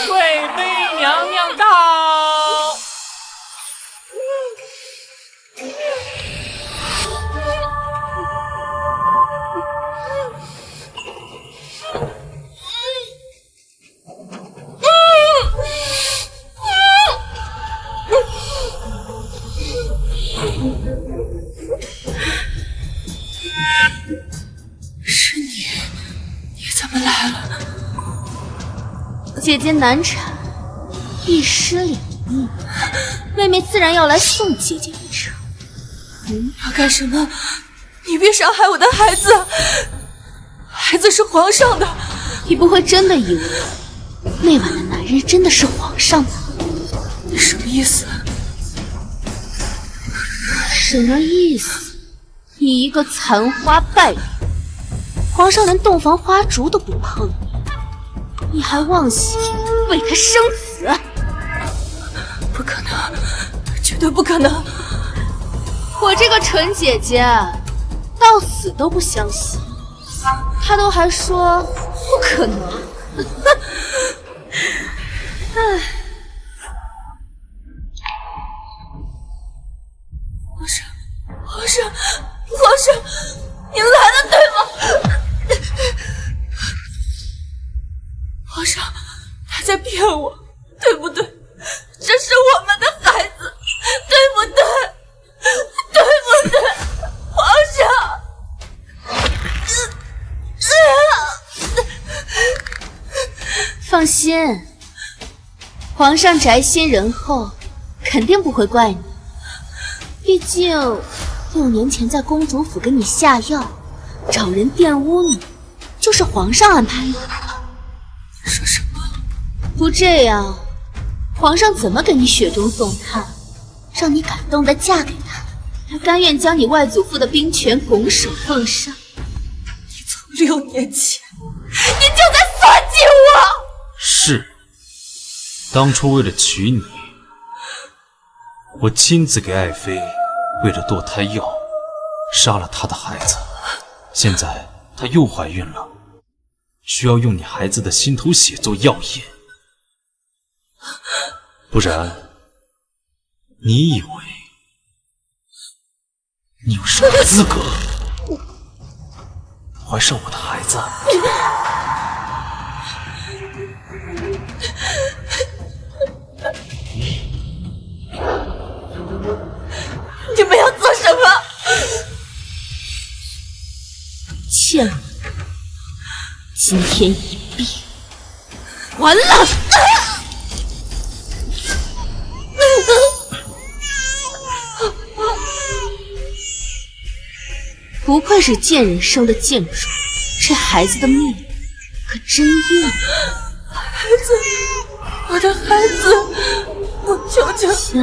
贵妃娘娘到。是你怎么来了？姐姐难产，一尸两命，妹妹自然要来送姐姐一程。要干什么？你别伤害我的孩子，孩子是皇上的。你不会真的以为那晚的男人真的是皇上吧？你什么意思？什么意思？你一个残花败女，皇上连洞房花烛都不碰你还妄想为他生死？不可能，绝对不可能！我这个纯姐姐到死都不相信，她都还说不可能。唉，皇上，您来了对吗？皇上，他在骗我，对不对？这是我们的孩子，对不对？对不对？皇上！放心，皇上宅心仁厚，肯定不会怪你。毕竟6年前在公主府给你下药，找人玷污你，就是皇上安排的。说什么？不这样，皇上怎么给你雪中送炭，让你感动的嫁给他？他甘愿将你外祖父的兵权拱手奉上。你从6年前，你就在算计我！是，当初为了娶你，我亲自给爱妃喂了堕胎药，杀了她的孩子。现在她又怀孕了，需要用你孩子的心头血做药引，不然你以为你有什么资格怀上我的孩子？你们要做什么？欠了今天一闭，完了！不愧是贱人生的贱种，这孩子的命可真硬。孩子，我的孩子，我求求你，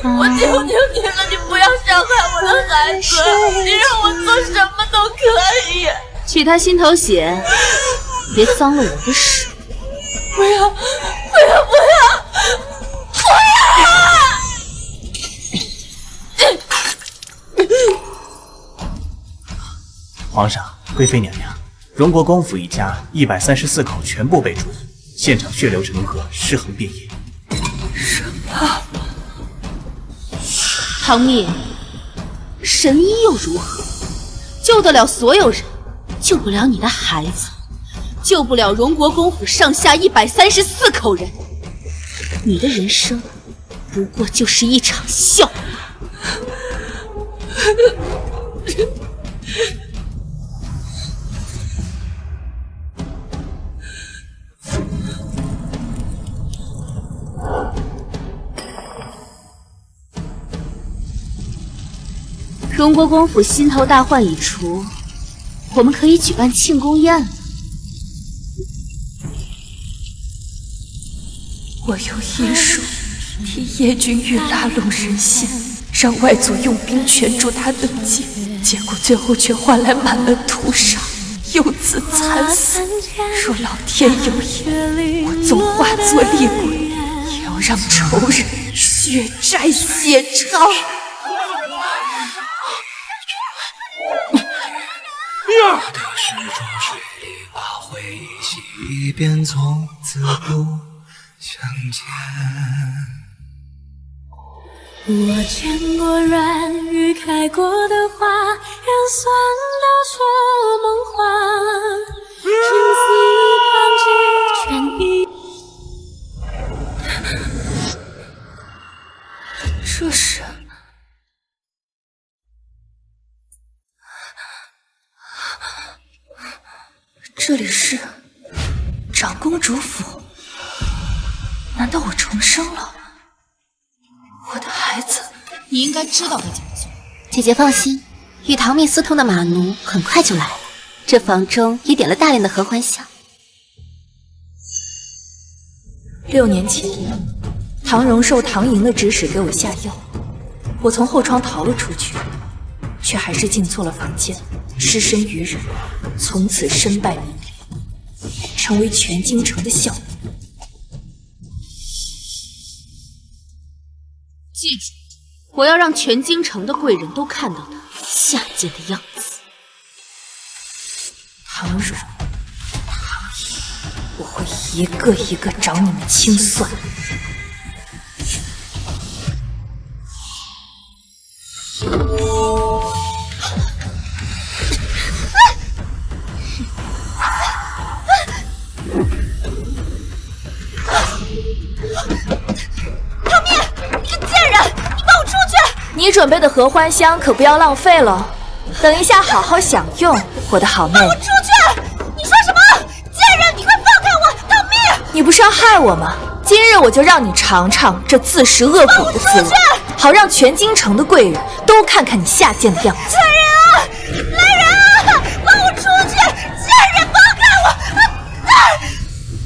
我求求你了，你不要伤害我的孩子，你让我做什么都可以。取他心头血，别脏了我的手。不要，不要，不要，不要！皇上、贵妃娘娘，荣国公府一家134口全部被诛，现场血流成河，尸横遍野。什么？唐蜜，神医又如何？救得了所有人，救不了你的孩子，救不了荣国公府上下134口人。你的人生不过就是一场笑话。荣国公府心头大患已除，我们可以举办庆功宴了。我用医术替叶君玉拉拢人心，让外祖用兵权助他登基，结果最后却换来满门屠杀，幼子惨死。若老天有眼，我纵化作厉鬼，也要让仇人血债血偿。的是浊水里把回忆洗一遍，从此不相见。我见过软雨开过的花，让酸到出梦话。情丝一旁寄全意。这是。这里是长公主府，难道我重生了？我的孩子，你应该知道该怎么做。姐姐放心，与唐蜜私通的马奴很快就来了，这房中也点了大量的合欢香。6年前，唐荣受唐莹的指使给我下药，我从后窗逃了出去，却还是进错了房间，失身于人，从此身败名裂，成为全京城的笑柄。记住，我要让全京城的贵人都看到他下贱的样子。唐荣、唐毅，我会一个一个找你们清算。你准备的合欢香可不要浪费了，等一下好好享用，我的好妹。放我出去！你说什么？贱人，你快放开我！唐蜜，你不是要害我吗？今日我就让你尝尝这自食恶果的滋味，好让全京城的贵人都看看你下贱的样子。来人啊！来人啊！放我出去！贱人，放开我！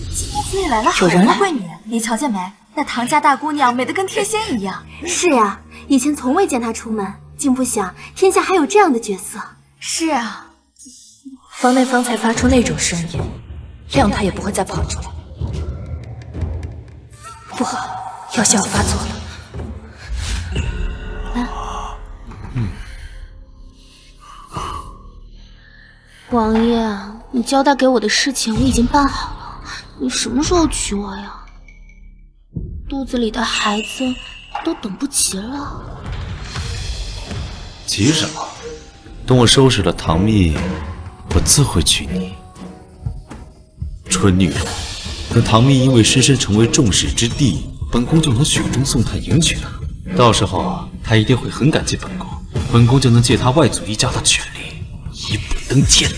今天来了好人贵女，你瞧见没？那唐家大姑娘美得跟天仙一样。是啊，以前从未见她出门，竟不想天下还有这样的角色。是啊，房内方才发出那种声音，谅他也不会再跑出来。不好，药效发作了。王爷，你交代给我的事情我已经办好了，你什么时候娶我呀？肚子里的孩子都等不及了。急什么？等我收拾了唐蜜，我自会娶你。蠢女人，等唐蜜因为失身成为众矢之的，本宫就能雪中送炭迎娶她。到时候她一定会很感激本宫，本宫就能借她外祖一家的权利，一步登天。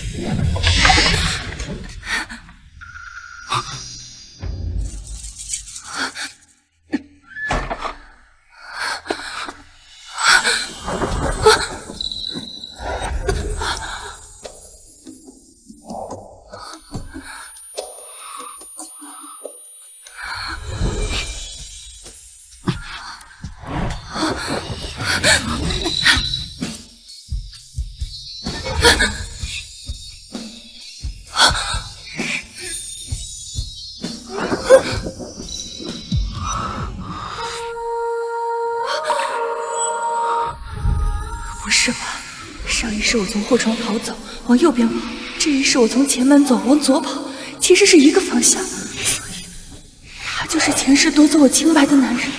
不是吧？上一世我从后窗逃走，往右边跑；这一世我从前门走，往左跑，其实是一个方向。所以，他就是前世夺走我清白的男人。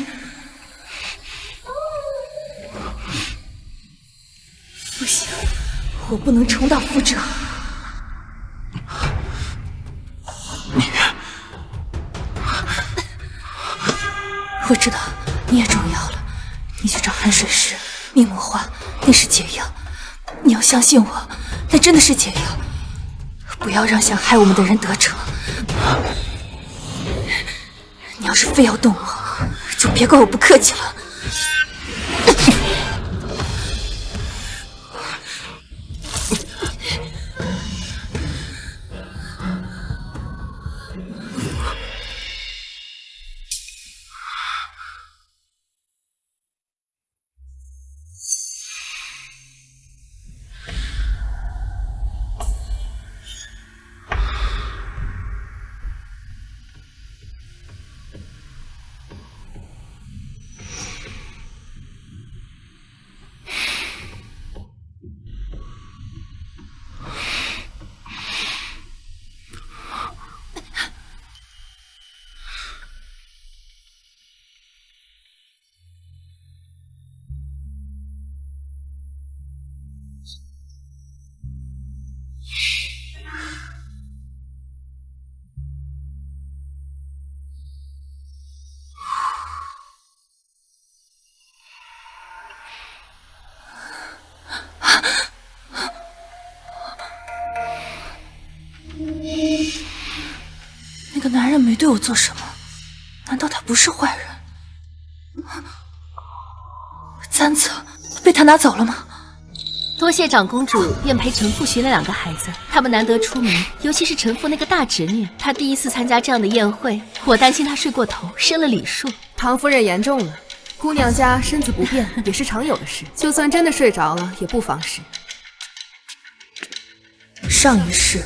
不行，我不能重蹈覆辙。我知道你也中药了，你去找寒水石、蜜魔花，那是解药。你要相信我，那真的是解药。不要让想害我们的人得逞。你要是非要动我，就别怪我不客气了。男人没对我做什么，难道他不是坏人？簪子被他拿走了吗？多谢长公主愿陪臣妇寻了2个孩子，他们难得出名，尤其是臣妇那个大侄女，她第一次参加这样的宴会，我担心她睡过头，生了礼数。唐夫人言重了，姑娘家身子不便也是常有的事，就算真的睡着了，也不妨事。上一世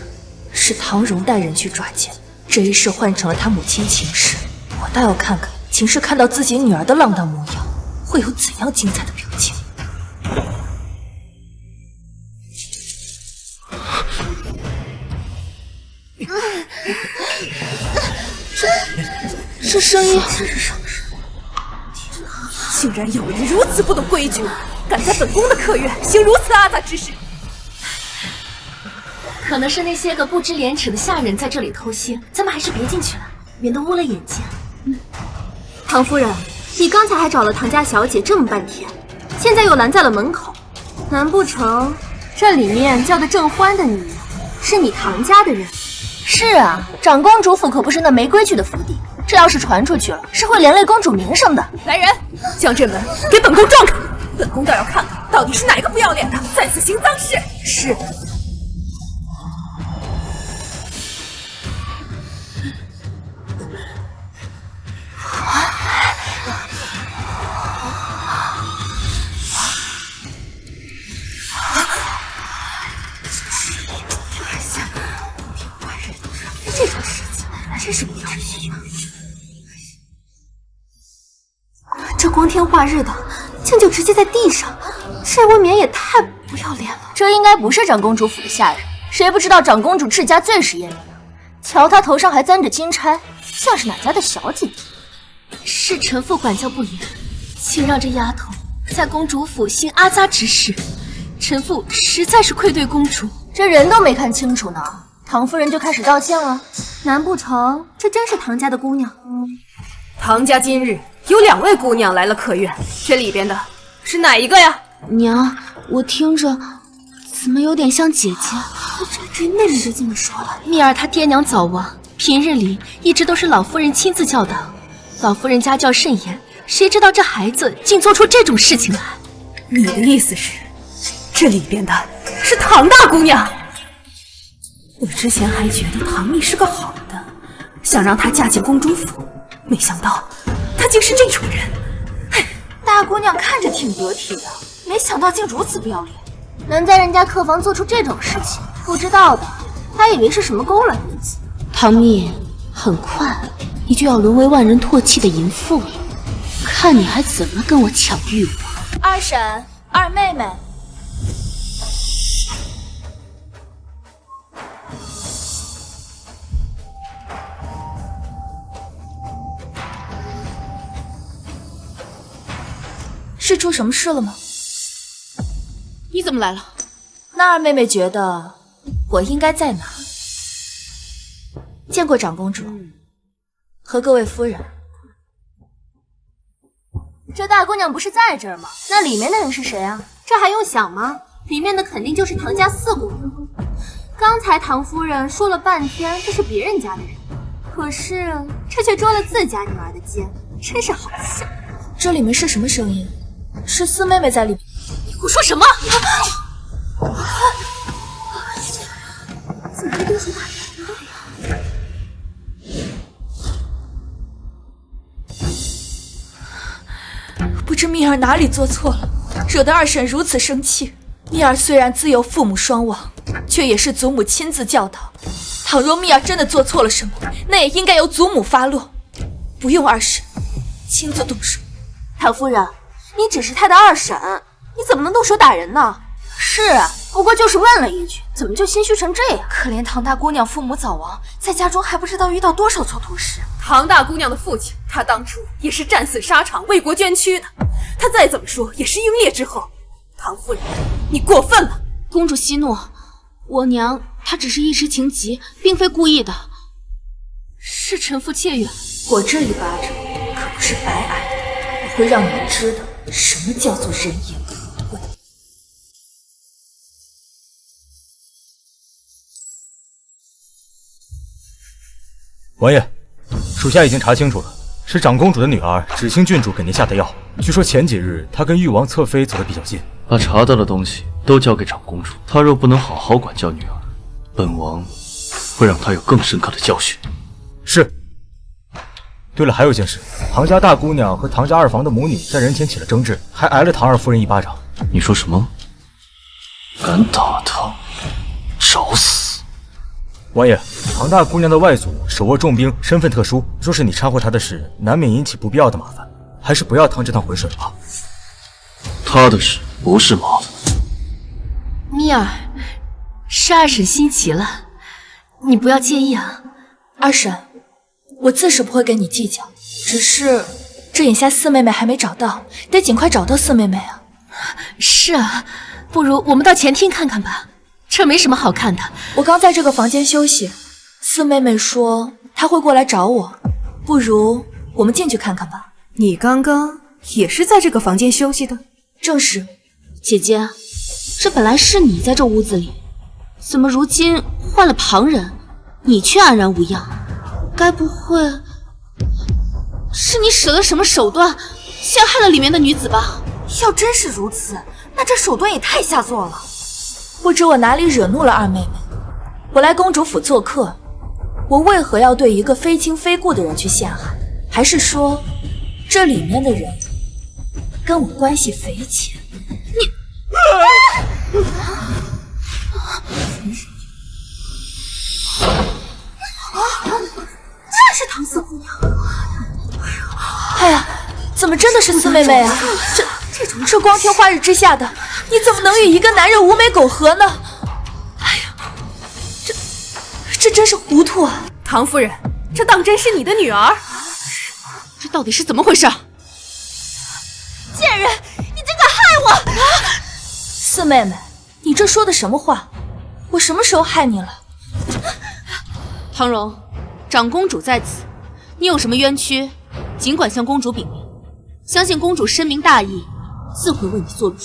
是唐荣带人去抓奸，这一世换成了他母亲秦氏，我倒要看看秦氏看到自己女儿的浪荡模样，会有怎样精彩的表情。这声音，竟然有人如此不懂规矩，敢在本宫的客院行如此阿杂之事！可能是那些个不知廉耻的下人在这里偷腥，咱们还是别进去了，免得误了眼睛。唐夫人，你刚才还找了唐家小姐这么半天，现在又拦在了门口，难不成这里面叫的正欢的女人是你唐家的人？是啊，长公主府可不是那没规矩的府邸，这要是传出去了，是会连累公主名声的。来人，将这门给本宫撞开！本宫倒要看看，到底是哪个不要脸的在此行脏事！是。这种事情真是不要命啊！这光天化日的，竟就直接在地上，这未免也太不要脸了。这应该不是长公主府的下人，谁不知道长公主治家最是严明？瞧她头上还簪着金钗，像是哪家的小姐姐？是臣妇管教不严，请让这丫头在公主府行阿扎之事，臣妇实在是愧对公主。这人都没看清楚呢，唐夫人就开始道歉了？难不成这真是唐家的姑娘？唐家今日有2位姑娘来了客院，这里边的是哪一个呀？娘，我听着怎么有点像姐姐？这妹妹就这么说了。蜜儿她爹娘早亡，平日里一直都是老夫人亲自教导。老夫人家教甚严，谁知道这孩子竟做出这种事情来？你的意思是，这里边的是唐大姑娘？我之前还觉得唐蜜是个好的，想让她嫁进公主府，没想到她竟是这种人。大姑娘看着挺得体的，没想到竟如此不要脸，能在人家客房做出这种事情，不知道的还以为是什么勾栏女子。唐蜜，很快你就要沦为万人唾弃的淫妇了，看你还怎么跟我抢欲望。二婶，二妹妹。是出什么事了吗？你怎么来了？那二妹妹觉得我应该在哪？见过长公主和各位夫人。这大姑娘不是在这儿吗？那里面的人是谁啊？这还用想吗？里面的肯定就是唐家4姑娘。刚才唐夫人说了半天这是别人家的人，可是这却捉了自家女儿的奸，真是好笑。这里面是什么声音？是四妹妹在里面。你胡说什么？怎么会动手打人呢？不知蜜儿哪里做错了，惹得二婶如此生气。蜜儿虽然自幼父母双亡，却也是祖母亲自教导。倘若蜜儿真的做错了什么，那也应该由祖母发落，不用二婶亲自动手。唐夫人，你只是她的二婶，你怎么能动手打人呢？是啊，不过就是问了一句，怎么就心虚成这样？可怜唐大姑娘父母早亡，在家中还不知道遇到多少蹉跎事。唐大姑娘的父亲，他当初也是战死沙场为国捐躯的，他再怎么说也是英烈之后。唐夫人，你过分了！公主息怒，我娘她只是一时情急，并非故意的。是臣妇怯远。我这一巴掌可不是白挨的，我会让你们知道什么叫做人言可畏。王爷。属下已经查清楚了，是长公主的女儿芷清郡主给您下的药。据说前几日她跟誉王侧妃走得比较近。把查到的东西都交给长公主，她若不能好好管教女儿，本王会让她有更深刻的教训。是。对了，还有件事，唐家大姑娘和唐家二房的母女在人前起了争执，还挨了唐二夫人一巴掌。你说什么？敢打她，找死！王爷，唐大姑娘的外祖手握重兵，身份特殊，若是你掺和她的事，难免引起不必要的麻烦，还是不要趟这趟浑水了吧。她的事不是麻烦。蜜儿，是二婶心急了，你不要介意啊。二婶，我自是不会跟你计较，只是这眼下四妹妹还没找到，得尽快找到四妹妹啊。是啊，不如我们到前厅看看吧，这没什么好看的。我刚在这个房间休息，四妹妹说她会过来找我，不如我们进去看看吧。你刚刚也是在这个房间休息的？正是。姐姐，这本来是你在这屋子里，怎么如今换了旁人，你却安然无恙？该不会是你使了什么手段陷害了里面的女子吧？要真是如此，那这手段也太下作了。不知我哪里惹怒了二妹妹？我来公主府做客，我为何要对一个非亲非故的人去陷害？还是说这里面的人跟我关系匪浅？这是唐四姑娘。哎呀，怎么真的是四妹妹啊？这光天化日之下的，你怎么能与一个男人无媒苟合呢？哎呀，这真是糊涂啊！唐夫人，这当真是你的女儿？这到底是怎么回事？贱人，你竟敢害我！四妹妹，你这说的什么话？我什么时候害你了？唐荣，长公主在此，你有什么冤屈，尽管向公主禀明，相信公主深明大义，自会为你做主。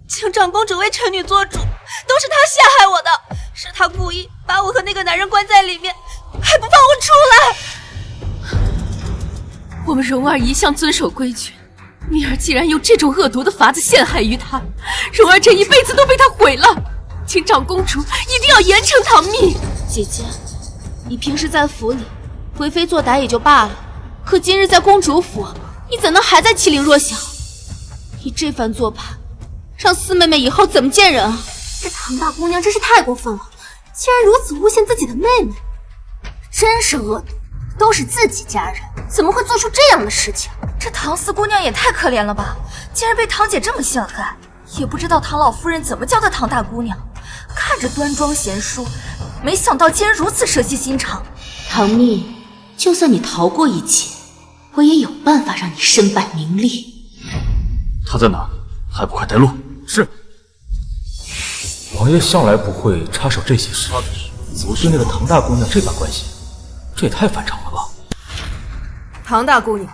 请长公主为臣女做主，都是她陷害我的，是她故意把我和那个男人关在里面，还不放我出来。我们蓉儿一向遵守规矩，蜜儿既然用这种恶毒的法子陷害于她，蓉儿这一辈子都被她毁了。请长公主一定要严惩唐蜜。姐姐，你平时在府里为非作歹也就罢了，可今日在公主府，你怎能还在欺凌弱小？你这番做派，让四妹妹以后怎么见人啊？这唐大姑娘真是太过分了，竟然如此诬陷自己的妹妹，真是恶毒！都是自己家人，怎么会做出这样的事情？这唐四姑娘也太可怜了吧，竟然被唐姐这么陷害，也不知道唐老夫人怎么教的唐大姑娘。看着端庄贤淑，没想到竟然如此蛇蝎心肠。唐蜜，就算你逃过一劫，我也有办法让你身败名裂。他在哪？还不快带路！是。王爷向来不会插手这些事，对那个唐大姑娘这般关系，这也太反常了吧？唐大姑娘，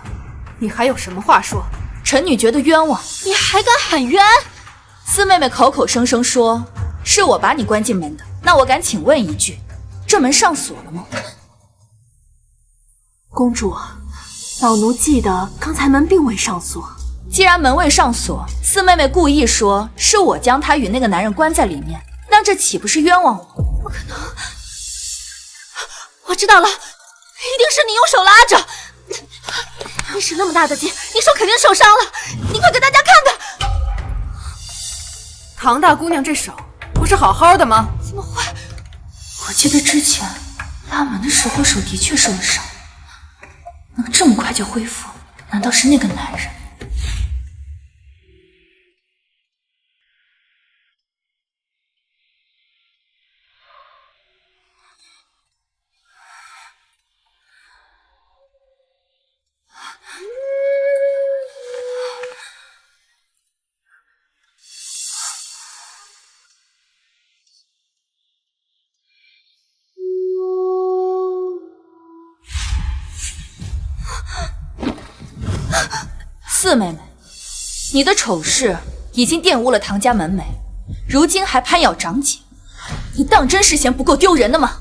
你还有什么话说？臣女觉得冤枉。你还敢喊冤？四妹妹口口声声说是我把你关进门的，那我敢请问一句，这门上锁了吗？公主，老奴记得刚才门并未上锁。既然门未上锁，四妹妹故意说是我将她与那个男人关在里面，那这岂不是冤枉我？不可能！我知道了，一定是你用手拉着。你使那么大的劲，你手肯定受伤了，你快给大家看看。唐大姑娘这手不是好好的吗？怎么会？我记得之前拉门的时候手的确受了伤，能这么快就恢复，难道是那个男人？四妹妹，你的丑事已经玷污了唐家门楣，如今还攀咬长姐，你当真是嫌不够丢人的吗？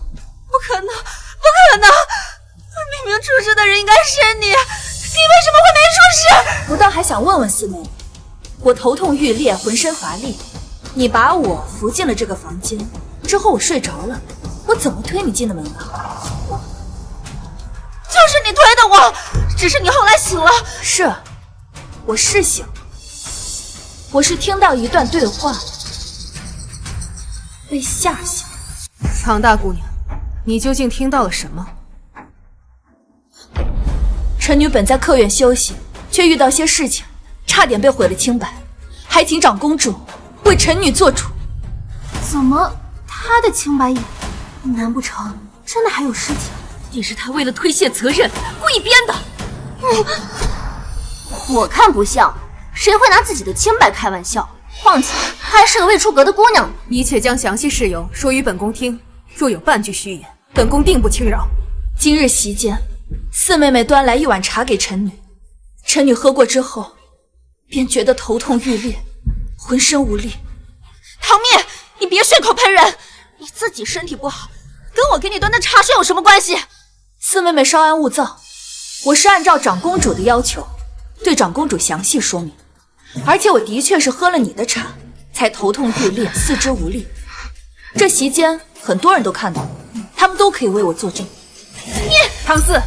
不可能，可能！明明出事的人应该是你，你为什么会没出事？我倒还想问问四妹，我头痛欲裂，浑身乏力，你把我扶进了这个房间，之后我睡着了，我怎么推你进的门的？就是你推的我，只是你后来醒了。是，我是醒，我是听到一段对话，被吓醒。唐大姑娘，你究竟听到了什么？臣女本在客院休息，却遇到些事情，差点被毁了清白，还请长公主为臣女做主。怎么，她的清白也？难不成真的还有事情？也是他为了推卸责任故意编的。我看不像，谁会拿自己的清白开玩笑？况且她还是个未出阁的姑娘。你且将详细事由说与本宫听，若有半句虚言，本宫定不轻饶。今日席间，四妹妹端来一碗茶给臣女，臣女喝过之后，便觉得头痛欲裂，浑身无力。唐蜜，你别血口喷人，你自己身体不好，跟我给你端的茶水有什么关系？四妹妹稍安勿躁，我是按照长公主的要求，对长公主详细说明，而且我的确是喝了你的茶，才头痛欲裂，四肢无力。这席间很多人都看到了，他们都可以为我作证。你唐四，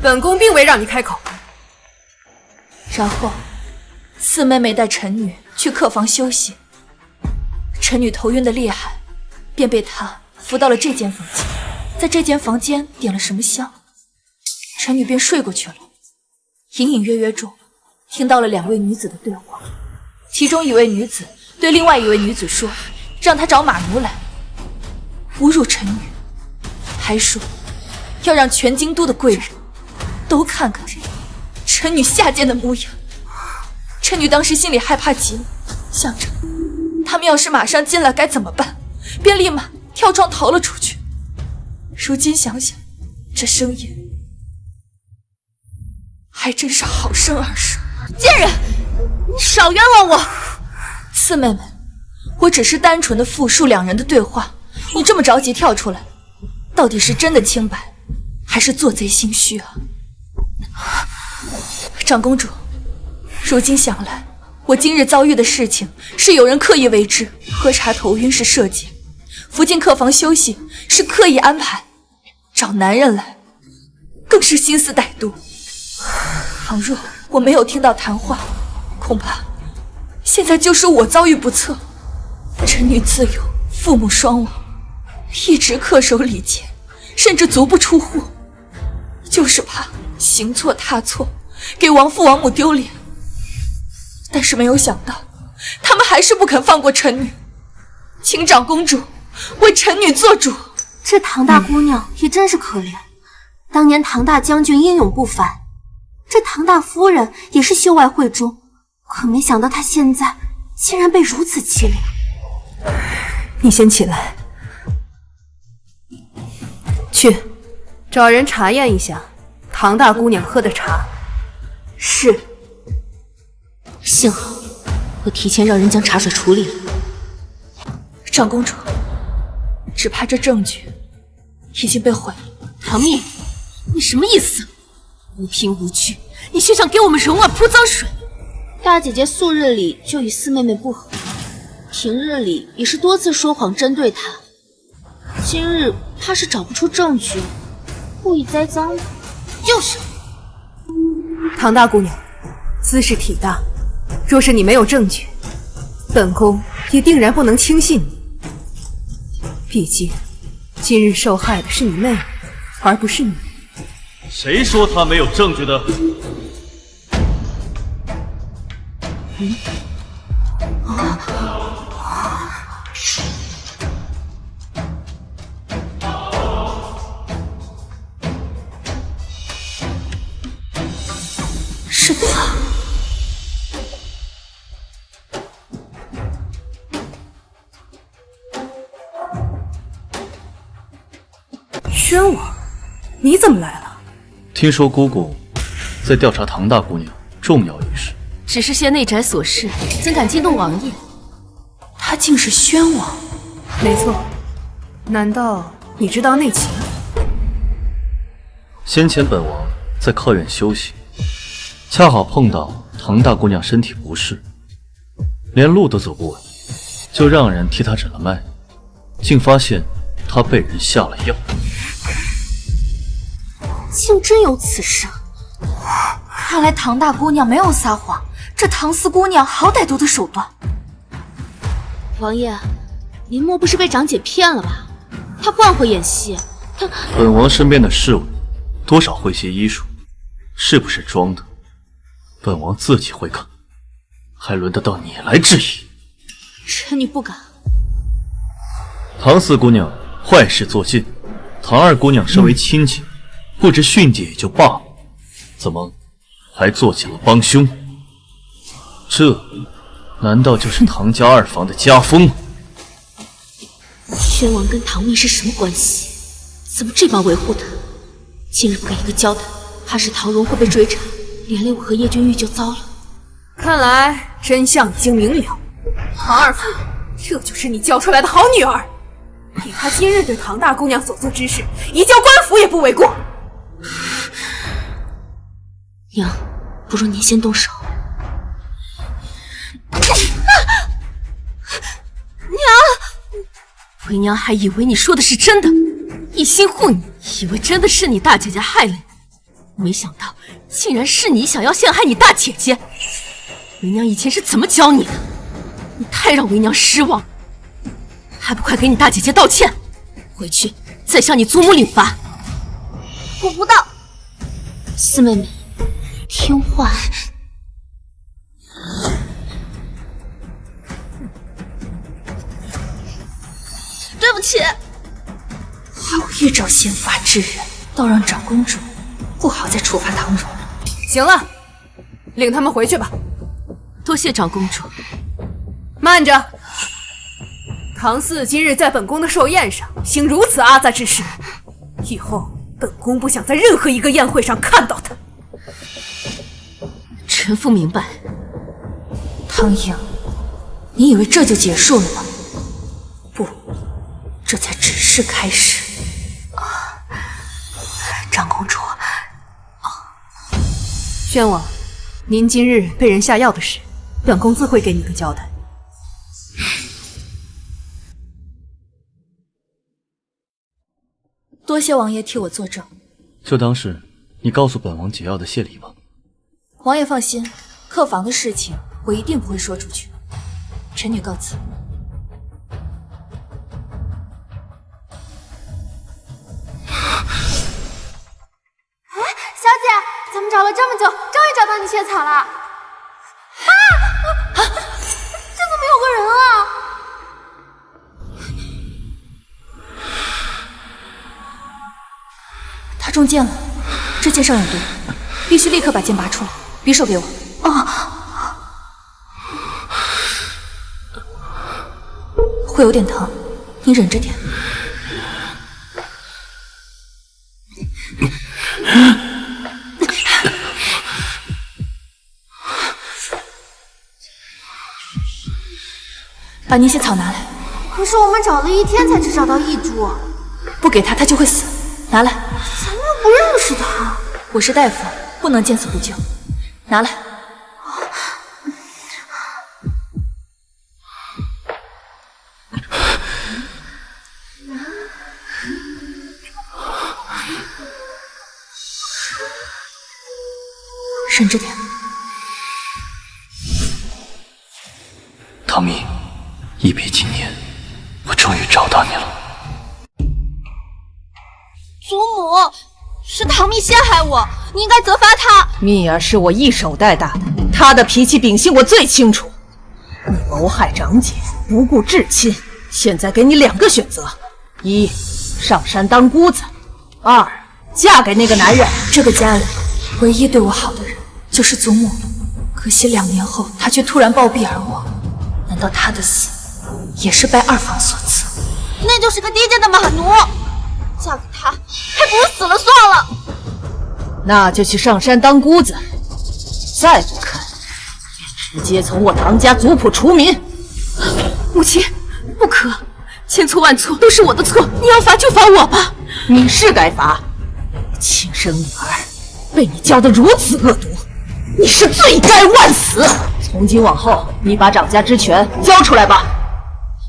本宫并未让你开口。然后，四妹妹带臣女去客房休息，臣女头晕的厉害，便被她扶到了这间房间。在这间房间点了什么香，臣女便睡过去了。隐隐约约中，听到了两位女子的对话，其中一位女子对另外一位女子说，让她找马奴来，侮辱臣女，还说要让全京都的贵人都看看臣女下贱的模样。臣女当时心里害怕极了，想着他们要是马上进来该怎么办，便立马跳窗逃了出去。如今想想，这声音还真是好生二声。贱人，你少冤枉我！四妹妹，我只是单纯的复述两人的对话，你这么着急跳出来，到底是真的清白，还是做贼心虚啊？长公主，如今想来，我今日遭遇的事情是有人刻意为之，喝茶头晕是设计，扶进客房休息是刻意安排，找男人来更是心思歹毒。倘若我没有听到谈话，恐怕现在就是我遭遇不测。臣女自幼父母双亡，一直恪守礼节，甚至足不出户，就是怕行错踏错，给王父王母丢脸。但是没有想到，他们还是不肯放过臣女，请长公主为臣女做主。这唐大姑娘也真是可怜，当年唐大将军英勇不凡，这唐大夫人也是秀外慧中，可没想到她现在竟然被如此凄凉。你先起来，去找人查验一下唐大姑娘喝的茶。是。幸好我提前让人将茶水处理了。长公主，只怕这证据已经被毁了。唐蜜，你什么意思？无凭无据，你却想给我们容儿泼脏水？大姐姐素日里就与四妹妹不和，平日里也是多次说谎针对她，今日怕是找不出证据，故意栽赃的。就是。唐大姑娘，姿势体大，若是你没有证据，本宫也定然不能轻信你。毕竟，今日受害的是你妹妹，而不是你。谁说他没有证据的？是他。宣王，你怎么来了？听说姑姑在调查唐大姑娘重要一事，只是些内宅琐事，怎敢惊动王爷？他竟是宣王？没错。难道你知道内情？先前本王在靠院休息，恰好碰到唐大姑娘身体不适，连路都走不稳，就让人替她诊了脉，竟发现她被人下了药。竟真有此事！看来唐大姑娘没有撒谎，这唐四姑娘好歹毒的手段。王爷，您莫不是被长姐骗了吧？她惯会演戏，她……本王身边的侍卫多少会些医术，是不是装的？本王自己会看，还轮得到你来质疑？臣女不敢。唐四姑娘坏事做尽，唐二姑娘身为亲戚，不知训诫也就罢了，怎么还做起了帮凶？这难道就是唐家二房的家风吗？宣王跟唐蜜是什么关系？怎么这般维护他？今日不给一个交代，怕是唐荣会被追查，连累我和叶君玉就糟了。看来真相已经明了，唐二夫人，这就是你教出来的好女儿。以她今日对唐大姑娘所做之事，移交官府也不为过。娘，不如您先动手。娘，为娘还以为你说的是真的，一心护你，以为真的是你大姐姐害了你，没想到竟然是你想要陷害你大姐姐。为娘以前是怎么教你的？你太让为娘失望了，还不快给你大姐姐道歉！回去再向你祖母领罚。我不道。四妹妹，听话。对不起。好一招先发制人，倒让长公主不好再处罚唐荣。行了，领他们回去吧。多谢长公主。慢着，唐四今日在本宫的寿宴上行如此阿杂之事，以后本宫不想在任何一个宴会上看到他。臣妇明白。唐英，你以为这就结束了吗？不，这才只是开始。长公主，宣王，您今日被人下药的事，本宫自会给你个交代。多谢王爷替我作证，就当是你告诉本王解药的谢礼吧。王爷放心，客房的事情我一定不会说出去。臣女告辞。小姐，咱们找了这么久，终于找到你萱草了。啊！这怎么有个人啊？他中箭了，这箭上有毒，必须立刻把剑拔出来。匕首给我。会有点疼，你忍着点。把那些草拿来。可是我们找了一天才只找到一株，不给他，他就会死。拿来。咱们又不认识他。我是大夫，不能见死不救。拿来。忍着点。唐蜜，一别经年，我终于找到你了。祖母，是唐蜜陷害我，你应该责罚她。蜜儿是我一手带大的，她的脾气秉性我最清楚。你谋害长姐，不顾至亲，现在给你2个选择：一，上山当姑子；二，嫁给那个男人。这个家里唯一对我好的人就是祖母，可惜2年后她却突然暴毙而亡。难道她的死也是拜二房所赐？那就是个低贱的马奴，嫁给他还不如死了算了。那就去上山当姑子，再不肯，直接从我唐家族谱除名。母亲，不可，千错万错都是我的错，你要罚就罚我吧。你是该罚，亲生女儿被你教得如此恶毒，你是罪该万死！从今往后，你把掌家之权交出来吧。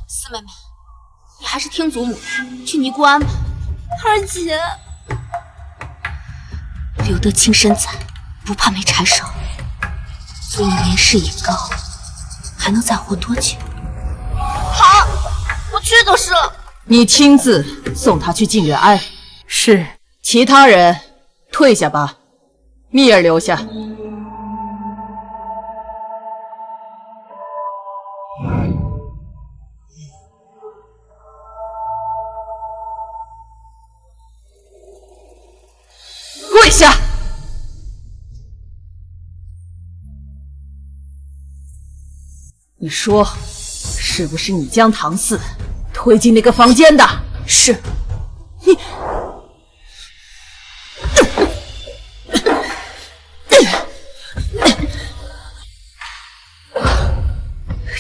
四妹妹，你还是听祖母的，去尼姑庵吧。二姐，留得青山在，不怕没柴烧。所以年事已高，还能再活多久？好，我去就是了。你亲自送他去静远庵。是。其他人退下吧，蜜儿留下。跪下！你说，是不是你将唐四推进那个房间的？是。你。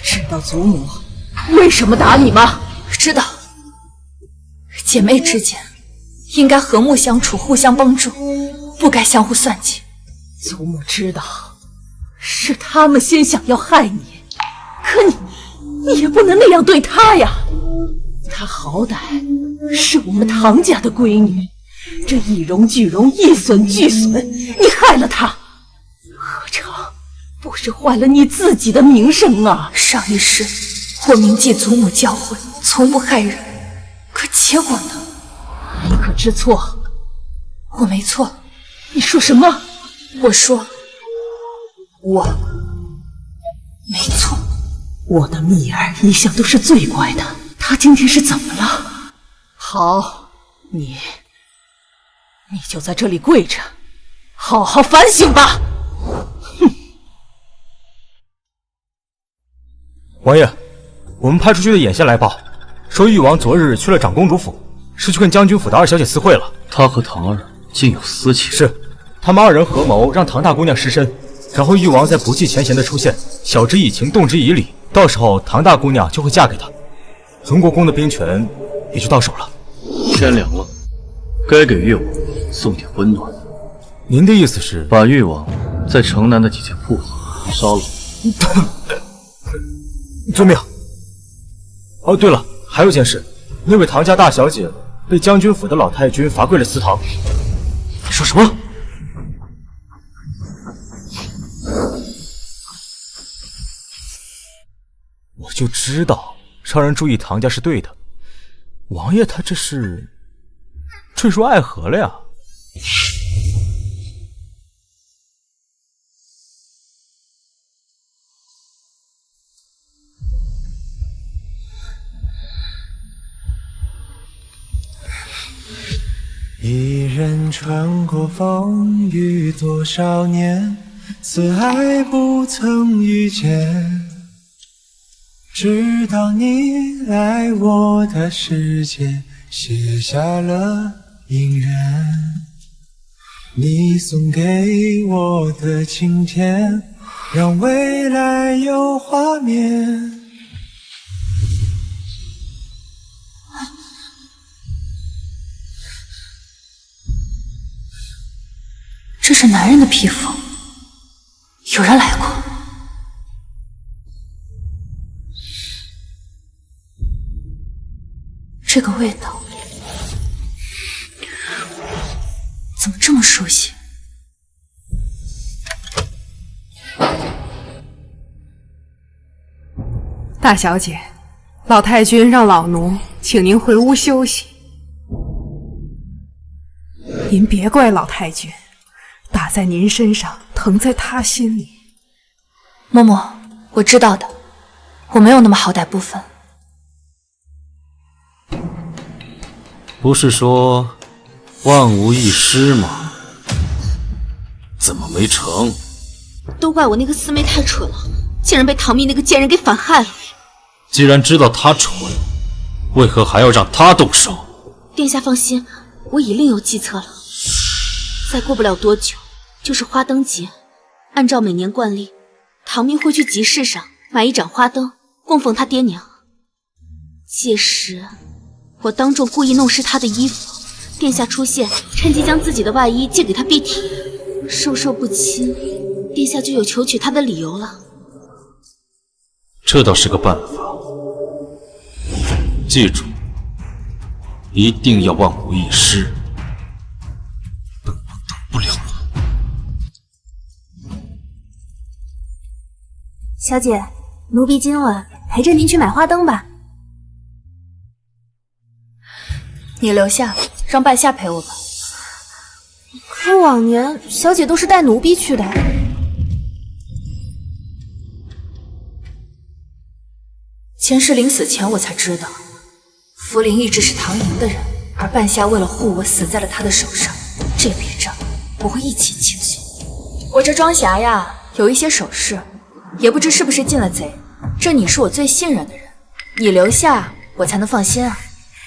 知道祖母为什么打你吗？知道，姐妹之间应该和睦相处，互相帮助，不该相互算计。祖母知道，是他们先想要害你，可你也不能那样对她呀。她好歹是我们唐家的闺女，这一荣俱荣，一损俱损，你害了她，何尝不是坏了你自己的名声啊！上一世我铭记祖母教诲，从不害人，可结果呢？你可知错？我没错。你说什么？我说我没错。我的蜜儿一向都是最乖的，她今天是怎么了？好，你就在这里跪着，好好反省吧。哼！王爷，我们派出去的眼线来报，说誉王昨日去了长公主府，是去跟将军府的二小姐私会了。他和唐儿竟有私情？是，他们二人合谋让唐大姑娘失身，然后誉王再不计前嫌的出现，晓之以情，动之以理，到时候唐大姑娘就会嫁给他，荣国公的兵权也就到手了。天凉了，该给誉王送点温暖。您的意思是把誉王在城南的几间铺子烧了？遵命。哦，对了，还有件事，那位唐家大小姐被将军府的老太君罚跪了祠堂。你说什么？我就知道让人注意唐家是对的，王爷他这是坠入爱河了呀！一人穿过风雨多少年，此爱不曾遇见。直到你来我的世界，写下了姻缘。你送给我的晴天，让未来有画面。这是男人的皮肤，有人来过。这个味道怎么这么熟悉？大小姐，老太君让老奴请您回屋休息。您别怪老太君，打在您身上，疼在她心里。嬷嬷，我知道的，我没有那么好歹不分。不是说万无一失吗？怎么没成？都怪我那个四妹太蠢了，竟然被唐蜜那个贱人给反害了。既然知道他蠢，为何还要让他动手？殿下放心，我已另有计策了。再过不了多久，就是花灯节。按照每年惯例，唐蜜会去集市上买一盏花灯，供奉他爹娘。届时，我当众故意弄湿他的衣服，殿下出现，趁机将自己的外衣借给他蔽体，授受不亲，殿下就有求娶他的理由了。这倒是个办法。记住，一定要万无一失。本王等不了了。小姐，奴婢今晚陪着您去买花灯吧。你留下，让半夏陪我吧。可往年小姐都是带奴婢去的。前世临死前我才知道，福临一直是唐寅的人，而半夏为了护我死在了他的手上。这笔账我会一起清算。我这庄匣呀，有一些首饰，也不知是不是进了贼。这你是我最信任的人，你留下我才能放心啊。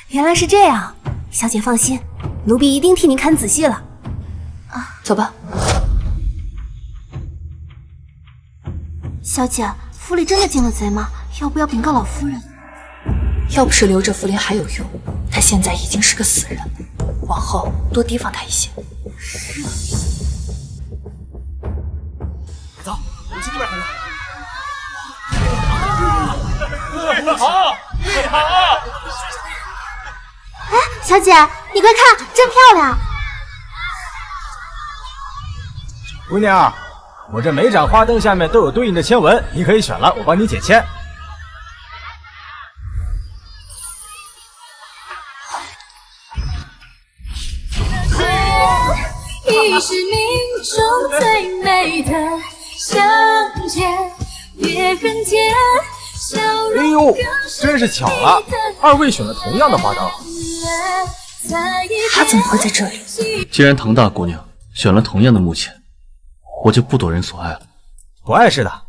原来是这样，小姐放心，奴婢一定替您看仔细了。走吧。小姐，府里真的进了贼吗？要不要禀告老夫人？要不是留着福临还有用，他现在已经是个死人了。往后多提防他一些。走，我们去那边看看。好，好！哎，小姐，你快看，真漂亮！姑娘，我这每盏花灯下面都有对应的签文，你可以选了，我帮你解签。已是命中最美的相见，别人间笑容。哎呦，真是巧了，二位选了同样的花灯。他怎么会在这里？既然唐大姑娘选了同样的木签，我就不夺人所爱了。不碍事的，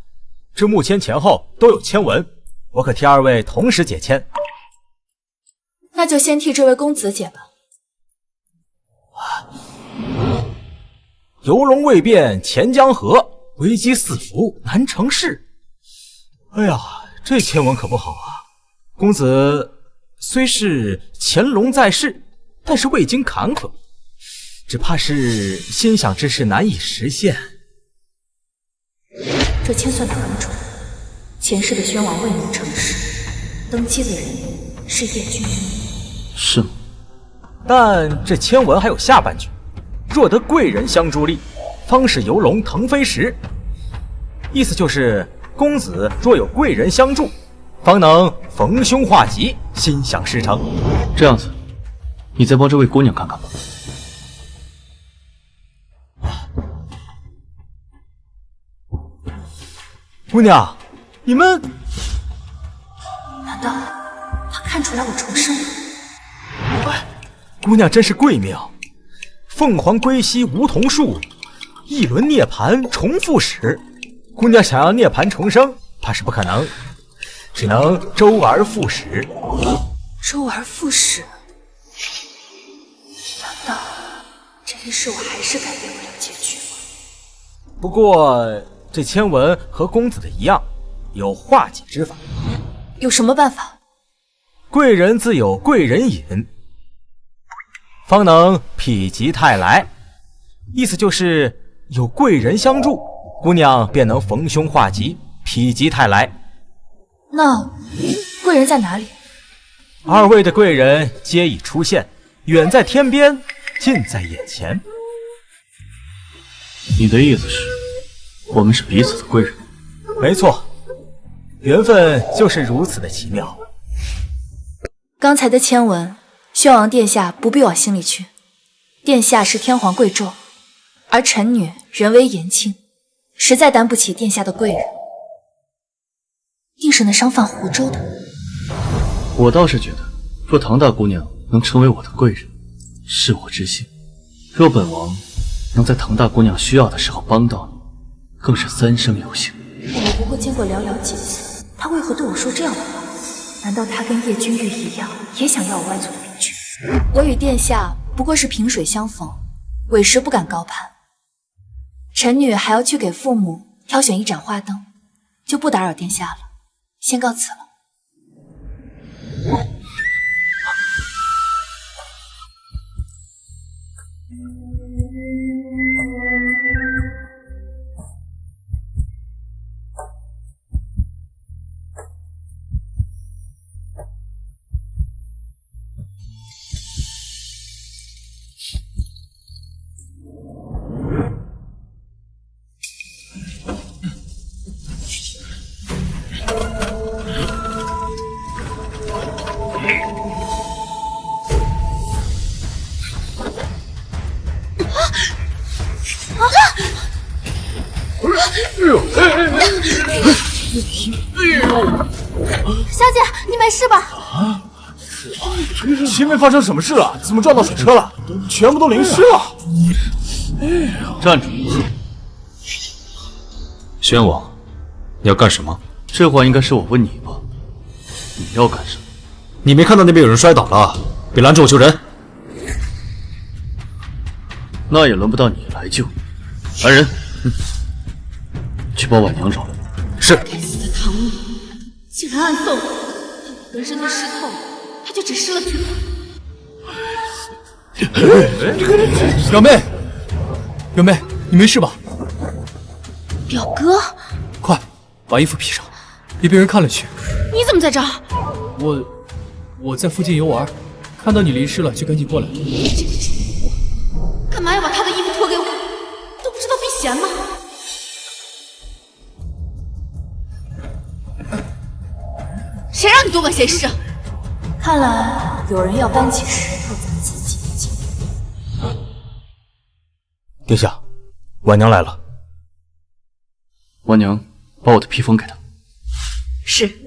这木签前后都有签文，我可替二位同时解签。那就先替这位公子解吧。游龙未变钱江河，危机四伏难成事。哎呀，这签文可不好啊！公子虽是乾隆在世，但是未经坎坷，只怕是心想之事难以实现。这签算得很准，前世的宣王未能成事，登基的人是叶君玉。是吗？但这签文还有下半句。若得贵人相助力，方是游龙腾飞时。意思就是公子若有贵人相助，方能逢凶化吉，心想事成。这样子，你再帮这位姑娘看看吧。姑娘，你们……难道他看出来我重生了？姑娘真是贵命。凤凰归西梧桐树，一轮涅槃重复始。姑娘想要涅槃重生，怕是不可能，只能周而复始。周而复始？难道这一世我还是改变不了结局吗？不过这签文和公子的一样，有化解之法。有什么办法？贵人自有贵人引，方能否极泰来。意思就是有贵人相助，姑娘便能逢凶化吉，否极泰来。那贵人在哪里？二位的贵人皆已出现，远在天边，近在眼前。你的意思是，我们是彼此的贵人？没错，缘分就是如此的奇妙。刚才的签文，宣王殿下不必往心里去。殿下是天皇贵胄，而臣女人微言轻，实在担不起殿下的贵人，定是那商贩湖州的。我倒是觉得，若唐大姑娘能成为我的贵人，是我之幸；若本王能在唐大姑娘需要的时候帮到你，更是三生有幸。我们不过见过寥寥几次，他为何对我说这样的话？难道他跟叶君玉一样，也想要我外族的兵权？我与殿下不过是萍水相逢，委实不敢高攀。臣女还要去给父母挑选一盏花灯，就不打扰殿下了，先告辞了。小姐，你没事吧？前面发生什么事了？怎么撞到水车了？全部都淋湿了。站住！宣王，你要干什么？这话应该是我问你吧？你要干什么？你没看到那边有人摔倒了，别拦住我救人。那也轮不到你来救。来人，去把婉娘找来。是。该死的唐蜜，竟然暗算我，浑身都湿透了，他就只湿了嘴。表妹，表妹，你没事吧？表哥，快把衣服披上，别被人看了去。你怎么在这儿？我在附近游玩，看到你淋湿了，就赶紧过来。干嘛要把他的衣服脱给我？都不知道避嫌吗？谁让你多管闲事？看来有人要搬起石头砸自己的脚。殿下，婉娘来了。婉娘，把我的披风给她。是。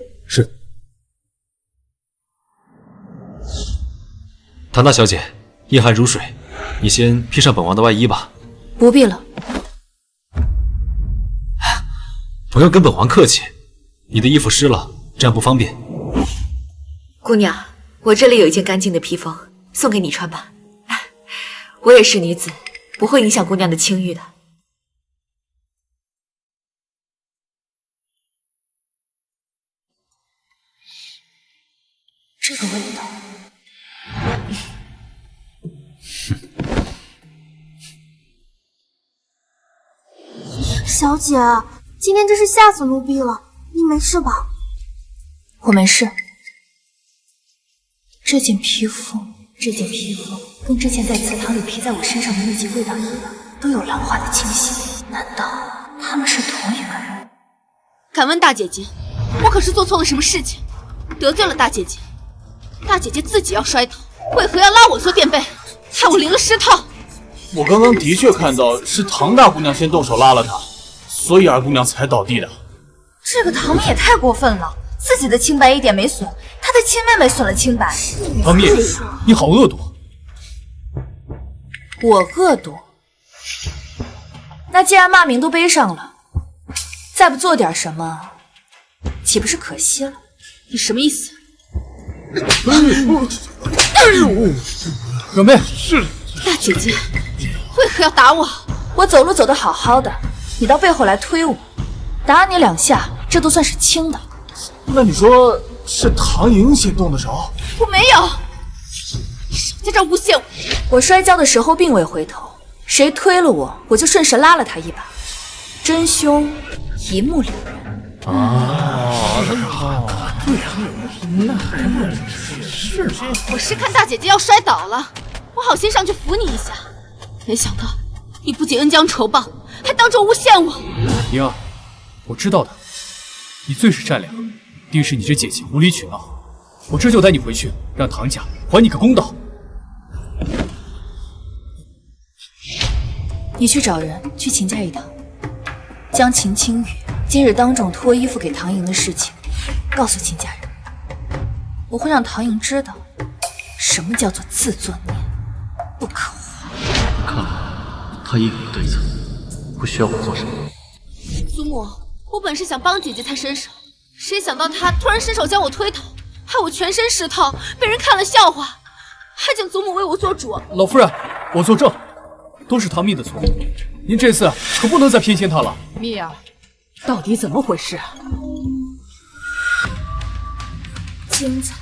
唐大小姐，夜寒如水，你先披上本王的外衣吧。不必了。不用跟本王客气，你的衣服湿了，这样不方便。姑娘，我这里有一件干净的披风，送给你穿吧。我也是女子，不会影响姑娘的清誉的。这个味道。小姐，今天真是吓死奴婢了，你没事吧？我没事。这件披风跟之前在祠堂里披在我身上的那件味道一样，都有兰花的清新。难道他们是同一个人？敢问大姐姐，我可是做错了什么事情，得罪了大姐姐？大姐姐自己要摔倒，为何要拉我做垫背，害我淋了湿透？我刚刚的确看到是唐大姑娘先动手拉了她，所以二姑娘才倒地的。这个唐蜜也太过分了，自己的清白一点没损，她的亲妹妹损了清白。唐蜜，你好恶毒！我恶毒？那既然骂名都背上了，再不做点什么，岂不是可惜了？你什么意思？表妹，大姐姐为何要打我？我走路走得好好的，你到背后来推我，打你2下，这都算是轻的。那你说是唐莹先动的手？我没有，少在这诬陷我！我摔跤的时候并未回头，谁推了我，我就顺势拉了他一把，真凶一目了然。我是看大姐姐要摔倒了，我好心上去扶你一下，没想到你不仅恩将仇报，还当众诬陷我。莹儿，我知道的，你最是善良，定是你这姐姐无理取闹。我这就带你回去，让唐家还你个公道。你去找人，去秦家一趟，将秦青雨今日当众脱衣服给唐莹的事情告诉秦家人。我会让唐莹知道什么叫做自作孽不可活。看来他也有对策，不需要我做什么。祖母，我本是想帮姐姐才伸手，谁想到她突然伸手将我推倒，害我全身湿透，被人看了笑话，还请祖母为我做主。老夫人，我作证，都是唐蜜的错，您这次可不能再偏心她了。蜜儿，到底怎么回事啊？精彩，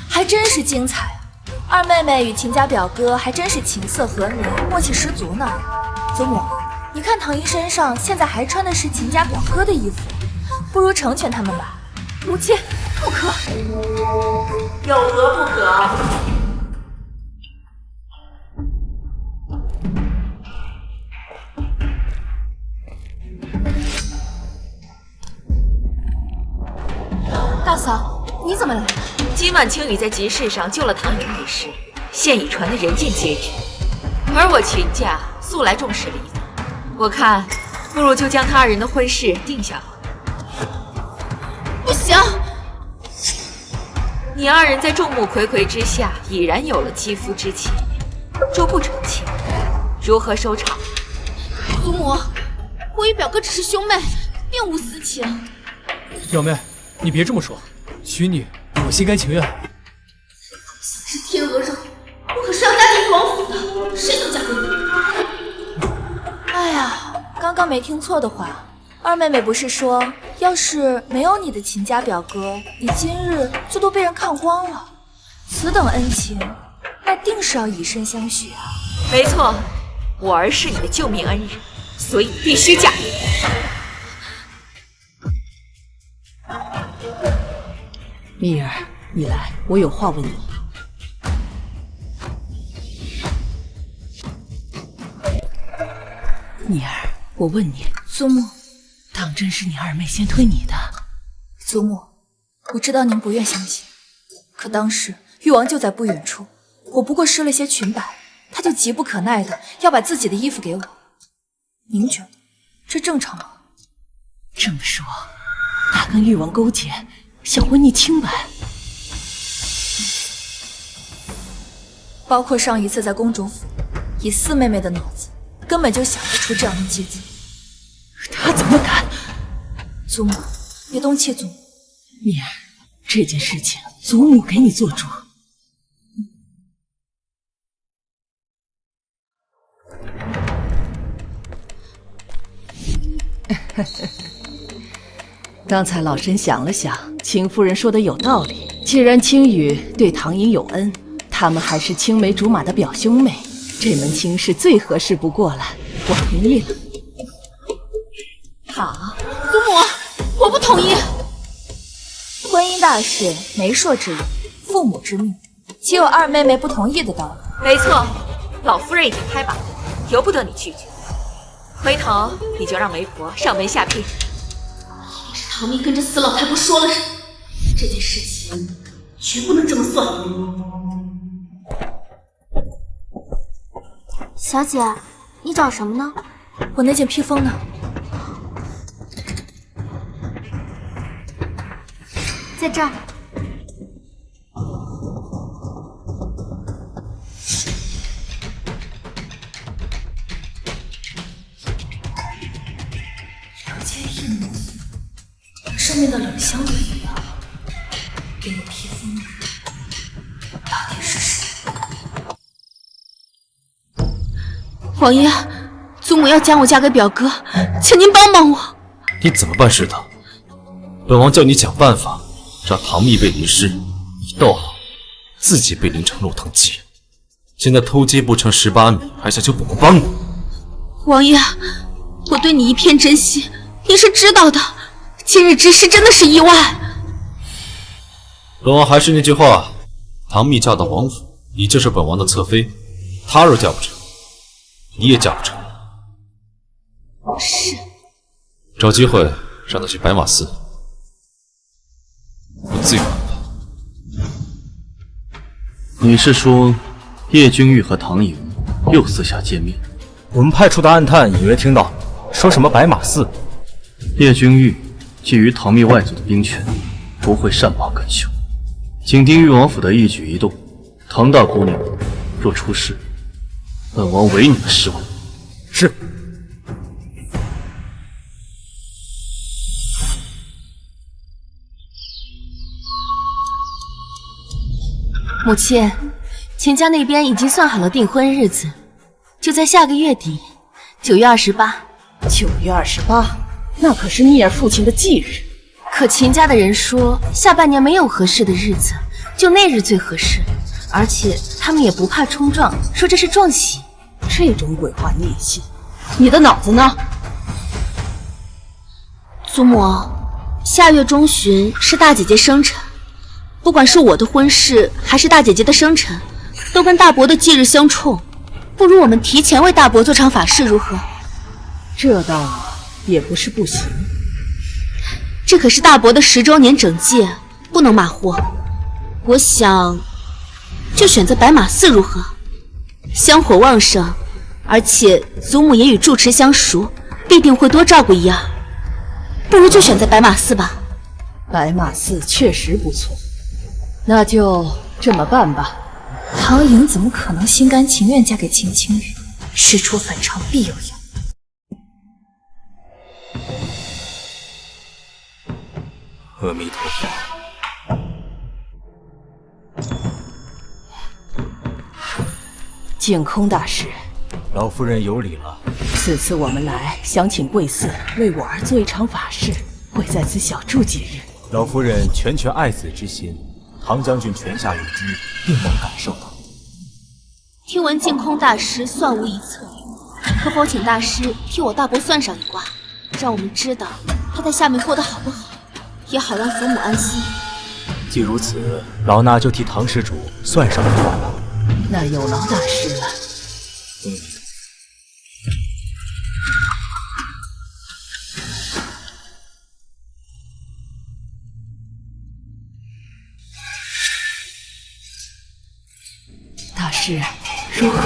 还真是精彩啊！二妹妹与秦家表哥还真是琴瑟和鸣，默契十足呢。祖母，你看唐莹身上现在还穿的是秦家表哥的衣服，不如成全他们吧。母亲，不可！有何不可？大嫂，你怎么来了？今晚青羽在集市上救了唐颖一事，现已传得人尽皆知。而我秦家素来重视礼法，我看不如就将他二人的婚事定下好。不行！你二人在众目睽睽之下已然有了肌肤之亲，若不成亲，如何收场？祖母，我与表哥只是兄妹，并无私情。表妹，你别这么说，娶你我心甘情愿。是天鹅肉，我可是要嫁进王府的，谁能嫁给你？哎呀，刚刚没听错的话，二妹妹不是说，要是没有你的秦家表哥，你今日就都被人看光了。此等恩情，那定是要以身相许啊！没错，我儿是你的救命恩人，所以必须嫁给你。蜜儿，你来，我有话问你。蜜儿，我问你，祖母，当真是你二妹先推你的？祖母，我知道您不愿相信，可当时誉王就在不远处，我不过施了些裙摆，他就急不可耐的要把自己的衣服给我。您觉得这正常吗？这么说，他跟誉王勾结，想婚你清白？包括上一次在公主府，以四妹妹的脑子，根本就想不出这样的计策。他怎么敢？祖母，别动气，祖母。蜜儿，这件事情祖母给你做主。刚才老身想了想，秦夫人说的有道理。既然青羽对唐颖有恩，他们还是青梅竹马的表兄妹，这门亲事最合适不过了。我同意了。好，祖母，我不同意。婚姻大事，媒妁之言，父母之命，岂有二妹妹不同意的道理？没错，老夫人已经开把了，由不得你拒绝。回头你就让媒婆上门下聘。是唐蜜跟着死老太婆说了什么？这件事情绝不能这么算。小姐，你找什么呢？我那件披风呢？在这儿。两件一模，上面的冷香都一样。给我披风的人到底是谁？王爷，祖母要将我嫁给表哥，请您帮帮我。你怎么办是的？本王叫你想办法，让唐蜜被淋湿，你倒好，自己被淋成落汤鸡。现在偷鸡不成蚀把米，还想求本王帮你？王爷，我对你一片真心，你是知道的。今日之事真的是意外。本王还是那句话，唐蜜嫁到王府，你就是本王的侧妃。她若嫁不成，你也嫁不成。是。找机会让她去白马寺，我自有办法。你是说叶君玉和唐颖又私下见面？我们派出的暗探隐约听到说什么白马寺。叶君玉觊觎唐蜜外族的兵权，不会善罢甘休。紧盯誉王府的一举一动，唐大姑娘若出事，本王唯你们是问。是。母亲，秦家那边已经算好了订婚日子，就在下个月底，9月28。9月28，那可是聂儿父亲的忌日。可秦家的人说，下半年没有合适的日子，就那日最合适。而且他们也不怕冲撞，说这是撞喜。这种鬼话你也信？你的脑子呢？祖母，下月中旬是大姐姐生辰，不管是我的婚事还是大姐姐的生辰，都跟大伯的忌日相冲。不如我们提前为大伯做场法事，如何？这倒也不是不行。这可是大伯的10周年整戒，不能马虎。我想，就选择白马寺如何？香火旺盛，而且祖母也与住持相熟，必定会多照顾一二。不如就选择白马寺吧。白马寺确实不错，那就这么办吧。唐颖怎么可能心甘情愿嫁给秦青羽？事出反常必有妖。阿弥陀佛。净空大师，老夫人有礼了。此次我们来，想请贵寺为我儿做一场法事，会在此小住几日。老夫人拳爱子之心，唐将军泉下有知，定能感受到。听闻净空大师算无一策，可否请大师替我大伯算上一卦，让我们知道他在下面过得好不好，也好让祖母安心。既如此，老衲就替唐施主算上一卦吧。那有劳大师了。大师，如何？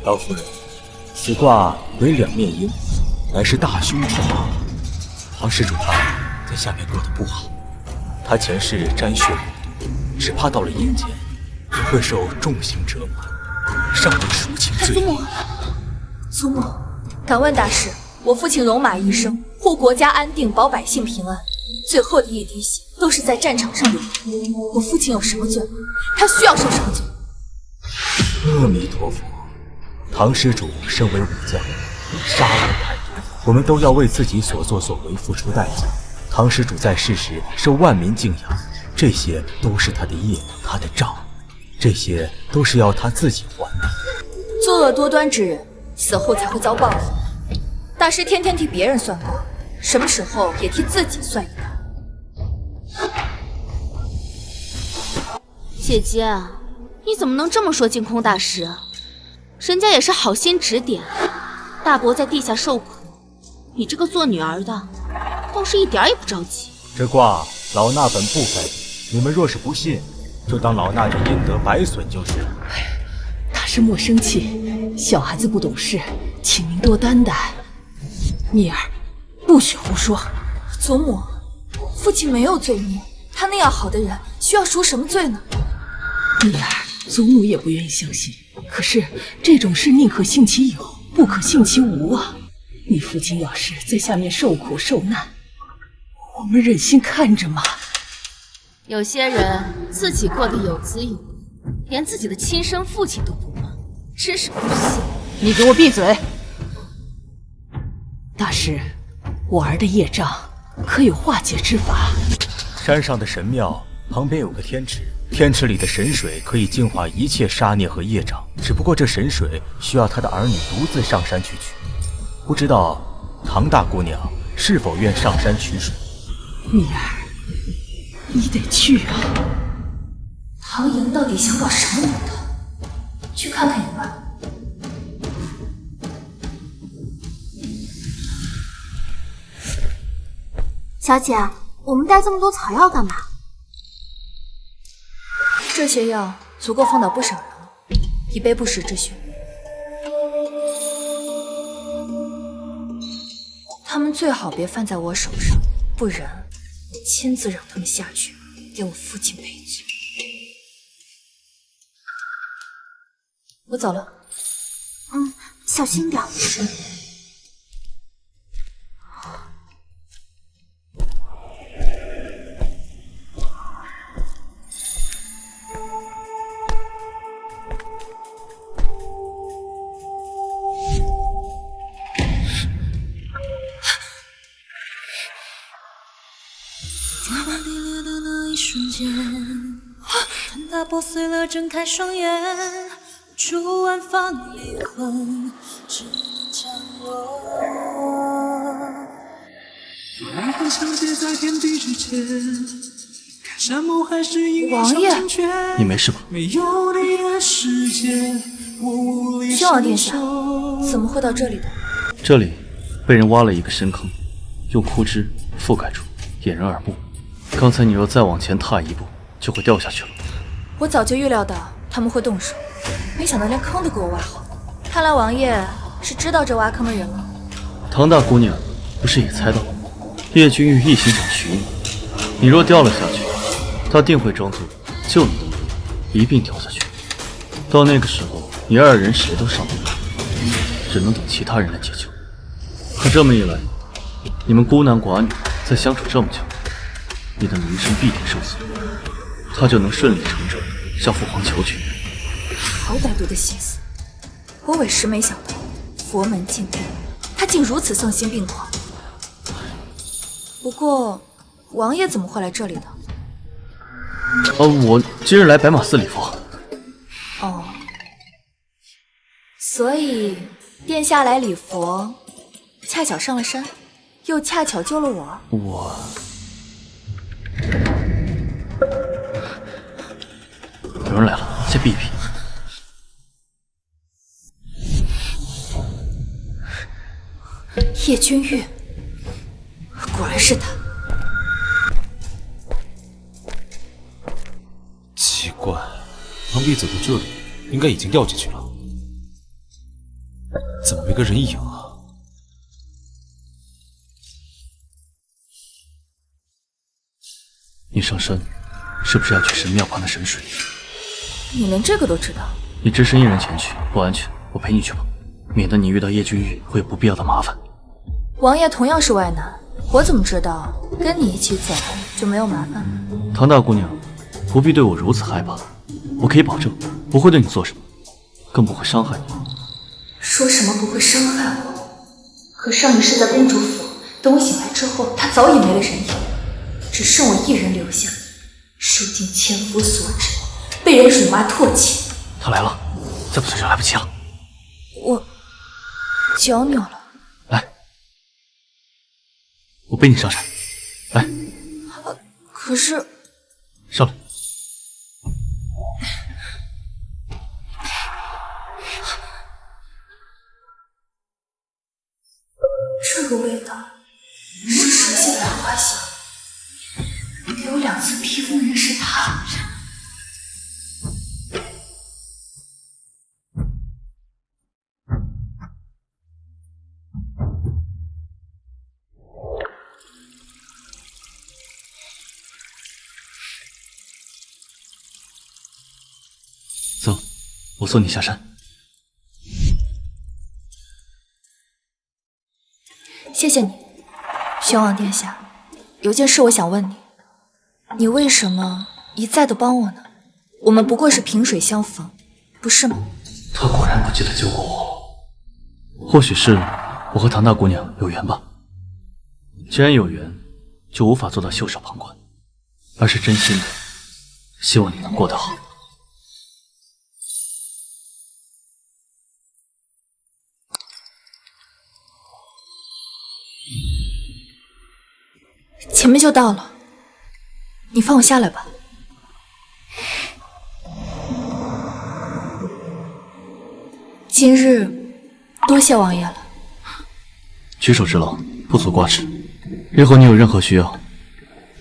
老夫人，此卦为两面鹰，乃是大凶之卦。唐施主他在下面过得不好，他前世沾血无毒，只怕到了阴间会受重刑折磨，尚未赎清罪孽。祖母，敢问大师，我父亲戎马一生，护国家安定，保百姓平安，最后的一滴血都是在战场上流的。我父亲有什么罪吗？他需要受什么罪？阿弥陀佛，唐施主身为武将，杀戮太多，我们都要为自己所作所为付出代价。唐施主在世时受万民敬仰，这些都是他的业，他的账，这些都是要他自己还的。作恶多端之人，死后才会遭报复。大师天天替别人算卦，什么时候也替自己算一卦？姐姐，你怎么能这么说净空大师？人家也是好心指点，大伯在地下受苦，你这个做女儿的倒是一点也不着急。这卦老衲本不该比，你们若是不信，就当老衲有阴德白损就是了。大师莫生气，小孩子不懂事，请您多担待。蜜儿，不许胡说。祖母，父亲没有罪孽，他那样好的人，需要赎什么罪呢？蜜儿，祖母也不愿意相信，可是这种事宁可信其有，不可信其无啊。你父亲要是在下面受苦受难，我们忍心看着吗？有些人自己过得有滋有味，连自己的亲生父亲都不忘，真是不信。你给我闭嘴！大师，我儿的业障可有化解之法？山上的神庙旁边有个天池，天池里的神水可以净化一切杀孽和业障，只不过这神水需要他的儿女独自上山去取。不知道唐大姑娘是否愿上山取水？蜜儿，你得去啊！唐莹到底想搞什么名堂？去看看也罢。小姐，我们带这么多草药干嘛？这些药足够放倒不少人了，以备不时之需。他们最好别犯在我手上，不然我亲自让他们下去给我父亲赔罪。我走了。小心点。看它破碎了，睁开双眼，无处安放灵魂，只能降落。灵魂相接在天地之间，看山盟海誓，因为上成全。你没事吧？没有你的世界，我无力天王殿下，怎么会到这里的？这里被人挖了一个深坑，用枯枝覆盖住，掩人耳目。刚才你若再往前踏一步，就会掉下去了。我早就预料到他们会动手，没想到连坑都给我挖好。看来王爷是知道这挖坑的人了。唐大姑娘不是也猜到了？叶君玉一心想娶你，你若掉了下去，他定会装作救你的名义一并掉下去。到那个时候，你二人谁都上不了，只能等其他人来解救。可这么一来，你们孤男寡女再相处这么久，你的名声必定受损，他就能顺理成章向父皇求娶。好歹毒的心思，我委实没想到，佛门禁地，他竟如此丧心病狂。不过，王爷怎么会来这里的？我今日来白马寺礼佛。哦，所以殿下来礼佛，恰巧上了山，又恰巧救了我。有人来了，先避一避。叶君玉，果然是他。奇怪，唐碧走到这里，应该已经掉进去了，怎么没个人影啊？你上山是不是要去神庙旁的神水？你连这个都知道？你只身一人前去不安全，我陪你去吧，免得你遇到叶君玉会有不必要的麻烦。王爷同样是外男，我怎么知道跟你一起走就没有麻烦？唐大姑娘，不必对我如此害怕，我可以保证不会对你做什么，更不会伤害你。说什么不会伤害我？可上一世在公主府，等我醒来之后，他早已没了人影，只剩我一人留下，受尽千夫所指，被人辱骂唾弃。他来了，再不退就来不及了。我脚扭了。来，我背你上山。来，可是上来。这个味道是蛇蝎百花香，给我2次披风的人是他。走，我送你下山。谢谢你，宣王殿下。有件事我想问你，你为什么一再的帮我呢？我们不过是萍水相逢，不是吗？他果然不记得救过我，或许是我和唐大姑娘有缘吧。既然有缘，就无法做到袖手旁观，而是真心的希望你能过得好。前面就到了，你放我下来吧。今日多谢王爷了。举手之劳，不足挂齿。日后你有任何需要，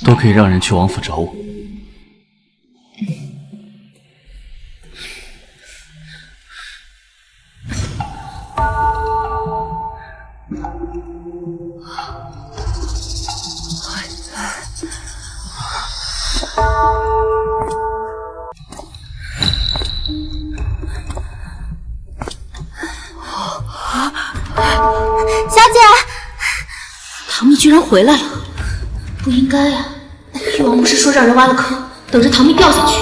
都可以让人去王府找我。小姐，唐蜜居然回来了，不应该呀！玉王不是说让人挖了坑，等着唐蜜掉下去，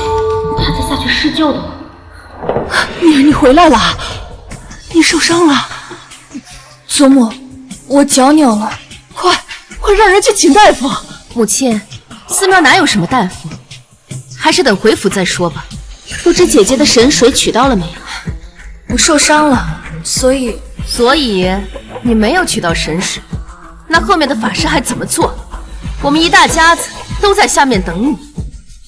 他才下去施救的吗？蜜儿，你回来了，你受伤了。祖母，我脚扭了，快让人去请大夫。母亲，寺庙哪有什么大夫，还是等回府再说吧。不知姐姐的神水取到了没有？我受伤了，所以你没有取到神水，那后面的法事还怎么做？我们一大家子都在下面等你，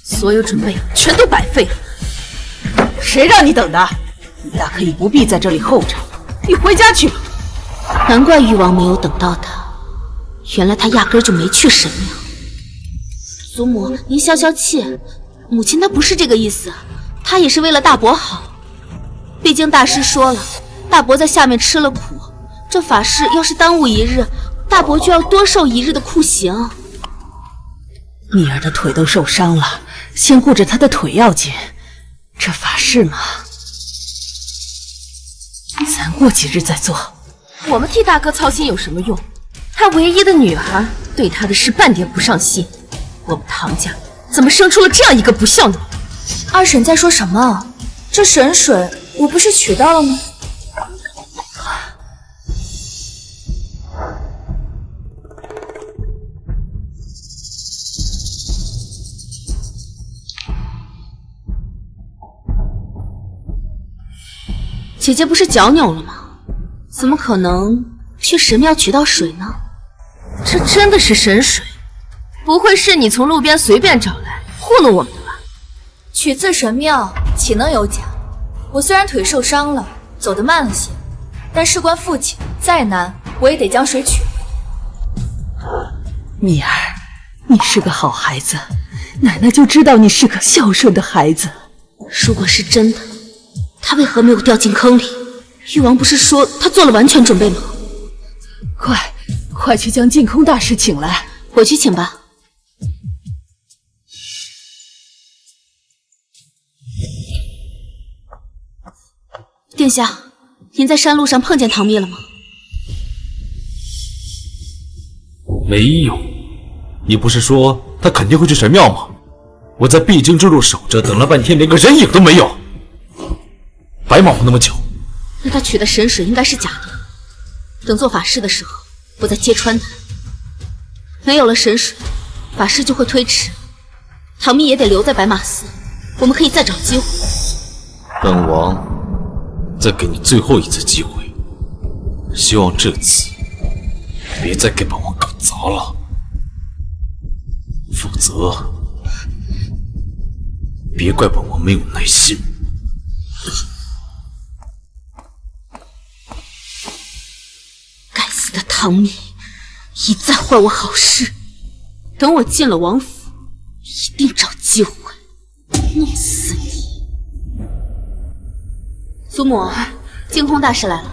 所有准备全都白费了。谁让你等的？你大可以不必在这里候着，你回家去吧。难怪玉王没有等到他，原来他压根就没去神庙。祖母，您消消气，母亲她不是这个意思。他也是为了大伯好。毕竟大师说了，大伯在下面吃了苦，这法事要是耽误一日，大伯就要多受一日的酷刑。蜜儿的腿都受伤了，先顾着她的腿要紧。这法事嘛，咱过几日再做。我们替大哥操心有什么用？他唯一的女儿对他的事半点不上心，我们唐家怎么生出了这样一个不孝女？二婶在说什么？这神水我不是取到了吗？姐姐不是脚扭了吗？怎么可能去神庙取到水呢？这真的是神水，不会是你从路边随便找来糊弄我们的吧？取自神庙，岂能有假？我虽然腿受伤了，走得慢了些，但事关父亲，再难我也得将水取回。蜜儿，你是个好孩子，奶奶就知道你是个孝顺的孩子。如果是真的，他为何没有掉进坑里？誉王不是说他做了完全准备吗？快去将净空大师请来。我去请吧。殿下，您在山路上碰见唐蜜了吗？没有。你不是说他肯定会去神庙吗？我在必经之路守着，等了半天，连个人影都没有。白忙活那么久，那他取的神水应该是假的。等做法事的时候，我再揭穿他。没有了神水，法事就会推迟。唐蜜也得留在白马寺，我们可以再找机会。本王再给你最后一次机会，希望这次别再给本王搞砸了，否则别怪本王没有耐心。该死的唐蜜，一再坏我好事，等我进了王府，一定找机会弄死你。祖母，净空大师来了。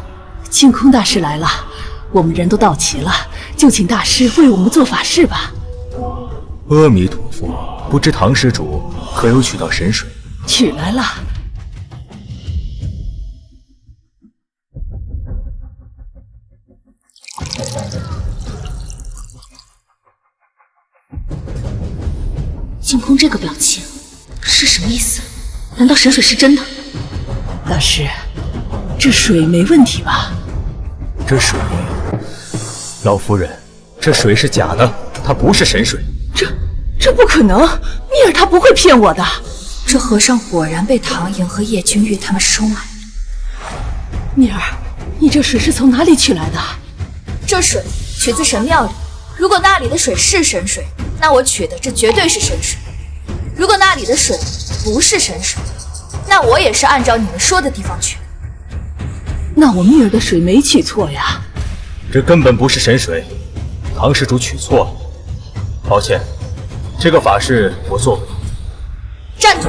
净空大师来了，我们人都到齐了，就请大师为我们做法事吧。阿弥陀佛，不知唐施主可有取到神水？取来了。净空这个表情是什么意思？难道神水是真的？大师，这水没问题吧？这水，老夫人，这水是假的，它不是神水。这不可能，蜜儿她不会骗我的。这和尚果然被唐莹和叶君玉他们收买了。蜜儿，你这水是从哪里取来的？这水取自神庙里，如果那里的水是神水，那我取的这绝对是神水；如果那里的水不是神水，那我也是按照你们说的地方取的。那我蜜儿的水没取错呀。这根本不是神水，唐施主取错了。抱歉，这个法事我做不了。站住！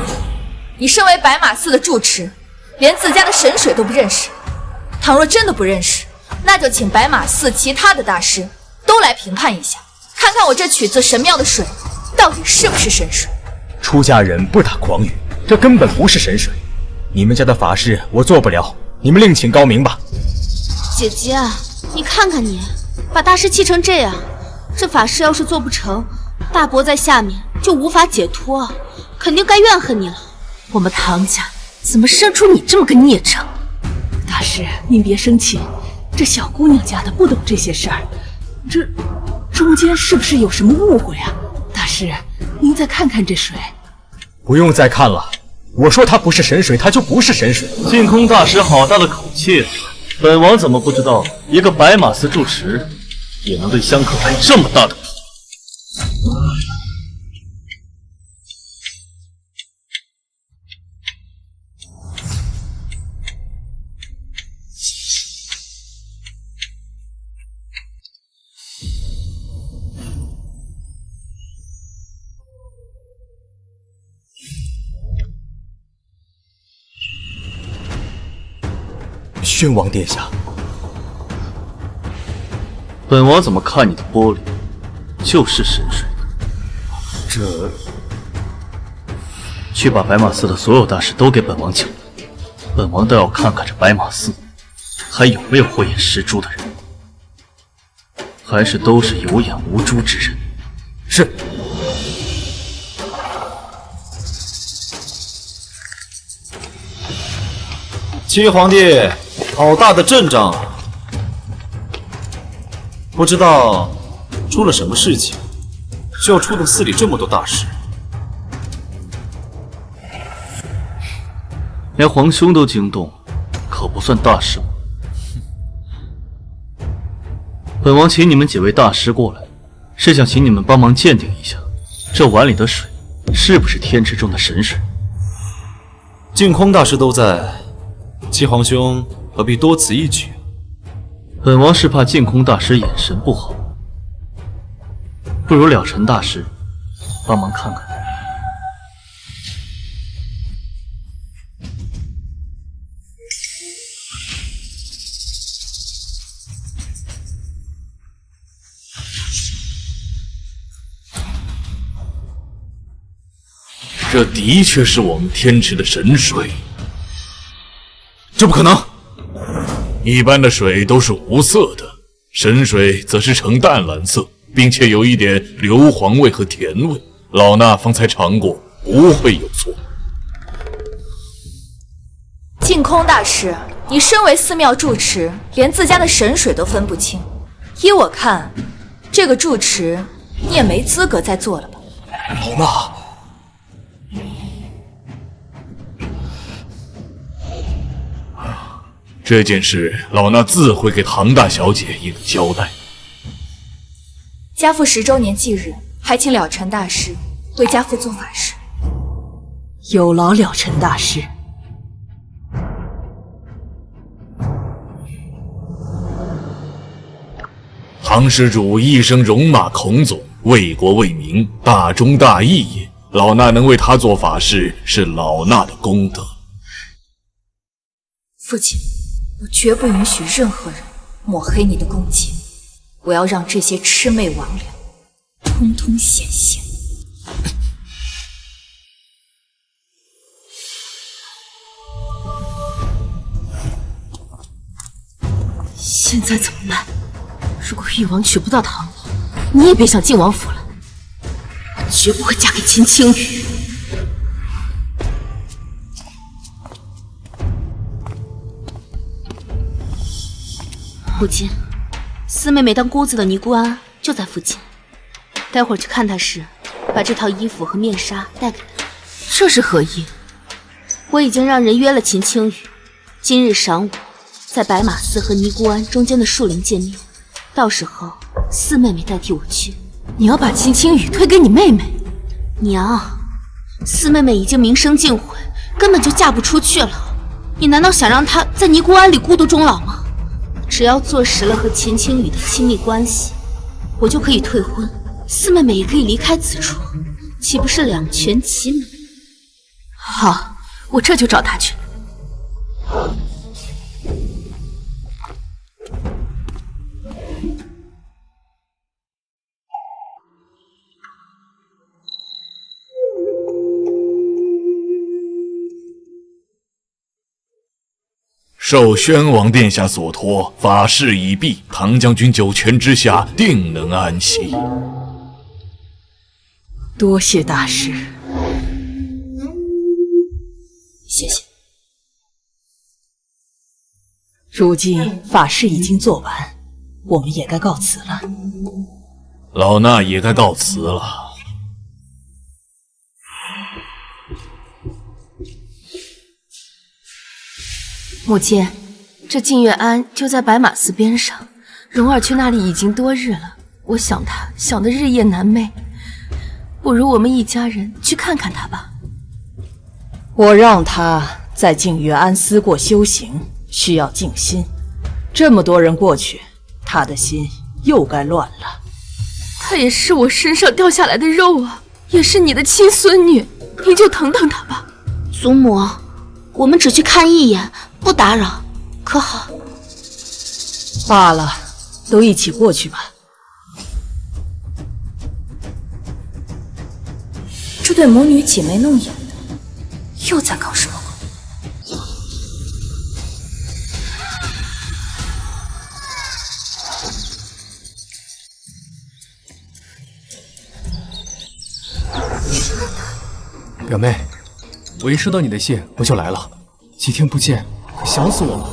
你身为白马寺的住持，连自家的神水都不认识。倘若真的不认识，那就请白马寺其他的大师都来评判一下，看看我这取自神庙的水到底是不是神水。出家人不打诳语，这根本不是神水。你们家的法事我做不了，你们另请高明吧。姐姐，你看看你，把大师气成这样，这法事要是做不成，大伯在下面就无法解脱，肯定该怨恨你了。我们唐家怎么生出你这么个孽障？大师，您别生气，这小姑娘家的不懂这些事儿，这中间是不是有什么误会啊？大师，您再看看这水。不用再看了，我说它不是神水，它就不是神水。净空大师好大的口气，本王怎么不知道一个白马寺住持也能对香客开这么大的口？宣王殿下，本王怎么看你的玻璃就是神水？这……去把白马寺的所有大师都给本王请来，本王倒要看看这白马寺还有没有慧眼识珠的人，还是都是有眼无珠之人。是。七皇帝，好大的阵仗啊！不知道出了什么事情，需要出动寺里这么多大师。连皇兄都惊动，可不算大事吗？本王请你们几位大师过来，是想请你们帮忙鉴定一下，这碗里的水是不是天池中的神水。净空大师都在，七皇兄何必多此一举？本王是怕净空大师眼神不好，不如了尘大师帮忙看看。这的确是我们天池的神水。这不可能！一般的水都是无色的，神水则是呈淡蓝色，并且有一点硫磺味和甜味。老衲方才尝过，不会有错。净空大师，你身为寺庙住持，连自家的神水都分不清，依我看，这个住持你也没资格再做了吧？老衲。这件事，老衲自会给唐大小姐一个交代。家父10周年忌日，还请了尘大师为家父做法事。有劳了尘大师。唐施主一生戎马孔总，为国为民，大忠大义也。老衲能为他做法事，是老衲的功德。父亲，我绝不允许任何人抹黑你的功绩，我要让这些魑魅魍魉通通显现。现在怎么办？如果誉王娶不到唐王，你也别想进王府了。我绝不会嫁给秦青羽。母亲，四妹妹当姑子的尼姑庵就在附近，待会儿去看她时，把这套衣服和面纱带给她。这是何意？我已经让人约了秦青羽，今日晌午在白马寺和尼姑庵中间的树林见面，到时候四妹妹代替我去。你要把秦青羽推给你妹妹？娘，四妹妹已经名声尽毁，根本就嫁不出去了。你难道想让她在尼姑庵里孤独终老吗？只要坐实了和秦青羽的亲密关系，我就可以退婚，四妹妹也可以离开此处，岂不是两全其美？好，我这就找她去。受宣王殿下所托，法事已毕，唐将军九泉之下，定能安息。多谢大师。谢谢。如今法事已经做完，我们也该告辞了。老衲也该告辞了。母亲，这净月庵就在白马寺边上，蓉儿去那里已经多日了，我想她想得日夜难寐，不如我们一家人去看看她吧。我让她在净月庵思过修行，需要静心。这么多人过去，她的心又该乱了。她也是我身上掉下来的肉啊，也是你的亲孙女，你就疼疼她吧。祖母，我们只去看一眼，不打扰，可好？罢了，都一起过去吧。这对母女挤眉弄眼的，又在搞什么鬼？表妹，我一收到你的信我就来了，几天不见，可想死我了。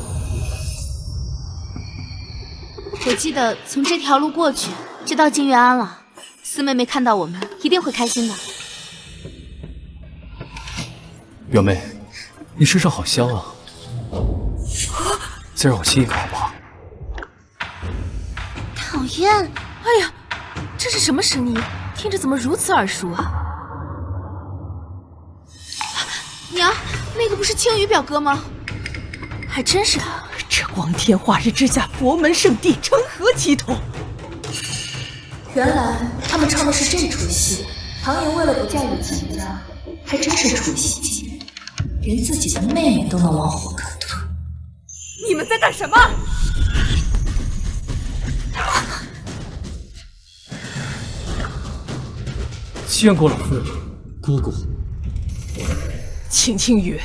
我记得从这条路过去就到金源安了，四妹妹看到我们一定会开心的。表妹，你身上好香啊，再让我亲一个好不好？讨厌！哎呀，这是什么声音？听着怎么如此耳熟啊？娘，那个不是青羽表哥吗？还真是他。这光天化日之下，佛门圣地，成何体统？原来他们唱的是这出戏。唐莹为了不嫁给秦家，还真是出息，连自己的妹妹都能往火坑推。你们在干什么？见过老夫人，姑姑。秦青雨，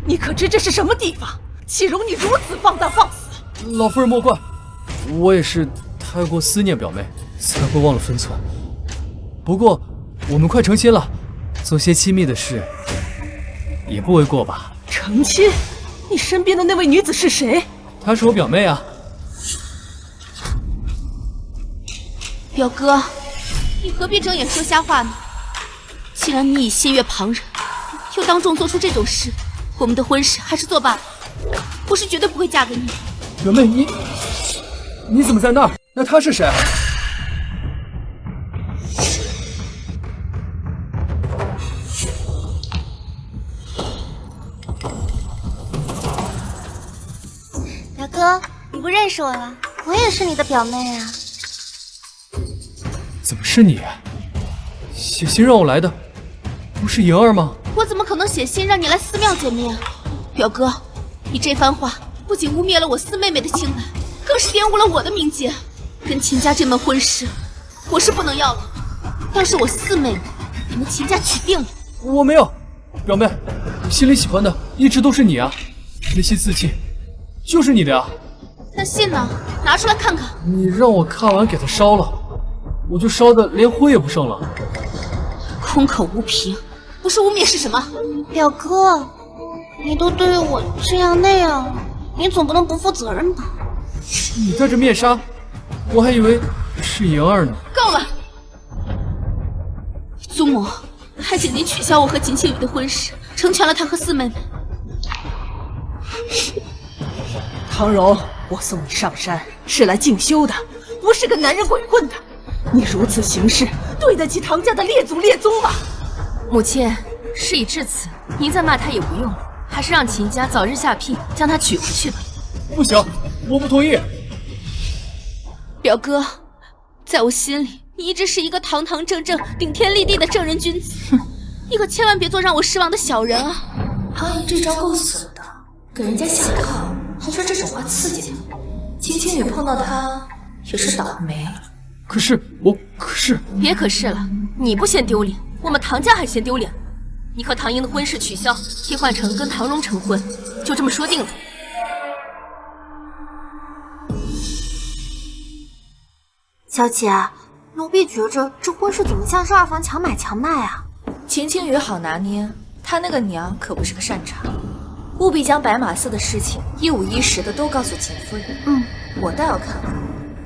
你可知这是什么地方？岂容你如此放荡放肆？老夫人莫怪，我也是太过思念表妹，才会忘了分寸。不过我们快成亲了，做些亲密的事也不为过吧？成亲？你身边的那位女子是谁？她是我表妹啊。表哥，你何必睁眼说瞎话呢？既然你已心悦旁人，又当众做出这种事，我们的婚事还是作罢了。我是绝对不会嫁给你。表妹，你怎么在那儿？那他是谁？表哥，你不认识我了？我也是你的表妹啊。怎么是你？写信让我来的，不是莹儿吗？我怎么可能写信让你来寺庙见面？表哥，你这番话不仅污蔑了我四妹妹的清白，更是玷污了我的名节。跟秦家这门婚事，我是不能要了。要是我四妹妹，你们秦家娶定了。我没有，表妹，我心里喜欢的一直都是你啊。那些字迹，就是你的呀。那信呢？拿出来看看。你让我看完给它烧了，我就烧的连灰也不剩了。空口无凭，不是污蔑是什么？表哥，你都对我这样那样了，你总不能不负责任吧？你戴着面纱，我还以为是莹儿呢。够了，祖母，还请您取消我和秦庆宇的婚事，成全了他和四妹妹。唐柔，我送你上山是来进修的，不是跟男人鬼混的。你如此行事，对得起唐家的列祖列宗吗？母亲，事已至此，您再骂他也不用了，还是让秦家早日下聘，将他娶回去吧。不行，我不同意。表哥，在我心里，你一直是一个堂堂正正、顶天立地的正人君子，你可千万别做让我失望的小人啊！唐莹这招够损的，给人家下套，还说这种话刺激他。秦青雨碰到他也是倒霉。可是别可是了，你不嫌丢脸，我们唐家还嫌丢脸。你和唐英的婚事取消，替换成跟唐荣成婚，就这么说定了。小姐，奴婢觉着这婚事怎么像是二房强买强卖啊？秦青雨好拿捏，她那个娘可不是个善茬，务必将白马寺的事情一五一十的都告诉秦夫人。我倒要看看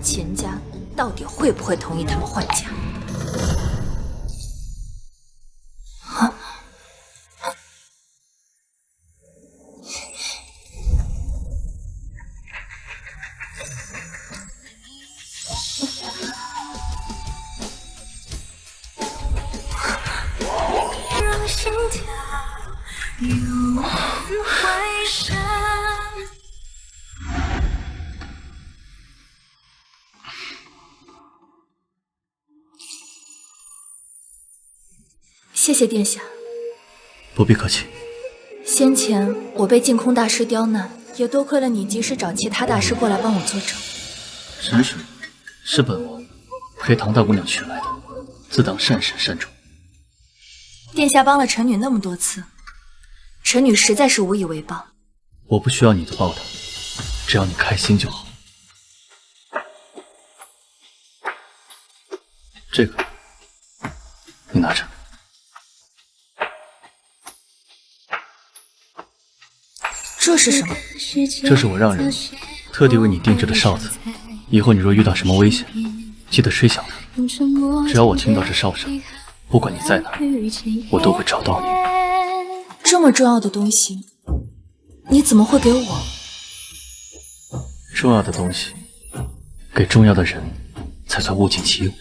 秦家到底会不会同意他们换家。谢谢殿下。不必客气。先前我被净空大师刁难，也多亏了你及时找其他大师过来帮我作证。神水是本王陪唐大姑娘取来的，自当善始善终。殿下帮了臣女那么多次，臣女实在是无以为报。我不需要你的报答，只要你开心就好。这个你拿着。这是什么？这是我让人特地为你定制的哨子，以后你若遇到什么危险，记得吹响它。只要我听到这哨声，不管你在哪，我都会找到你。这么重要的东西，你怎么会给我？重要的东西，给重要的人，才算物尽其用。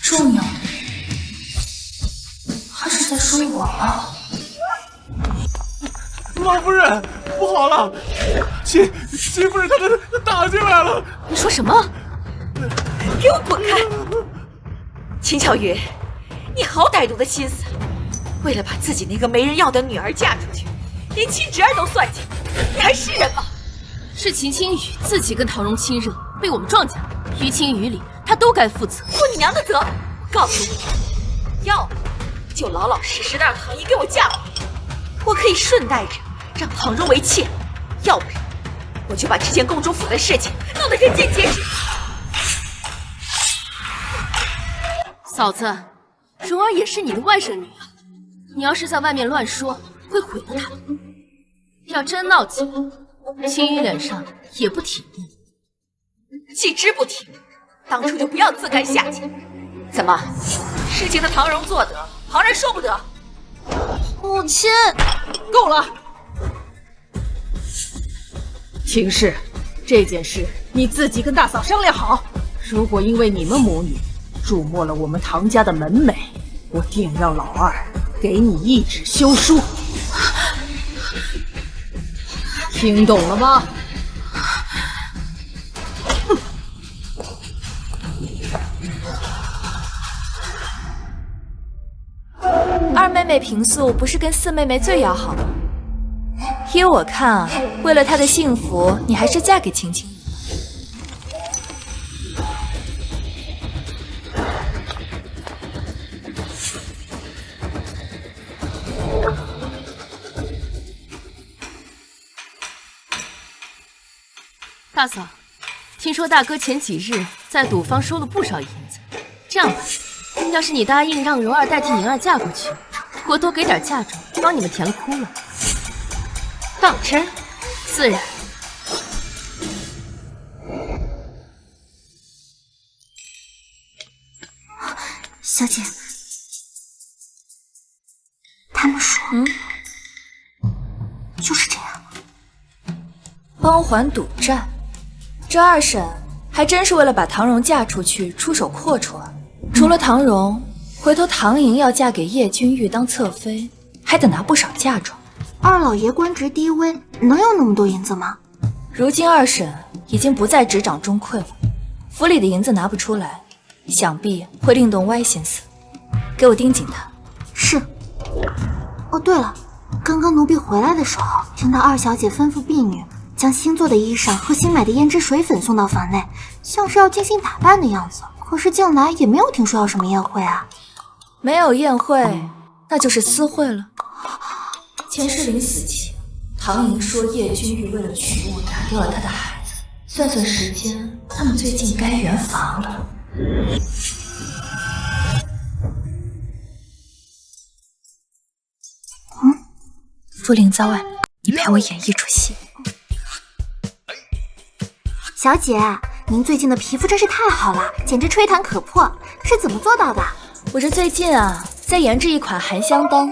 重要？他是在说我吗？老夫人，不好了，秦夫人她打进来了！你说什么？给我滚开！秦巧云，你好歹毒的心思，为了把自己那个没人要的女儿嫁出去，连亲侄儿都算计，你还是人吗？是秦青雨自己跟唐荣亲热，被我们撞见了，于情于理，她都该负责。负你娘的责！我告诉你，要么就老老实实的让唐姨给我嫁过去，我可以顺带着让唐荣为妾；要不然，我就把之前公主府的事情弄得人尽皆知。嫂子，蓉儿也是你的外甥女啊，你要是在外面乱说，会毁了她的。要真闹起来，青雨脸上也不体面。既知不体面，当初就不要自甘下贱。怎么，事情的唐荣做得，旁人说不得？母亲，够了！秦氏，这件事你自己跟大嫂商量好。如果因为你们母女辱没了我们唐家的门楣，我定让老二给你一纸休书。听懂了吗？二妹妹平素不是跟四妹妹最要好吗？依我看啊，为了她的幸福，你还是嫁给青青。大嫂，听说大哥前几日在赌坊收了不少银子。这样吧，要是你答应让蓉儿代替宁儿嫁过去，我多给点嫁妆，帮你们填了窟窿。当真？自然。小姐，他们说，就是这样。帮还赌债，这二婶还真是为了把唐荣嫁出去出手阔绰啊！除了唐荣，回头唐莹要嫁给叶君玉当侧妃，还得拿不少嫁妆。二老爷官职低微，能有那么多银子吗？如今二婶已经不再执掌中馈了，府里的银子拿不出来，想必会另动歪心思。给我盯紧他。是。哦，对了，刚刚奴婢回来的时候，听到二小姐吩咐婢女将新做的衣裳和新买的胭脂水粉送到房内，像是要精心打扮的样子。可是近来也没有听说要什么宴会啊。没有宴会，那就是私会了。前世临死前，唐莹说叶君玉为了娶我打掉了他的孩子。算算时间，他们最近该圆房了。傅灵在外，你陪我演一出戏。小姐，您最近的皮肤真是太好了，简直吹弹可破，是怎么做到的？我这最近啊，在研制一款含香丹，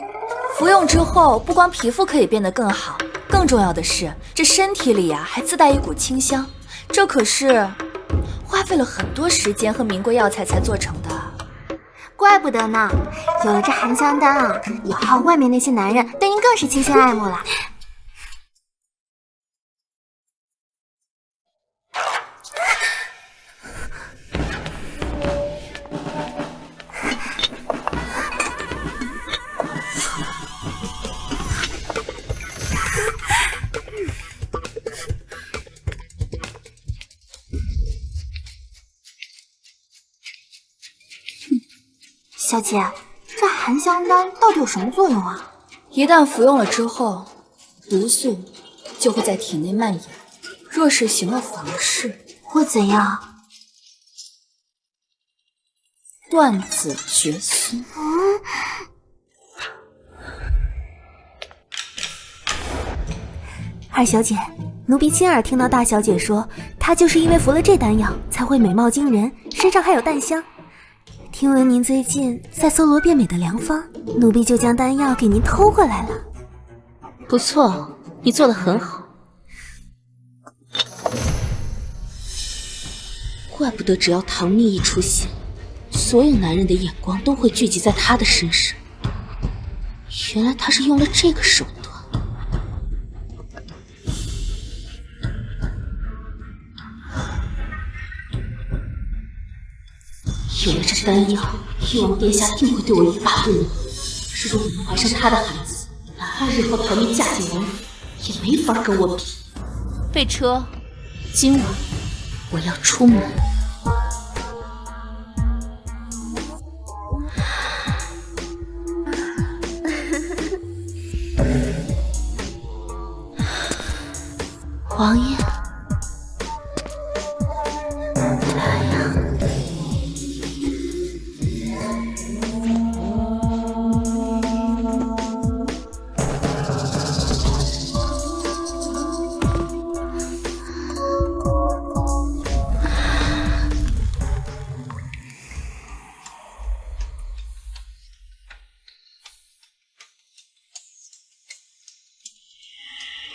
服用之后不光皮肤可以变得更好，更重要的是，这身体里啊还自带一股清香，这可是花费了很多时间和名贵药材才做成的。怪不得呢，有了这含香丹啊，以后外面那些男人对您更是倾心爱慕了。小姐，这含香丹到底有什么作用啊？一旦服用了之后，毒素就会在体内蔓延。若是行了房事，会怎样？断子绝孙。二小姐，奴婢亲耳听到大小姐说，她就是因为服了这丹药，才会美貌惊人，身上还有淡香。听闻您最近在搜罗变美的良方，奴婢就将丹药给您偷过来了。不错，你做得很好。怪不得只要唐蜜一出现，所有男人的眼光都会聚集在她的身上。原来她是用了这个手段。有了这丹药，誉王殿下定会对我欲罢不能。如果能怀上他的孩子，哪怕日后唐蜜嫁进王府，也没法跟我比。备车，今晚我要出门。王爷，来呀！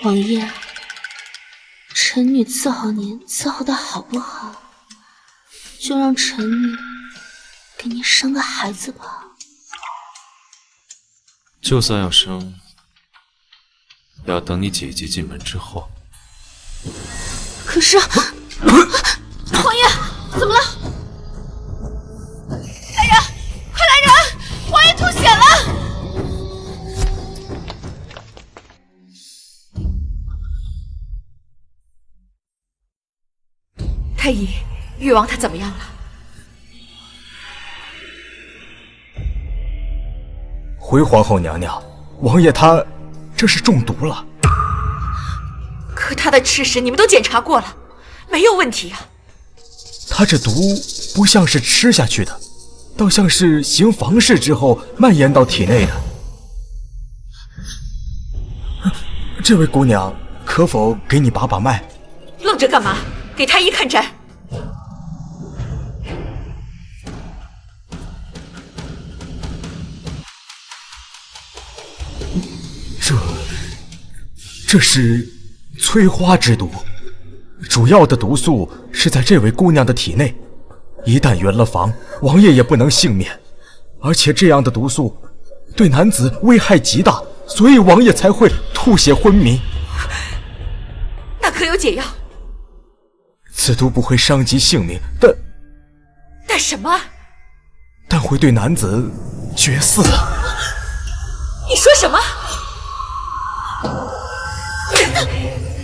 王爷，臣女伺候您伺候的好不好？就让臣女给您生个孩子吧。就算要生，也要等你姐姐进门之后。可是，王爷，怎么了？来人，快来人！王爷吐血了！太医，誉王他怎么样了？回皇后娘娘，王爷他这是中毒了。可他的吃食你们都检查过了，没有问题呀。他这毒不像是吃下去的，倒像是行房事之后蔓延到体内的。这位姑娘，可否给你把把脉？愣着干嘛？给太医看诊。这是催花之毒，主要的毒素是在这位姑娘的体内，一旦圆了房，王爷也不能幸免。而且这样的毒素对男子危害极大，所以王爷才会吐血昏迷。那可有解药？此毒不会伤及性命，但什么？但会对男子绝嗣。你说什么？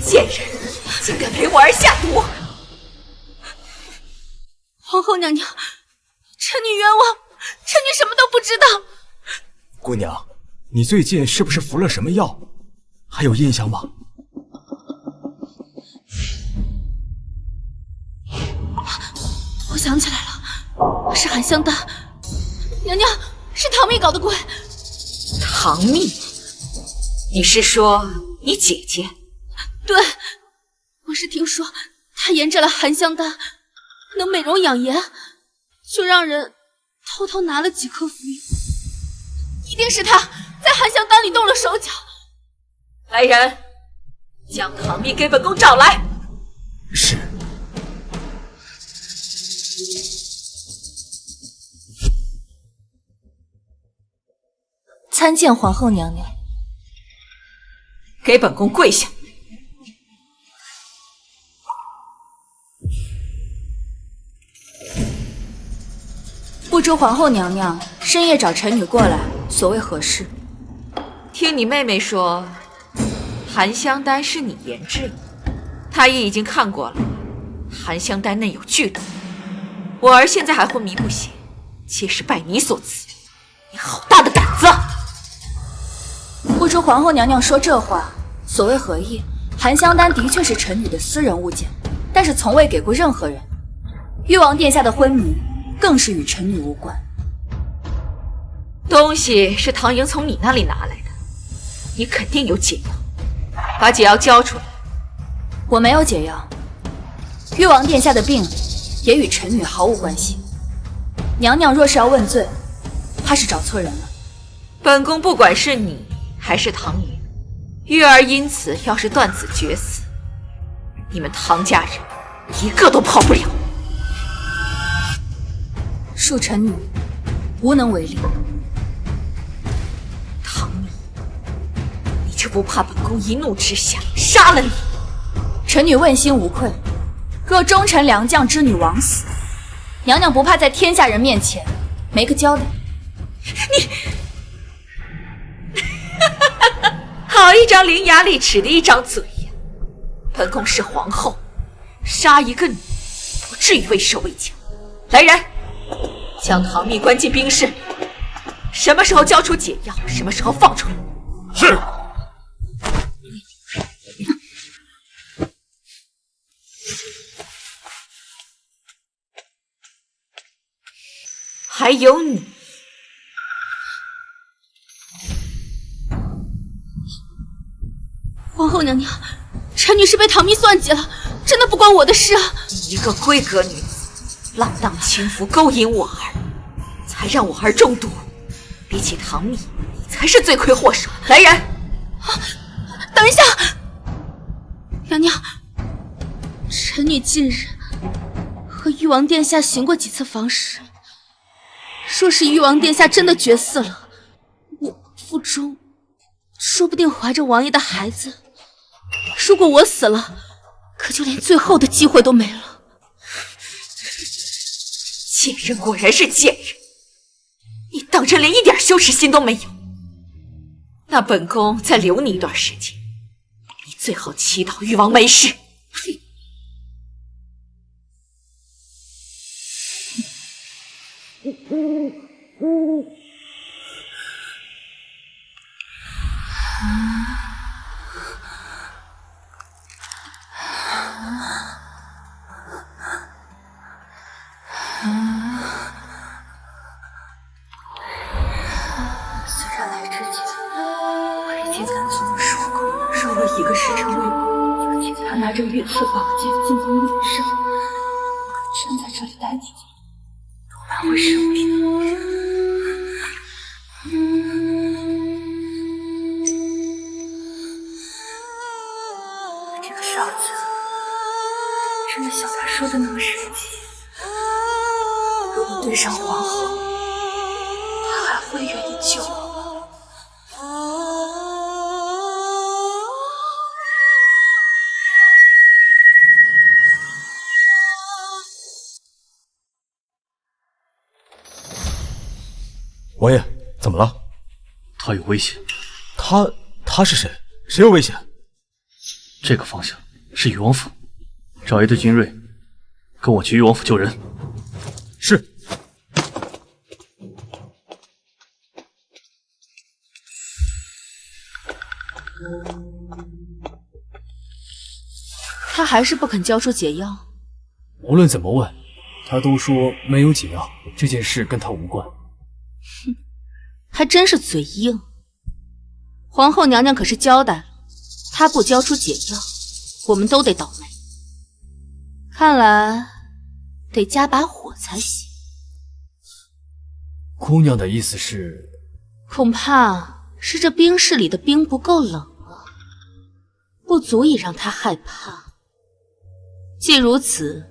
贱人，竟敢为我儿下毒！皇后娘娘，臣女冤枉，臣女什么都不知道。姑娘，你最近是不是服了什么药？还有印象吗？我想起来了，是含香丹。娘娘，是唐蜜搞的鬼。唐蜜？你是说你姐姐？对，我是听说她研制了含香丹，能美容养颜，就让人偷偷拿了几颗服用。一定是她在含香丹里动了手脚。来人，将唐蜜给本宫找来。是。参见皇后娘娘。给本宫跪下！不知皇后娘娘深夜找臣女过来，所为何事？听你妹妹说，含香丹是你研制的，太医已经看过了，含香丹内有剧毒，我儿现在还昏迷不醒，皆是拜你所赐。你好大的胆子！不知皇后娘娘说这话所谓何意？含香丹的确是臣女的私人物件，但是从未给过任何人。誉王殿下的昏迷更是与臣女无关。东西是唐莹从你那里拿来的，你肯定有解药，把解药交出来。我没有解药，誉王殿下的病也与臣女毫无关系。娘娘若是要问罪，怕是找错人了。本宫不管是你还是唐莹，玉儿因此要是断子绝嗣，你们唐家人一个都跑不了。恕臣女无能为力。唐妮，你就不怕本宫一怒之下杀了你？臣女问心无愧，若忠臣良将之女枉死，娘娘不怕在天下人面前没个交代。你好一张伶牙俐齿的一张嘴呀！本宫是皇后，杀一个女不至于畏手畏脚。来人，将唐蜜关进冰室里，什么时候交出解药，什么时候放出来。是。还有你，皇后娘娘，臣女是被唐蜜算计了，真的不关我的事啊！你一个闺阁女子，浪荡轻浮，勾引我儿，才让我儿中毒。比起唐蜜，你才是罪魁祸首。来人！等一下，娘娘，臣女近日和誉王殿下行过几次房事。若是誉王殿下真的绝嗣了，我腹中说不定怀着王爷的孩子。如果我死了，可就连最后的机会都没了。贱人果然是贱人，你当真连一点羞耻心都没有？那本宫再留你一段时间，你最好祈祷誉王没事。虽然来之前我已经跟祖母说过，说我一个时辰未过，就请他拿着御赐宝剑进宫领圣，可真在这里待几天，多半会生病。这个少子真的像他说的那么神奇？如果对上皇后，他还会愿意救我吗？王爷，怎么了？他有危险。他是谁？谁有危险？这个方向是誉王府，找一队精锐，跟我去誉王府救人。是。他还是不肯交出解药。无论怎么问，他都说没有解药，这件事跟他无关。哼，还真是嘴硬。皇后娘娘可是交代了，他不交出解药，我们都得倒霉。看来得加把火才行。姑娘的意思是？恐怕是这冰室里的冰不够冷了，不足以让他害怕。既如此，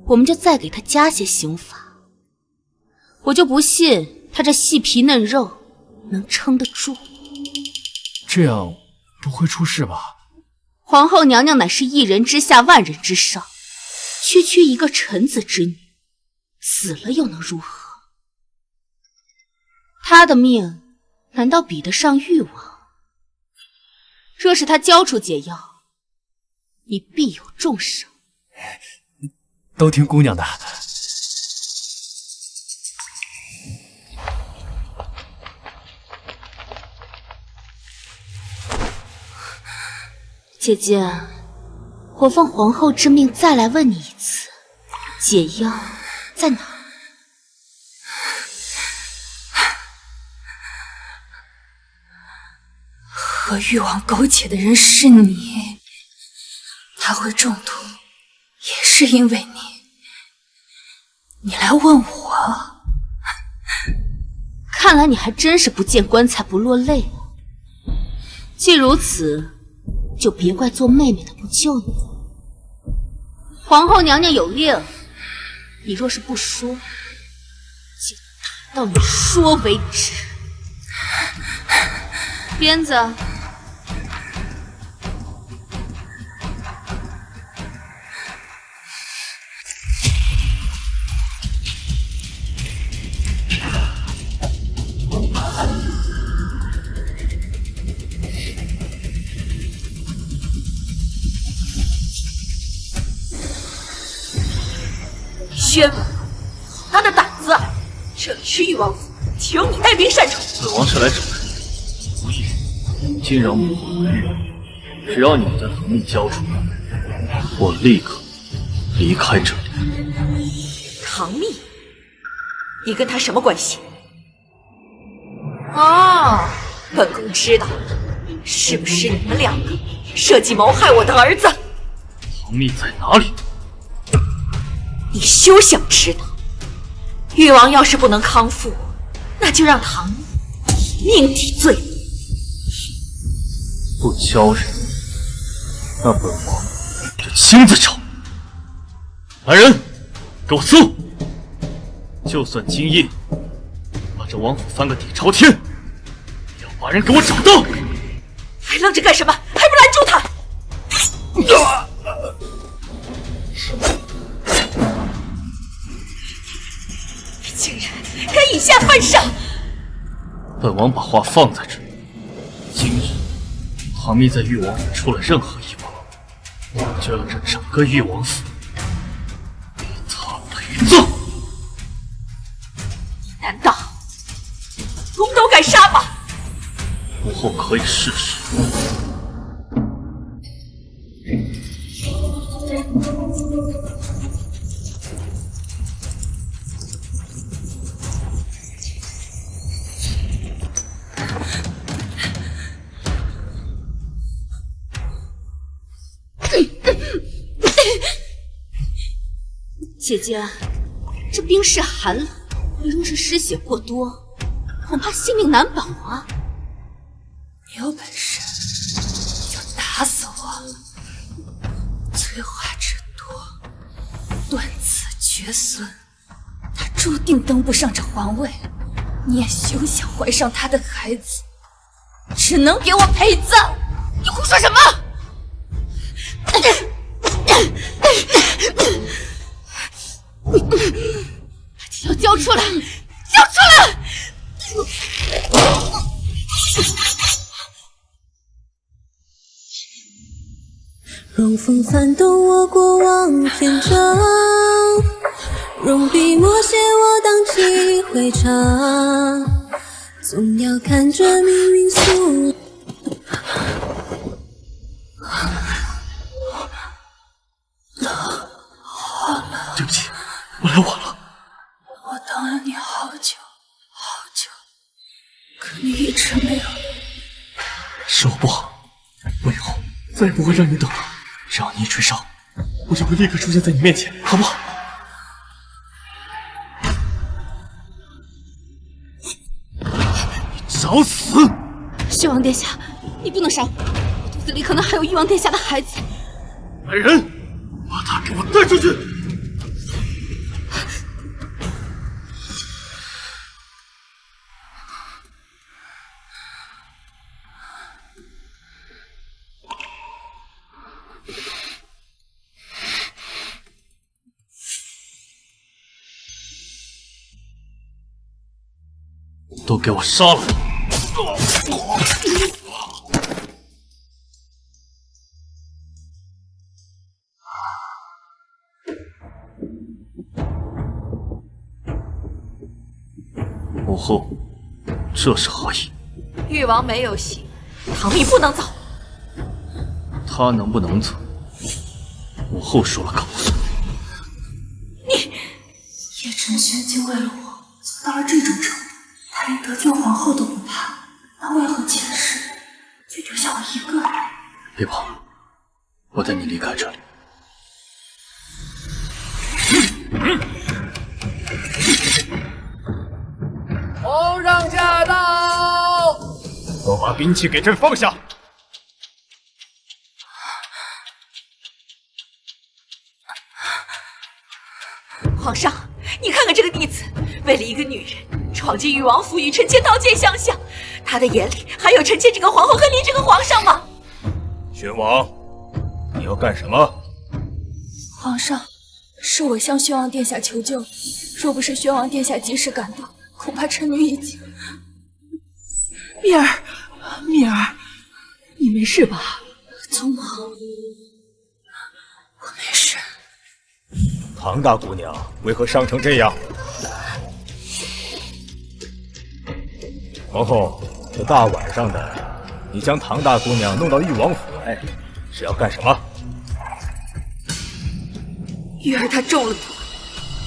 我们就再给他加些刑罚。我就不信他这细皮嫩肉能撑得住。这样不会出事吧？皇后娘娘乃是一人之下万人之上，区区一个臣子之女，死了又能如何？她的命难道比得上誉王？若是她交出解药，你必有重赏。都听姑娘的。姐姐，我奉皇后之命再来问你一次，解药在哪？和誉王勾结的人是你，他会中毒，也是因为你。你来问我，看来你还真是不见棺材不落泪啊。既如此，就别怪做妹妹的不救你。皇后娘娘有令，你若是不说，就打到你说为止。鞭子。宣王，他的胆子！这里是誉王府，请你带兵善守。本王是来找人，无意惊扰母皇的誉王。只要你们将唐蜜交出来，我立刻离开这里。唐蜜，你跟他什么关系？哦，本宫知道，是不是你们两个设计谋害我的儿子？唐蜜在哪里？你休想知道！誉王要是不能康复，那就让唐蜜命抵罪。不交人，那本王就亲自找。来人，给我搜！就算今夜把这王府翻个底朝天，也要把人给我找到！还愣着干什么？还不拦住他！竟然敢以下犯上！本王把话放在这儿，今日唐蜜在誉王府出了任何意外，就让这整个誉王府为他陪葬！难道宫都敢杀吗？母后可以试试。姐姐，这冰势寒冷，你若是失血过多，恐怕性命难保啊！你有本事就打死我！催化之多，断子绝孙，他注定登不上这皇位。你也休想怀上他的孩子，只能给我陪葬！你胡说什么？把解药交出来！交出来！容风翻动我过往篇章，用笔墨写我荡气回肠，总要看着命运速。对不起，我来晚了。我等了你好久好久，可你一直没有。是我不好，我以后再也不会让你等了。只要你一吹哨，我就会立刻出现在你面前，好不好？你找死！誉王殿下，你不能杀我，我肚子里可能还有誉王殿下的孩子。来人，把他给我带出去！都给我杀了！母后，这是何意？誉王没有醒，唐蜜不能走。他能不能走，我后说了告诉你。叶晨轩竟为了我做到了这种程度，他连得救皇后都不怕，那为何前世就留下我一个人？别跑，我带你离开这里。皇上驾到！都把兵器给朕放下！皇上，你看看这个逆子，为了一个女人，闯进誉王府与臣妾刀剑相向，他的眼里还有臣妾这个皇后和你这个皇上吗？宣王，你要干什么？皇上，是我向宣王殿下求救，若不是宣王殿下及时赶到，恐怕臣女已经……蜜儿，蜜儿，你没事吧？宗母，我没事。唐大姑娘为何伤成这样？皇后，这大晚上的，你将唐大姑娘弄到誉王府来，是要干什么？玉儿她中了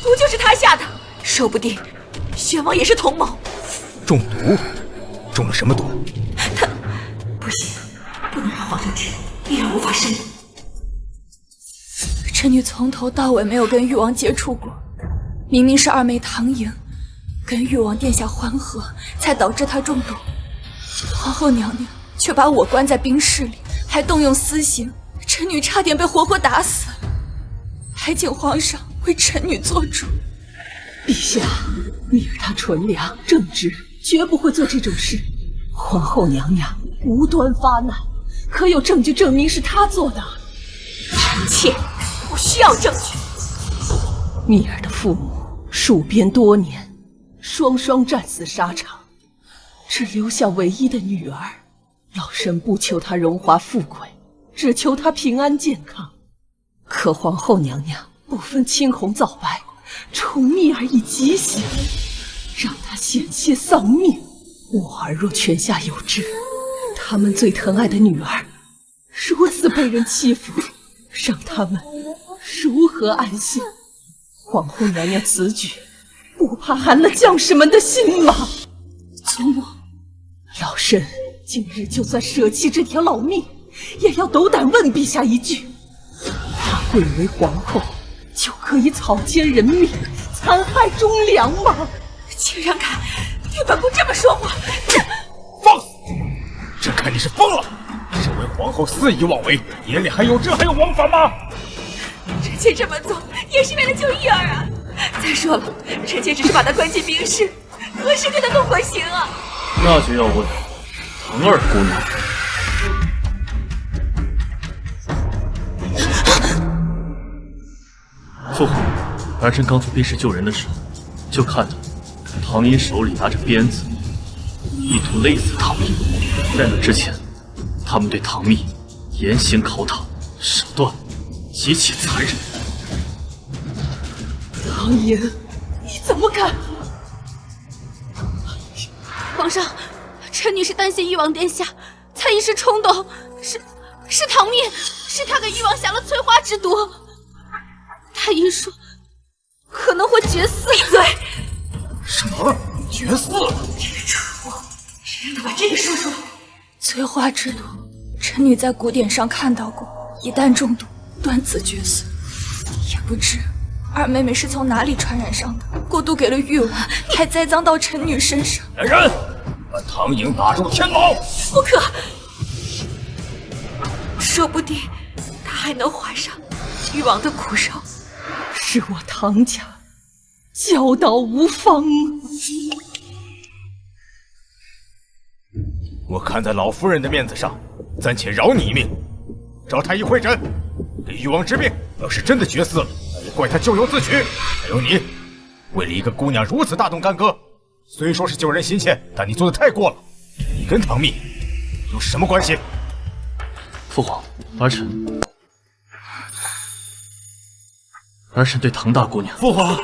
毒就是她下的，说不定宣王也是同谋。中毒？中了什么毒？他不行，不能让皇上知道，玉儿无法生动。臣女从头到尾没有跟誉王接触过，明明是二妹唐莹跟誉王殿下欢和，才导致她中毒。皇后娘娘却把我关在冰室里，还动用私刑，臣女差点被活活打死。还请皇上为臣女做主。陛下，蜜儿她纯良正直，绝不会做这种事。皇后娘娘无端发难，可有证据证明是她做的？臣妾不需要证据。蜜儿的父母戍边多年，双双战死沙场，只留下唯一的女儿。老身不求她荣华富贵，只求她平安健康。可皇后娘娘不分青红皂白，宠蜜儿以极刑，让她险些丧命。我儿若泉下有知，他们最疼爱的女儿如此被人欺负，让他们如何安心？皇后娘娘此举，不怕寒了将士们的心吗？祖母，老身今日就算舍弃这条老命，也要斗胆问陛下一句：她贵为皇后，就可以草菅人命，残害忠良吗？竟然敢对本宫这么说话！放肆！朕看你是疯了！身为皇后肆意妄为，眼里还有王法吗？臣妾这么做也是为了救玉儿啊！再说了，臣妾只是把她关进冰室，何时对她动过刑啊？那就要问唐二姑娘。父皇，儿臣刚从冰室救人的时候，就看到唐寅手里拿着鞭子，意图勒死唐蜜。在那之前，他们对唐蜜严刑拷打，手段极其残忍。唐寅，你怎么敢？皇上，臣女是担心誉王殿下，才一时冲动。是唐蜜，是他给誉王下了催花之毒。他一说可能会绝嗣。闭嘴！什么绝嗣？这个蠢货，谁让他把这个说出来？催花之毒，臣女在古典上看到过，一旦中毒，断子绝孙。也不知二妹妹是从哪里传染上的，过度给了誉王，还栽赃到臣女身上。来人，把唐寅打入天牢！不可，说不定他还能怀上誉王的骨肉。是我唐家教导无方啊！我看在老夫人的面子上，暂且饶你一命。召太医会诊，给誉王治病。要是真的绝嗣了，那也怪他咎由自取。还有你，为了一个姑娘如此大动干戈，虽说是救人心切，但你做的太过了。你跟唐蜜有什么关系？父皇，儿臣对唐大姑娘。父皇，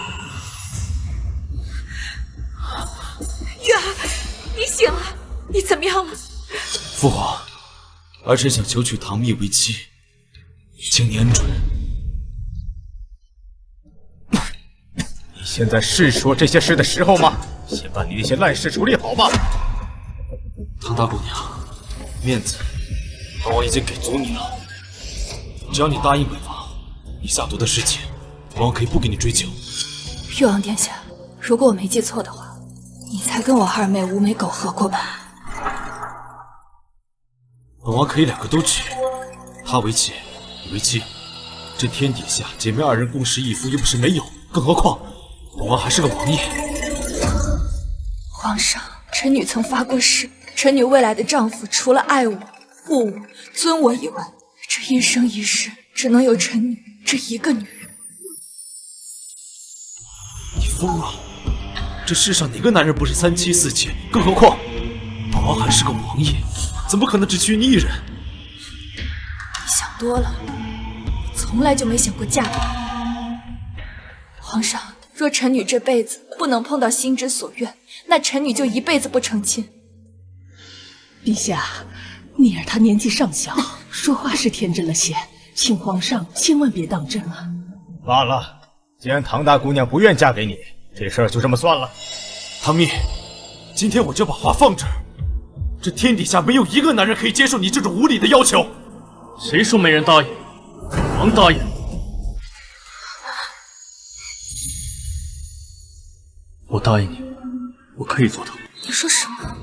玉儿，你醒了，你怎么样了？父皇，儿臣想求娶唐蜜为妻，请你恩准。你现在是说这些事的时候吗？先把你那些烂事处理好吧。唐大姑娘，面子本王已经给足你了，只要你答应本王，你下毒的事情，本王可以不给你追究。誉王殿下，如果我没记错的话，你才跟我二妹无美苟合过吧？本王可以两个都娶，她为妾，你为妻。这天底下姐妹二人共侍一夫又不是没有，更何况本王还是个王爷。皇上，臣女曾发过誓，臣女未来的丈夫除了爱我、护我、尊我以外，这一生一世只能有臣女这一个女人。你疯了！这世上哪个男人不是三妻四妾？更何况本王还是个王爷，怎么可能只娶你一人？你想多了，我从来就没想过嫁给你。皇上，若臣女这辈子不能碰到心之所愿，那臣女就一辈子不成亲。陛下，蜜儿她年纪尚小，说话是天真了些，请皇上千万别当真啊。罢了，既然唐大姑娘不愿嫁给你，这事儿就这么算了。唐蜜，今天我就把话放这儿。这天底下没有一个男人可以接受你这种无理的要求。谁说没人答应？王答应。我答应你，我可以做到。你说什么？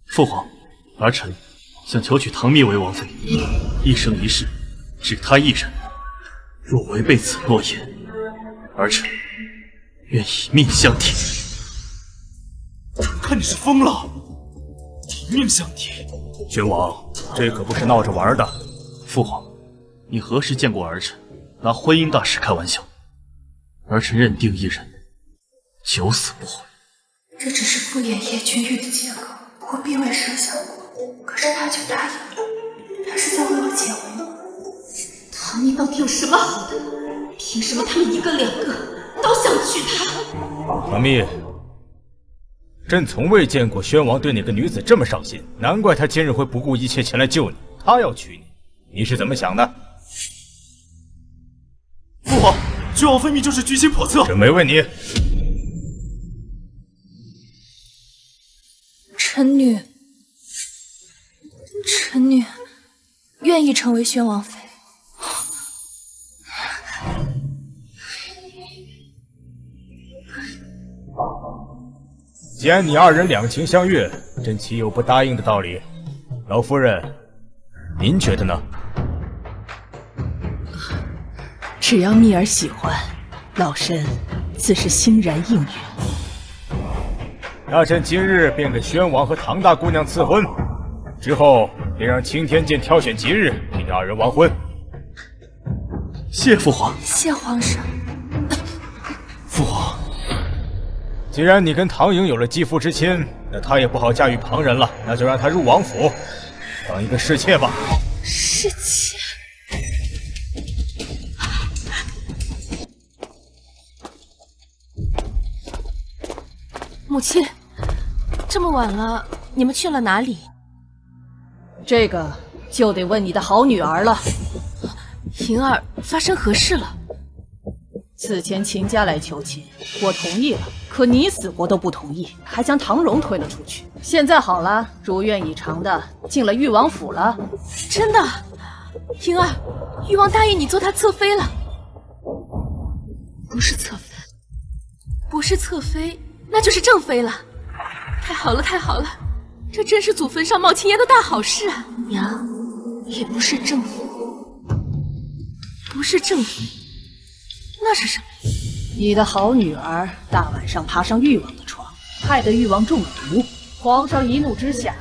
父皇，儿臣想求娶唐蜜为王妃，一生一世只她一人。若违背此诺言，儿臣愿以命相抵。看你是疯了，以命相抵。宣王，这可不是闹着玩的。父皇，你何时见过儿臣拿婚姻大事开玩笑？儿臣认定一人，九死不悔。这只是敷衍叶君玉的借口，我并未设想过，可是他却答应了，他是在为我解围吗？唐蜜到底有什么好的？凭什么他们一个两个都想娶她？唐蜜，朕从未见过宣王对哪个女子这么上心，难怪他今日会不顾一切前来救你。他要娶你，你是怎么想的？父皇，宣王分明就是居心叵测。朕没问你。臣女愿意成为宣王妃。既然你二人两情相悦，朕岂有不答应的道理？老夫人，您觉得呢？只要蜜儿喜欢，老身自是欣然应允。那朕今日便给宣王和唐大姑娘赐婚，之后便让青天剑挑选吉日给你二人完婚。谢父皇。谢皇上。父皇，既然你跟唐颖有了肌肤之亲，那她也不好驾驭旁人了，那就让她入王府当一个侍妾吧。侍妾？母亲，这么晚了，你们去了哪里？这个就得问你的好女儿了。莹儿，发生何事了？此前秦家来求亲，我同意了，可你死活都不同意，还将唐荣推了出去。现在好了，如愿以偿的进了誉王府了。真的？莹儿，誉王答应你做他侧妃了。不是侧妃，不是侧妃，那就是正妃了。太好了，太好了，这真是祖坟上冒青烟的大好事啊！娘，也不是正妃，不是正妃，那是什么？你的好女儿大晚上爬上誉王的床，害得誉王中了毒。皇上一怒之下，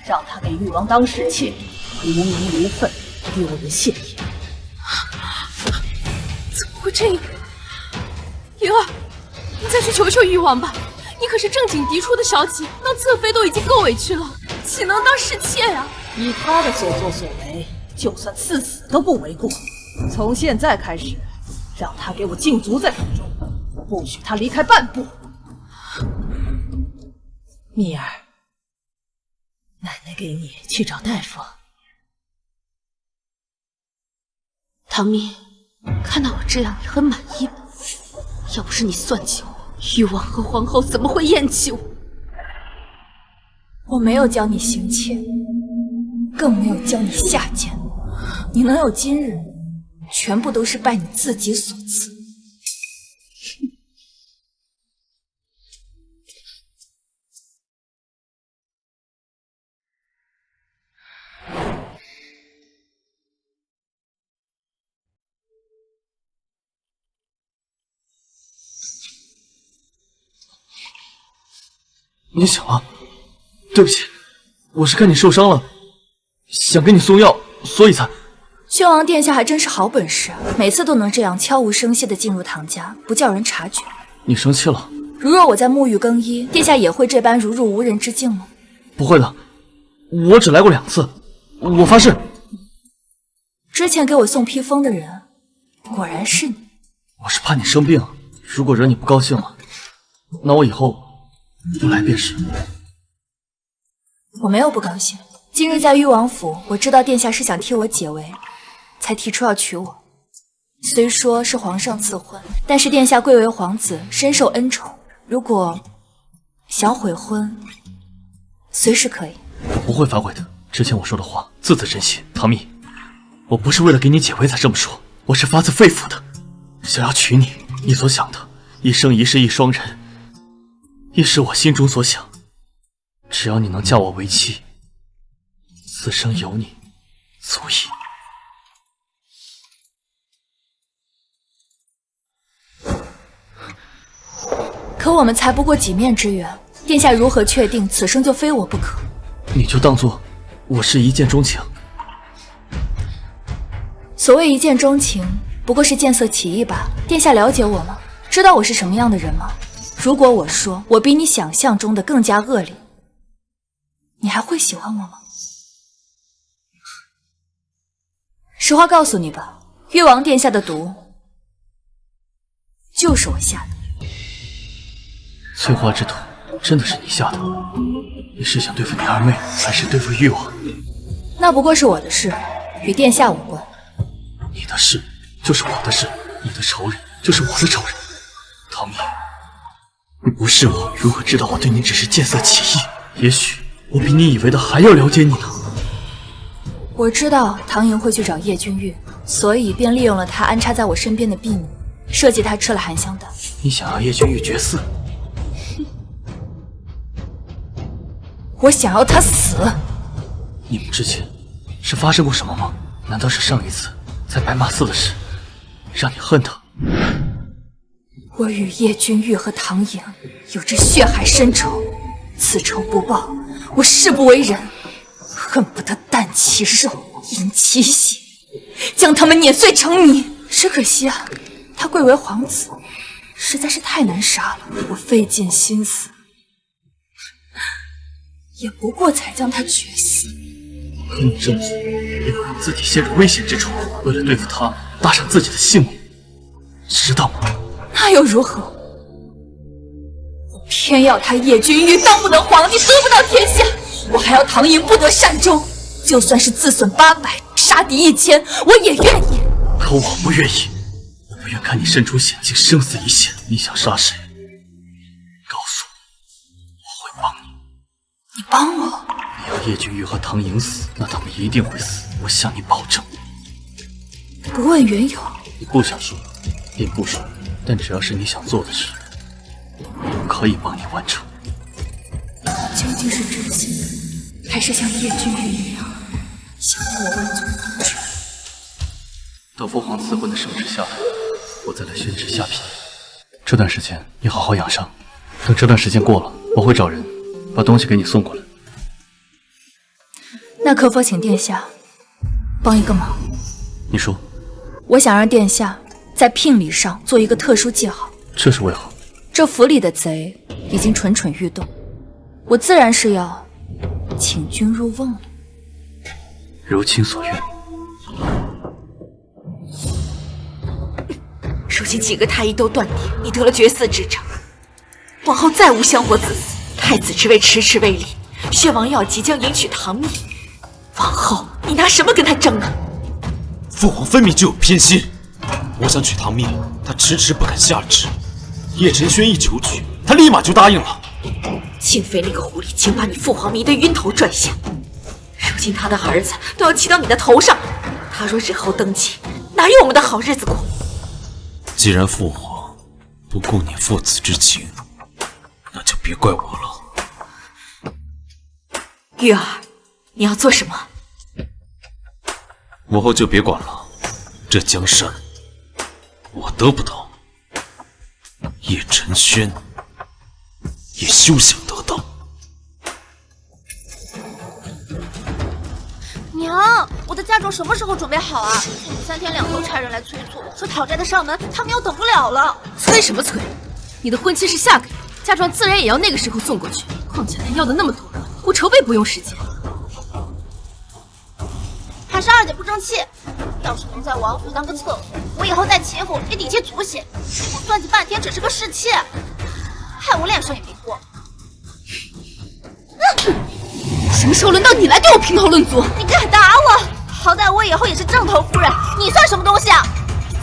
让她给誉王当侍妾，无名无分，丢人现眼。怎么会这样？莹儿，你再去求求誉王吧。你可是正经嫡出的小姐，当侧妃都已经够委屈了，岂能当侍妾呀？以她的所作所为，就算赐死都不为过。从现在开始，让她给我禁足在宫中，不许她离开半步。蜜儿，奶奶给你去找大夫。唐明，看到我这样，你很满意吧？要不是你算计我，誉王和皇后怎么会厌弃我？我没有教你行窃，更没有教你下贱。你能有今日，全部都是拜你自己所赐。你醒了，对不起，我是看你受伤了，想给你送药，所以才……宣王殿下还真是好本事，每次都能这样悄无声息地进入唐家，不叫人察觉。你生气了？如若我在沐浴更衣，殿下也会这般如入无人之境吗？不会的，我只来过2次，我发誓。之前给我送披风的人，果然是你。我是怕你生病，如果惹你不高兴了，那我以后不来便是。我没有不高兴。今日在誉王府，我知道殿下是想替我解围，才提出要娶我。虽说是皇上赐婚，但是殿下贵为皇子，深受恩宠。如果想悔婚，随时可以。我不会反悔的。之前我说的话，字字真心。唐蜜，我不是为了给你解围才这么说，我是发自肺腑的，想要娶你。你所想的一生一世一双人，亦是我心中所想。只要你能嫁我为妻，此生有你足矣。可我们才不过几面之缘，殿下如何确定此生就非我不可？你就当做我是一见钟情。所谓一见钟情，不过是见色起意罢了。殿下了解我吗？知道我是什么样的人吗？如果我说我比你想象中的更加恶劣，你还会喜欢我吗？实话告诉你吧，誉王殿下的毒就是我下的。翠花之毒真的是你下的？你是想对付你二妹，还是对付誉王？那不过是我的事，与殿下无关。你的事就是我的事，你的仇人就是我的仇人。唐蜜，你不是我，如何知道我对你只是见色起意？也许我比你以为的还要了解你呢。我知道唐莹会去找叶君玉，所以便利用了他安插在我身边的婢女，设计他吃了含香弹。你想要叶君玉绝嗣？我想要他死。你们之前是发生过什么吗？难道是上一次在白马寺的事让你恨他？我与叶君玉和唐莹有着血海深仇，此仇不报，我誓不为人，恨不得啖其肉，饮其血，将他们碾碎成泥。只可惜啊，他贵为皇子，实在是太难杀了。我费尽心思，也不过才将他绝死。可你这么做，也会让自己陷入危险之中，为了对付他，搭上自己的性命，知道吗？那又如何？我偏要他叶君玉当不得皇帝，得不到天下，我还要唐莹不得善终。就算是自损800，杀敌1000，我也愿意。可我不愿意，我不愿看你身处险境，生死一线。你想杀谁？告诉我，我会帮你。你帮我？你要叶君玉和唐莹死，那他们一定会死，我向你保证。不问缘由。你不想说，便不说。但只要是你想做的事，我可以帮你完成。究竟是真心，还是像叶君玉一样想要我外族的权？等父皇赐婚的圣旨下来，我再来宣旨下聘。这段时间你好好养伤，等这段时间过了，我会找人把东西给你送过来。那可否请殿下帮一个忙？你说。我想让殿下在聘礼上做一个特殊记号。这是为何？这府里的贼已经蠢蠢欲动，我自然是要请君入瓮了。如卿所愿。如今几个太医都断定你得了绝嗣之症，往后再无香火子嗣，太子之位迟迟未立，薛王要即将迎娶唐蜜，往后你拿什么跟他争啊？父皇分明就有偏心，我想娶唐蜜，他迟迟不肯下旨。叶晨轩一求娶，他立马就答应了。庆妃那个狐狸，竟把你父皇迷得晕头转向。如今他的儿子都要骑到你的头上，他若日后登基，哪有我们的好日子过？既然父皇不顾念父子之情，那就别怪我了。玉儿，你要做什么？往后就别管了，这江山我得不到，叶晨轩也休想得到。娘，我的嫁妆什么时候准备好啊？3天2头差人来催促，说讨债的上门，他们要等不了了。催什么催？你的婚期是下个月，嫁妆自然也要那个时候送过去。况且他要的那么多，我筹备不用时间。还是二姐不争气，要是能在王府当个侧妃，我以后在齐府也顶起祖血。我算计半天只是个侍妾，害我连生也没过。什么时候轮到你来对我评头论足？你敢打我？好歹我以后也是正头夫人，你算什么东西啊？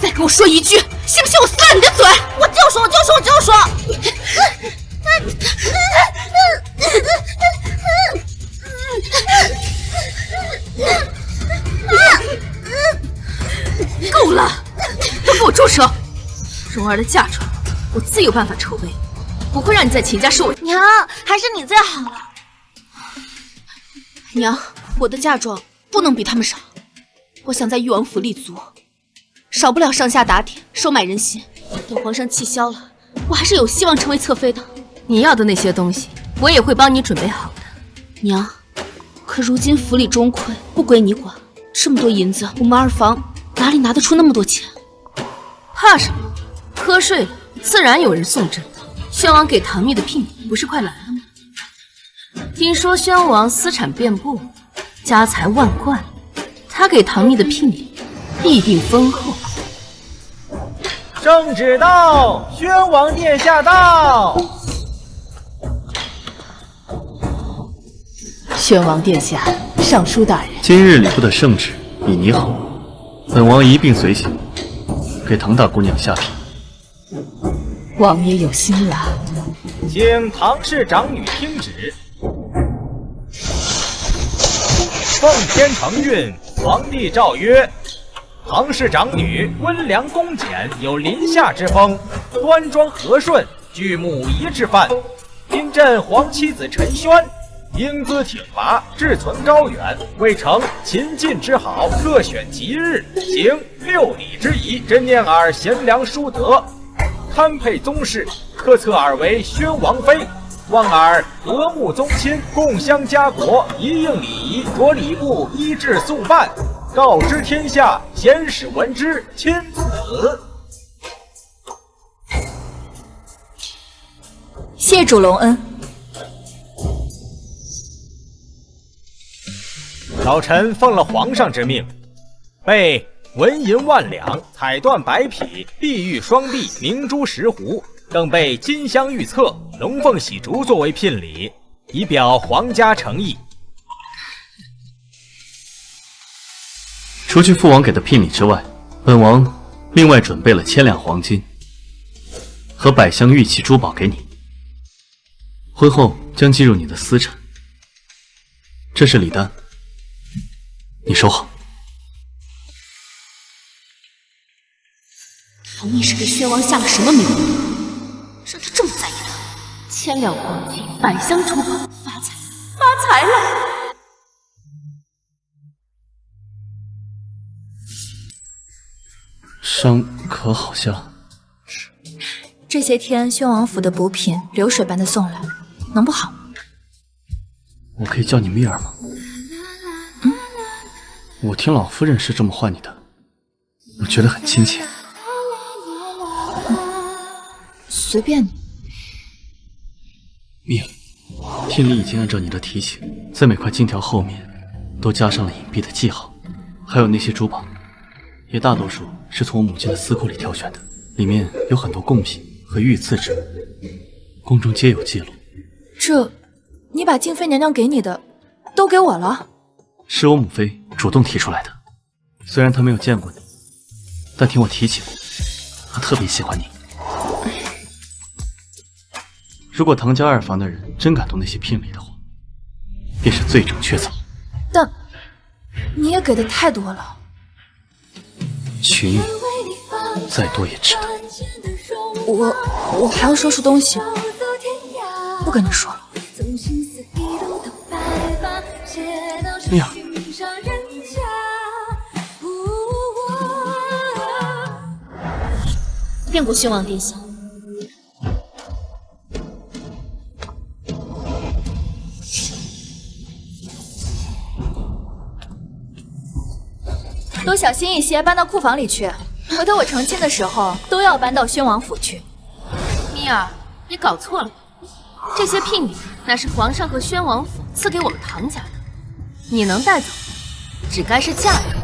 再跟我说一句，信不信我撕烂你的嘴？我就说，我就说，我就说。够了，都给我住手！蓉儿的嫁妆，我自有办法筹备，不会让你在秦家受委屈。娘，还是你最好了。娘，我的嫁妆不能比他们少，我想在誉王府立足，少不了上下打点，收买人心。等皇上气消了，我还是有希望成为侧妃的。你要的那些东西，我也会帮你准备好的。娘，可如今府里中馈不归你管，这么多银子，我们二房哪里拿得出那么多钱？怕什么？瞌睡了，自然有人送朕。宣王给唐蜜的聘礼不是快来了吗？听说宣王私产遍布，家财万贯，他给唐蜜的聘礼必定丰厚。圣旨到，宣王殿下到。宣王殿下，尚书大人，今日礼部的圣旨已拟好，本王一并随行，给唐大姑娘下聘。王爷有心了，请唐氏长女听旨。奉天承运，皇帝诏曰：唐氏长女温良恭俭，有临夏之风，端庄和顺，具母仪之范。因朕皇妻子陈轩英姿挺拔，志存高远，为成秦晋之好，特选吉日，行6礼之仪。朕念尔贤良淑德，堪配宗室，特册尔为宣王妃。望尔和睦宗亲，共襄家国，一应礼仪，着礼部依制速办，告知天下，贤使闻之，钦此。谢主隆恩。老臣奉了皇上之命，备纹银万两，彩缎百匹，碧玉双璧，明珠10壶，更备金镶玉册、龙凤喜烛作为聘礼，以表皇家诚意。除去父王给的聘礼之外，本王另外准备了1000两黄金和100箱玉器珠宝给你，婚后将计入你的私产。这是礼单，你收好。唐蜜是给宣王下了什么命令，让他这么在意他？1000两黄金，100箱珠宝，发财，发财了！伤可好像？这些天宣王府的补品流水般的送来，能不好吗？我可以叫你蜜儿吗？我听老夫人是这么唤你的，我觉得很亲切。随便你。蜜儿，聘礼已经按照你的提醒，在每块金条后面都加上了隐蔽的记号，还有那些珠宝，也大多数是从我母亲的私库里挑选的，里面有很多贡品和御赐之物，宫中皆有记录。这你把静妃娘娘给你的都给我了？是我母妃主动提出来的。虽然她没有见过你，但听我提起过，她特别喜欢你。如果唐家二房的人真敢动那些聘礼的话，便是罪证确凿。但你也给的太多了。娶你，再多也值得。我还要收拾东西，不跟你说了。丽儿，变过宣王殿下。都小心一些，搬到库房里去。回头我成亲的时候，都要搬到宣王府去。米儿，你搞错了吧？这些聘礼那是皇上和宣王府赐给我们唐家的，你能带走，只该是嫁人。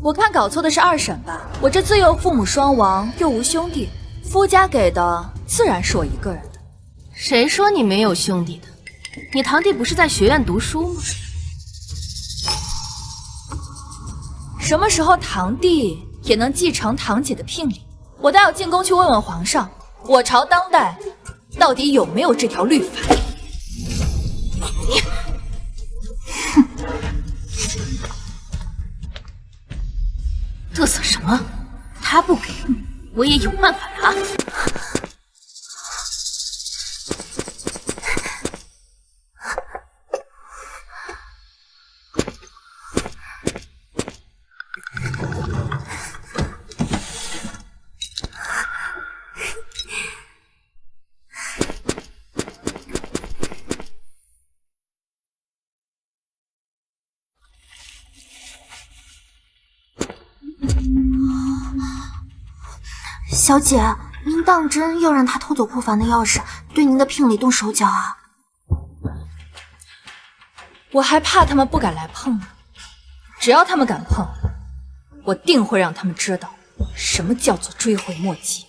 我看搞错的是二婶吧？我这自幼父母双亡，又无兄弟，夫家给的自然是我一个人的。谁说你没有兄弟的？你堂弟不是在学院读书吗？什么时候堂弟也能继承堂姐的聘礼？我倒要进宫去问问皇上，我朝当代到底有没有这条律法？你，哼，嘚瑟什么？他不给，我也有办法拿。小姐，您当真要让他偷走库房的钥匙，对您的聘礼动手脚啊？我还怕他们不敢来碰呢。只要他们敢碰，我定会让他们知道什么叫做追悔莫及。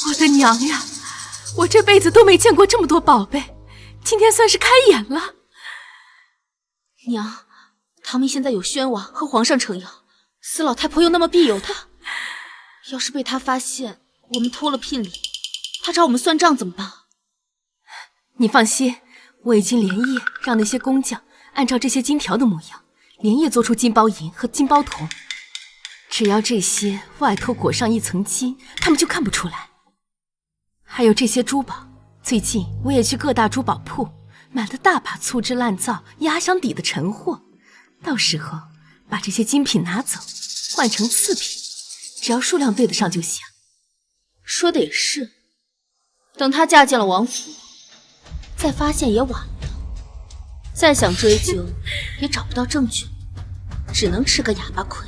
我的娘呀！我这辈子都没见过这么多宝贝，今天算是开眼了。娘，唐明现在有宣王和皇上撑腰，司老太婆又那么庇佑他，要是被他发现我们偷了聘礼，他找我们算账怎么办？你放心，我已经连夜让那些工匠按照这些金条的模样，连夜做出金包银和金包铜。只要这些外头裹上一层金，他们就看不出来。还有这些珠宝，最近我也去各大珠宝铺买了大把粗制滥造、压箱底的陈货，到时候把这些精品拿走，换成次品，只要数量对得上就行。说的也是，等她嫁进了王府，再发现也晚了，再想追究也找不到证据，只能吃个哑巴亏。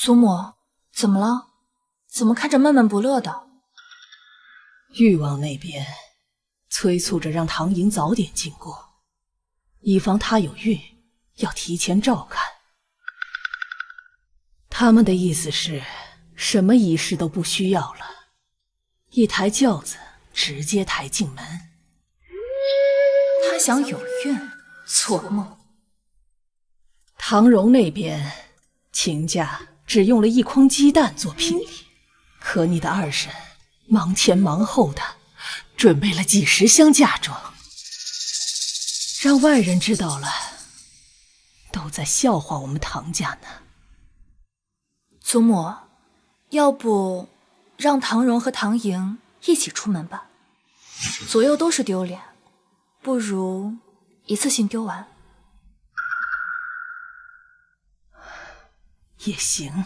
祖母，怎么了？怎么看着闷闷不乐的？誉王那边催促着让唐莹早点进宫，以防她有孕，要提前照看。他们的意思是，什么仪式都不需要了，一抬轿子直接抬进门。他想有孕，做梦。唐荣那边，秦家只用了1筐鸡蛋做聘礼，可你的二婶忙前忙后的准备了几10箱嫁妆，让外人知道了，都在笑话我们唐家呢。祖母，要不让唐荣和唐莹一起出门吧？左右都是丢脸，不如一次性丢完。也行。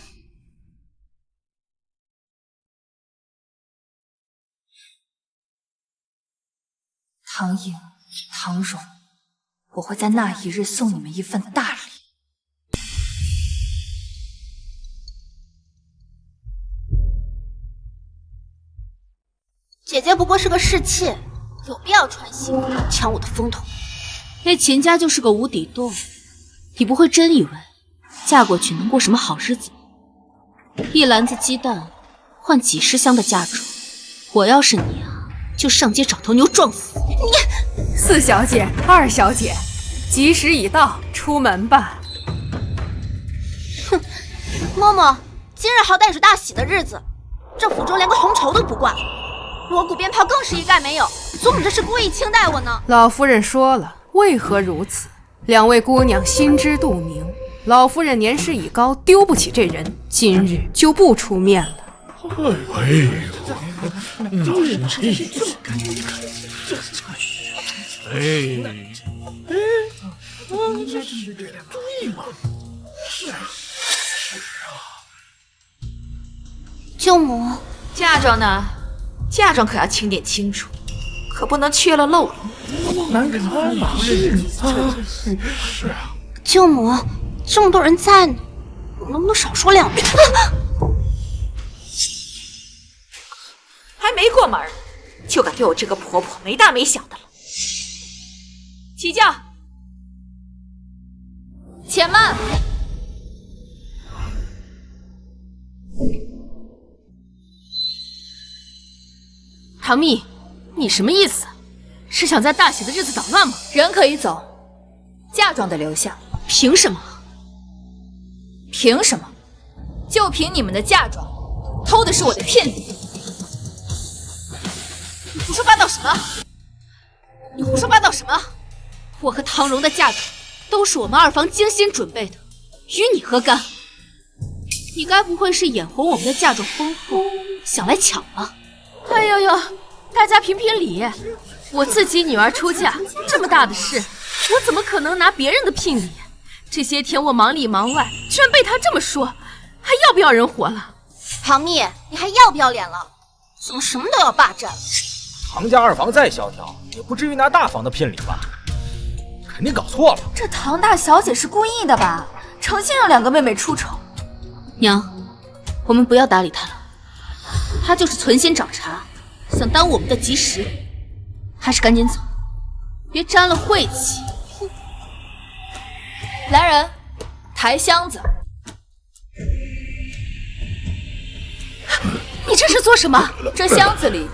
唐莹、唐荣，我会在那一日送你们一份大礼。姐姐不过是个侍妾，有必要穿行抢我的风头？那秦家就是个无底洞，你不会真以为嫁过去能过什么好日子？一篮子鸡蛋换几十箱的嫁妆，我要是你啊，就上街找头牛撞死你！四小姐、二小姐，吉时已到，出门吧。哼，嬷嬷，今日好歹是大喜的日子，这府中连个红绸都不挂，锣鼓鞭炮更是一概没有，祖母这是故意轻待我呢。老夫人说了，为何如此？两位姑娘心知肚明，老夫人年事已高，丢不起这人，今日就不出面了。哎呦，舅母，嫁妆呢？嫁妆可要清点清楚，可不能缺了漏了。难看吧？是啊。舅母，这么多人在呢，能不能少说两句？还没过门就敢对我这个婆婆没大没小的了。起轿。且慢！唐蜜，你什么意思？是想在大喜的日子捣乱吗？人可以走，嫁妆得留下。凭什么？凭什么？就凭你们的嫁妆，偷的是我的聘礼。你胡说八道什么？你胡说八道什么？我和唐荣的嫁妆都是我们二房精心准备的，与你何干？你该不会是眼红我们的嫁妆丰厚，想来抢吧？哎呦呦，大家评评理！我自己女儿出嫁这么大的事，我怎么可能拿别人的聘礼？这些天我忙里忙外，居然被他这么说，还要不要人活了？唐蜜，你还要不要脸了？怎么什么都要霸占？唐家二房再萧条，也不至于拿大房的聘礼吧？肯定搞错了。这唐大小姐是故意的吧？诚心让两个妹妹出丑。娘，我们不要搭理她了，她就是存心找茬，想耽误我们的吉时，还是赶紧走，别沾了晦气。来人，抬箱子。你这是做什么？这箱子里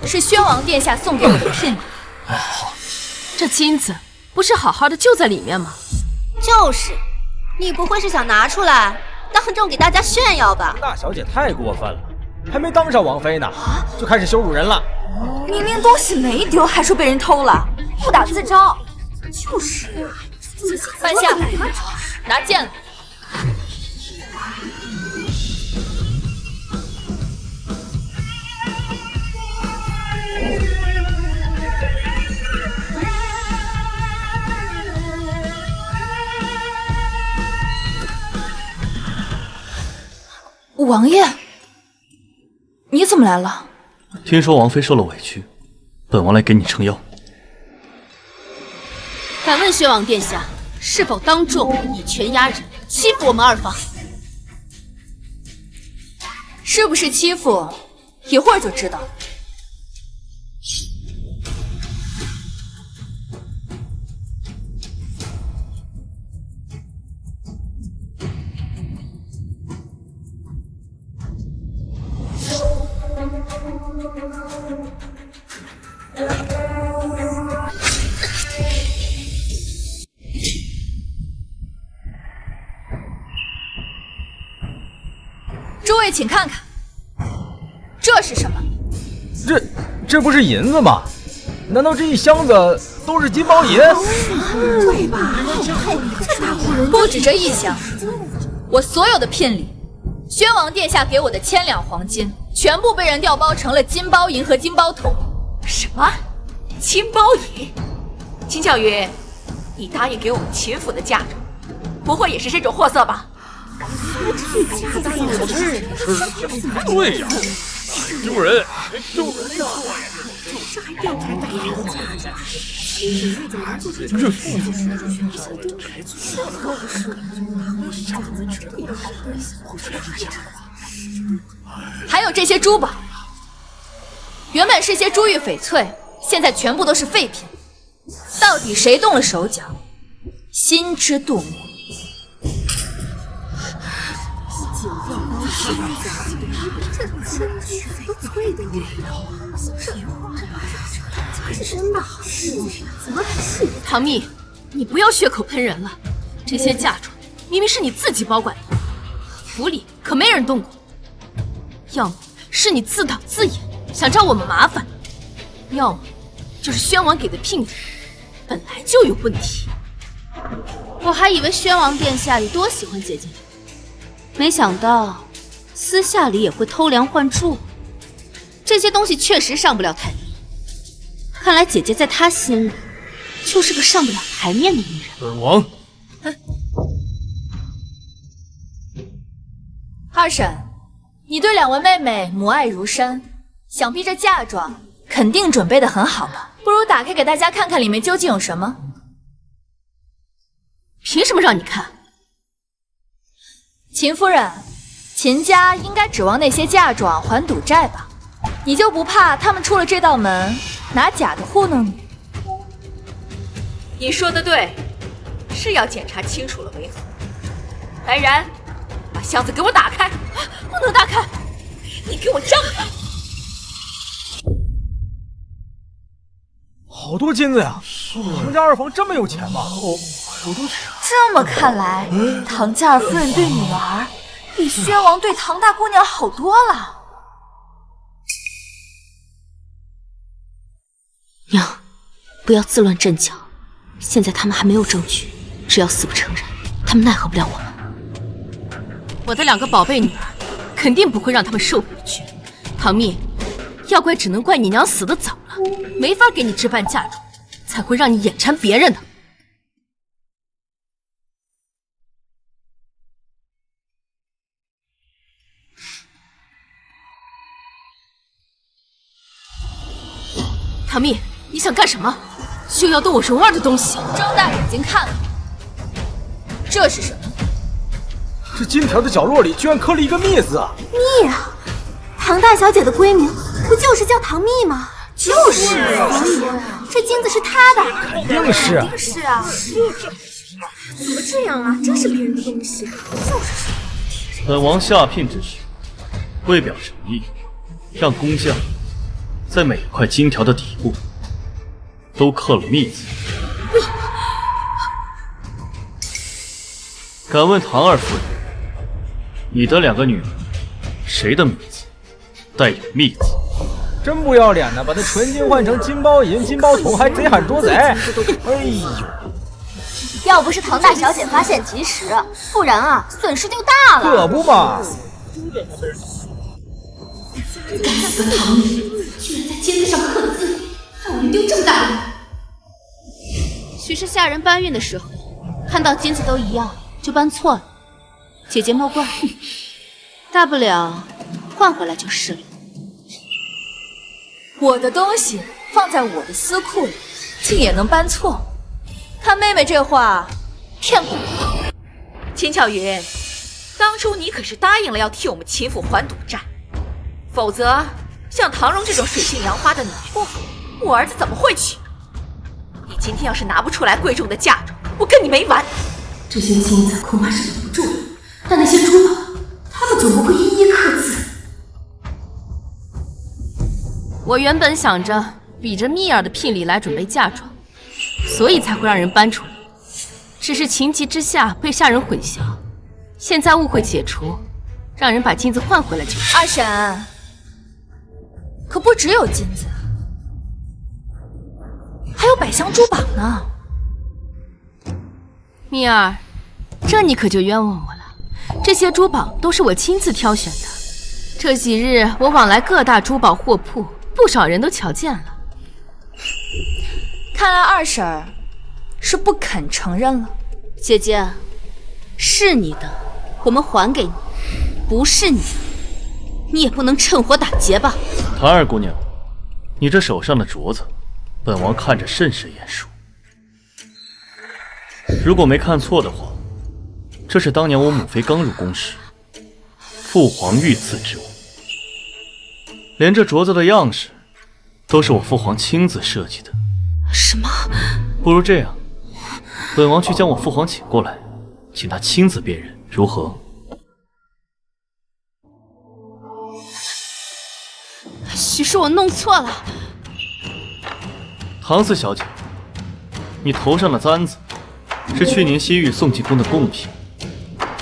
是宣王殿下送给我的聘礼。这金子不是好好的就在里面吗？就是，你不会是想拿出来当众给大家炫耀吧？大小姐太过分了，还没当上王妃呢，就开始羞辱人了。明明东西没丢，还说被人偷了，不打自招。就是，半夏，拿剑来。王爷，你怎么来了？听说王妃受了委屈，本王来给你撑腰。敢问宣王殿下，是否当众以权压人，欺负我们二房？是不是欺负，一会儿就知道。诸位请看看，这是什么？这不是银子吗？难道这一箱子都是金包银？对吧？不止这一箱，我所有的聘礼宣王殿下给我的1000两黄金，全部被人调包成了金包银和金包铜。什么？金包银？秦巧云，你答应给我们秦府的嫁妆，不会也是这种货色吧？对呀，众人，还有这些珠宝，原本是些珠玉翡翠，现在全部都是废品。到底谁动了手脚？心知肚明。真的好，怎么是？唐蜜，你不要血口喷人了。这些嫁妆明明是你自己保管的，府里可没人动过。要么是你自导自演，想找我们麻烦；要么就是宣王给的聘礼本来就有问题。我还以为宣王殿下有多喜欢姐姐，没想到私下里也会偷梁换柱。这些东西确实上不了台面，看来姐姐在他心里就是个上不了台面的女人。本王，二婶，你对2位妹妹母爱如山，想必这嫁妆肯定准备得很好吧？不如打开给大家看看里面究竟有什么。凭什么让你看？秦夫人，秦家应该指望那些嫁妆还赌债吧？你就不怕他们出了这道门，拿假的糊弄你？你说的对，是要检查清楚了为好。来人，把箱子给我打开！不能打开！你给我张开！好多金子呀！唐家二房这么有钱吗？这么看来，唐家二夫人对女儿比宣王对唐大姑娘好多了。娘，不要自乱阵脚。现在他们还没有证据，只要死不承认，他们奈何不了我们。我的2个宝贝女儿，肯定不会让他们受委屈。唐蜜，要怪只能怪你娘死得早了，没法给你置办嫁妆，才会让你眼馋别人的。唐蜜，你想干什么？就要动我蓉儿的东西？睁大眼睛看看，这是什么？这金条的角落里居然刻了一个蜜字啊！蜜啊！唐大小姐的闺名不就是叫唐蜜吗？就是啊！这金子是她的，肯定是啊！是啊！怎么这样啊？真是别人的东西！就是本王下聘之时，为表诚意，让工匠在每一块金条的底部都刻了蜜字。敢问唐二夫人，你的2个女儿，谁的名字带有蜜字？真不要脸呢！把那纯金换成金包银、金包铜，还贼喊捉贼！哎呦！要不是唐大小姐发现及时，不然啊，损失就大了。可不嘛！该死的唐蜜，居然在金子上刻了字，让我们丢这么大的脸！许是下人搬运的时候，看到金子都一样，就搬错了。姐姐莫怪，大不了换回来就是了。我的东西放在我的私库里，竟也能搬错？看妹妹这话，骗不了。秦巧云，当初你可是答应了要替我们秦府还赌债，否则像唐蓉这种水性杨花的女妇，我儿子怎么会娶？你今天要是拿不出来贵重的嫁妆，我跟你没完！这些金子恐怕是留不住了，但那些珠宝，他们总不会一一刻字。我原本想着比着蜜儿的聘礼来准备嫁妆，所以才会让人搬出来。只是情急之下被下人混淆，现在误会解除，让人把金子换回来就是。二婶，可不只有金子，还有百香珠宝呢。蜜儿，这你可就冤枉我了。这这些珠宝都是我亲自挑选的。这几日我往来各大珠宝货铺，不少人都瞧见了。看来二婶儿是不肯承认了。姐姐，是你的，我们还给你；不是你的，你也不能趁火打劫吧？唐二姑娘，你这手上的镯子，本王看着甚是眼熟。如果没看错的话，这是当年我母妃刚入宫时，父皇御赐之物。连这镯子的样式，都是我父皇亲自设计的。什么？不如这样，本王去将我父皇请过来，请他亲自辨认，如何？许是我弄错了。唐四小姐，你头上的簪子是去年西域送进宫的贡品，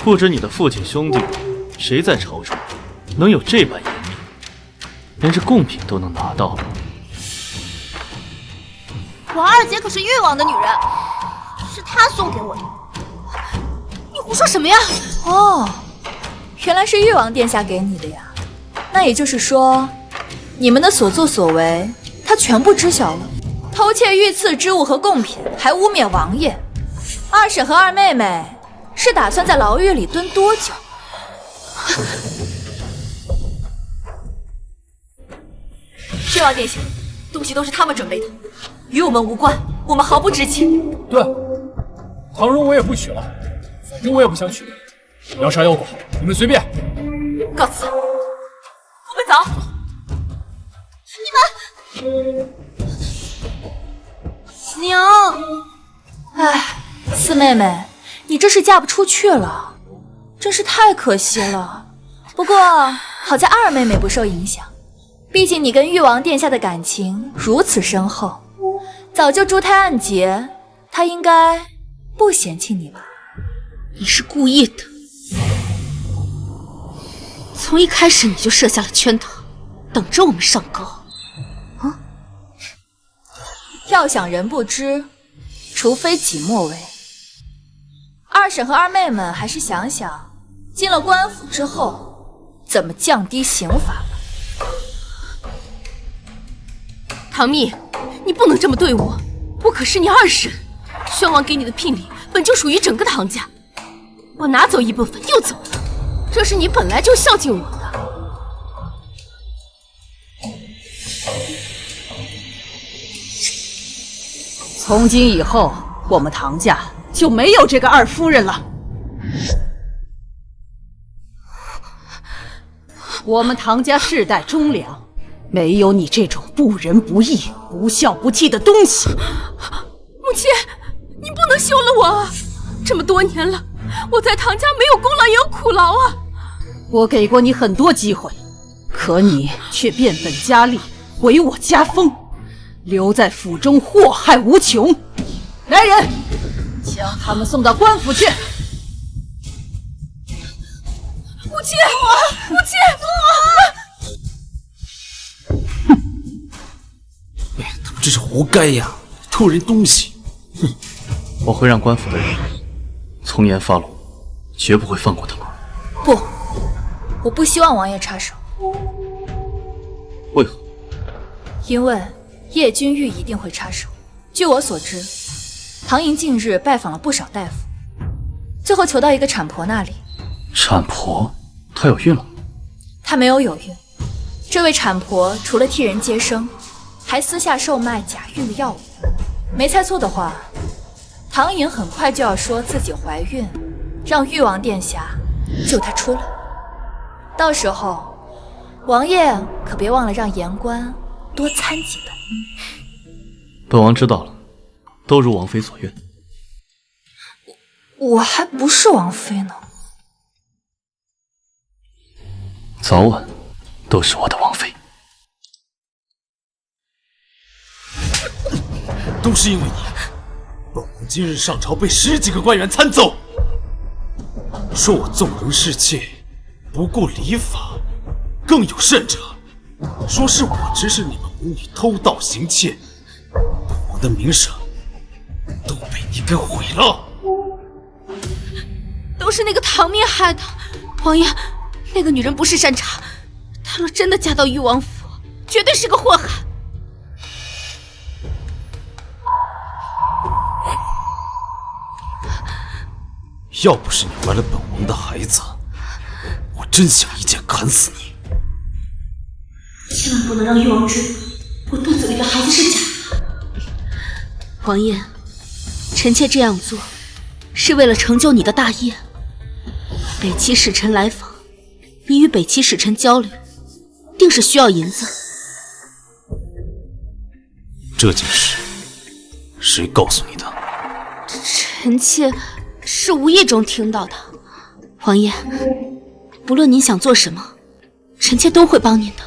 不知你的父亲兄弟谁在朝中能有这般严密，连这贡品都能拿到？我二姐可是誉王的女人，是她送给我的。你胡说什么呀？哦，原来是誉王殿下给你的呀。那也就是说，你们的所作所为，他全部知晓了。偷窃御赐之物和贡品，还污蔑王爷。二婶和二妹妹是打算在牢狱里蹲多久？誉王殿下，东西都是他们准备的，与我们无关，我们毫不知情。对，唐荣我也不娶了，反正我也不想娶。要杀要剐，你们随便。告辞，我们走。娘，哎，四妹妹，你这是嫁不出去了，真是太可惜了。不过好在二妹妹不受影响，毕竟你跟誉王殿下的感情如此深厚，早就珠胎暗结，她应该不嫌弃你吧？你是故意的，从一开始你就设下了圈套，等着我们上钩。要想人不知，除非己莫为。二婶和二妹们还是想想，进了官府之后，怎么降低刑罚吧。唐蜜，你不能这么对我，我可是你二婶，宣王给你的聘礼本就属于整个唐家，我拿走一部分又怎么了？这是你本来就孝敬我的。从今以后，我们唐家就没有这个二夫人了。我们唐家世代忠良，没有你这种不仁不义、不孝不悌的东西。母亲，你不能休了我啊！这么多年了，我在唐家没有功劳也有苦劳啊。我给过你很多机会，可你却变本加厉，毁我家风。留在府中祸害无穷，来人，将他们送到官府去。母亲，母亲，他们这是活该呀，偷人东西。哼！我会让官府的人从严发落，绝不会放过他们。不，我不希望王爷插手。为何？因为叶君玉一定会插手。据我所知，唐寅近日拜访了不少大夫，最后求到一个产婆那里。产婆？她有孕了？她没有孕。这位产婆除了替人接生，还私下售卖假孕的药物。没猜错的话，唐寅很快就要说自己怀孕，让誉王殿下救她出来。到时候，王爷可别忘了让言官多参几本。本王知道了，都如王妃所愿。我还不是王妃呢，早晚都是我的王妃。都是因为你，本王今日上朝被10几个官员参奏，说我纵容侍妾，不顾礼法，更有甚者，说是我指使你们母女偷盗行窃，本王的名声都被你给毁了。都是那个唐灭害的，王爷，那个女人不是善茬，她若真的嫁到誉王府，绝对是个祸害。要不是你怀了本王的孩子，我真想一剑砍死你。千万不能让誉王知道我肚子里的孩子是假的。王爷，臣妾这样做是为了成就你的大业。北齐使臣来访，你与北齐使臣交流，定是需要银子。这件事谁告诉你的？臣妾是无意中听到的。王爷，不论您想做什么，臣妾都会帮您的。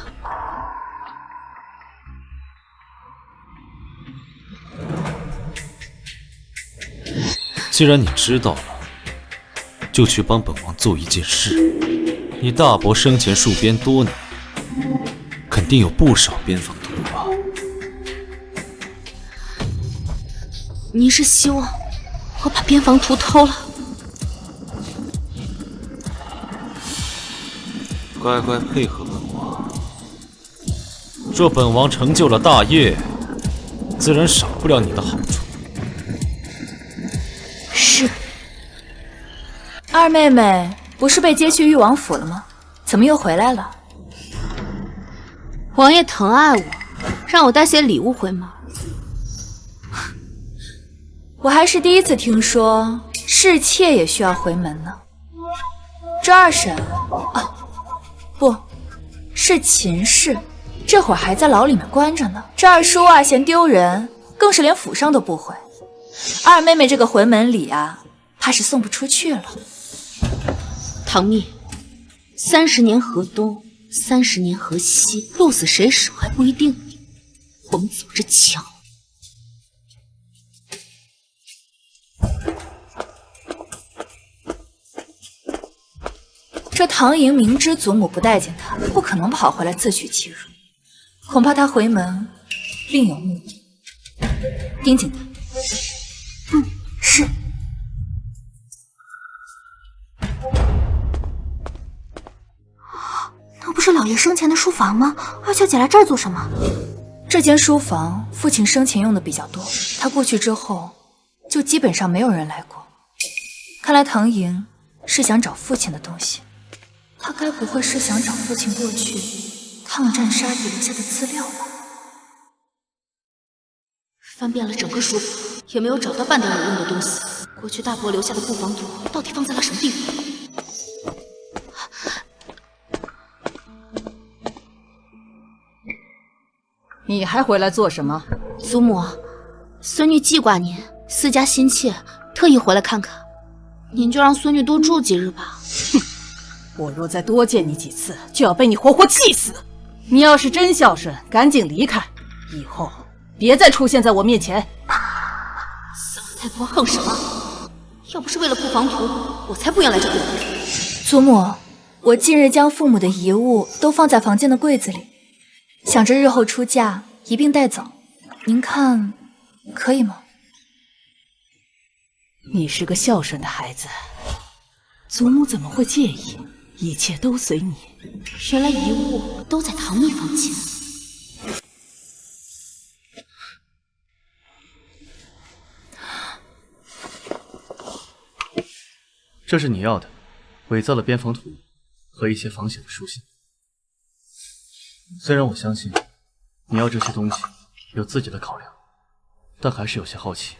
既然你知道了，就去帮本王做一件事。你大伯生前戍边多年，肯定有不少边防图吧？您是希望我把边防图偷了？乖乖配合本王。若本王成就了大业，自然少不了你的好处。是。二妹妹不是被接去誉王府了吗？怎么又回来了？王爷疼爱我，让我带些礼物回门。我还是第一次听说侍妾也需要回门呢。这二婶啊，不是秦氏，这会儿还在牢里面关着呢。这二叔啊嫌丢人，更是连府上都不回。二妹妹这个回门礼啊，怕是送不出去了。唐蜜，30年河东，30年河西，鹿死谁手还不一定。我们走着瞧。这唐莹明知祖母不待见他，不可能跑回来自取其辱，恐怕他回门另有目的。盯紧他。是。那不是老爷生前的书房吗？二小姐来这儿做什么？这间书房父亲生前用的比较多，他过去之后就基本上没有人来过。看来唐莹是想找父亲的东西，他该不会是想找父亲过去抗战杀敌留下的资料吧？翻遍了整个书房，也没有找到半点有用的东西。过去大伯留下的布防图到底放在了什么地方？你还回来做什么？祖母，孙女记挂您，思家心切，特意回来看看。您就让孙女多住几日吧。哼，我若再多见你几次，就要被你活活气死。你要是真孝顺，赶紧离开，以后别再出现在我面前。小太婆横什么？要不是为了布防图，我才不愿来这边。祖母，我近日将父母的遗物都放在房间的柜子里，想着日后出嫁一并带走，您看可以吗？你是个孝顺的孩子，祖母怎么会介意？一切都随你。原来遗物都在唐蜜房间。这是你要的，伪造了边防图和一些仿写的书信。虽然我相信你要这些东西有自己的考量，但还是有些好奇，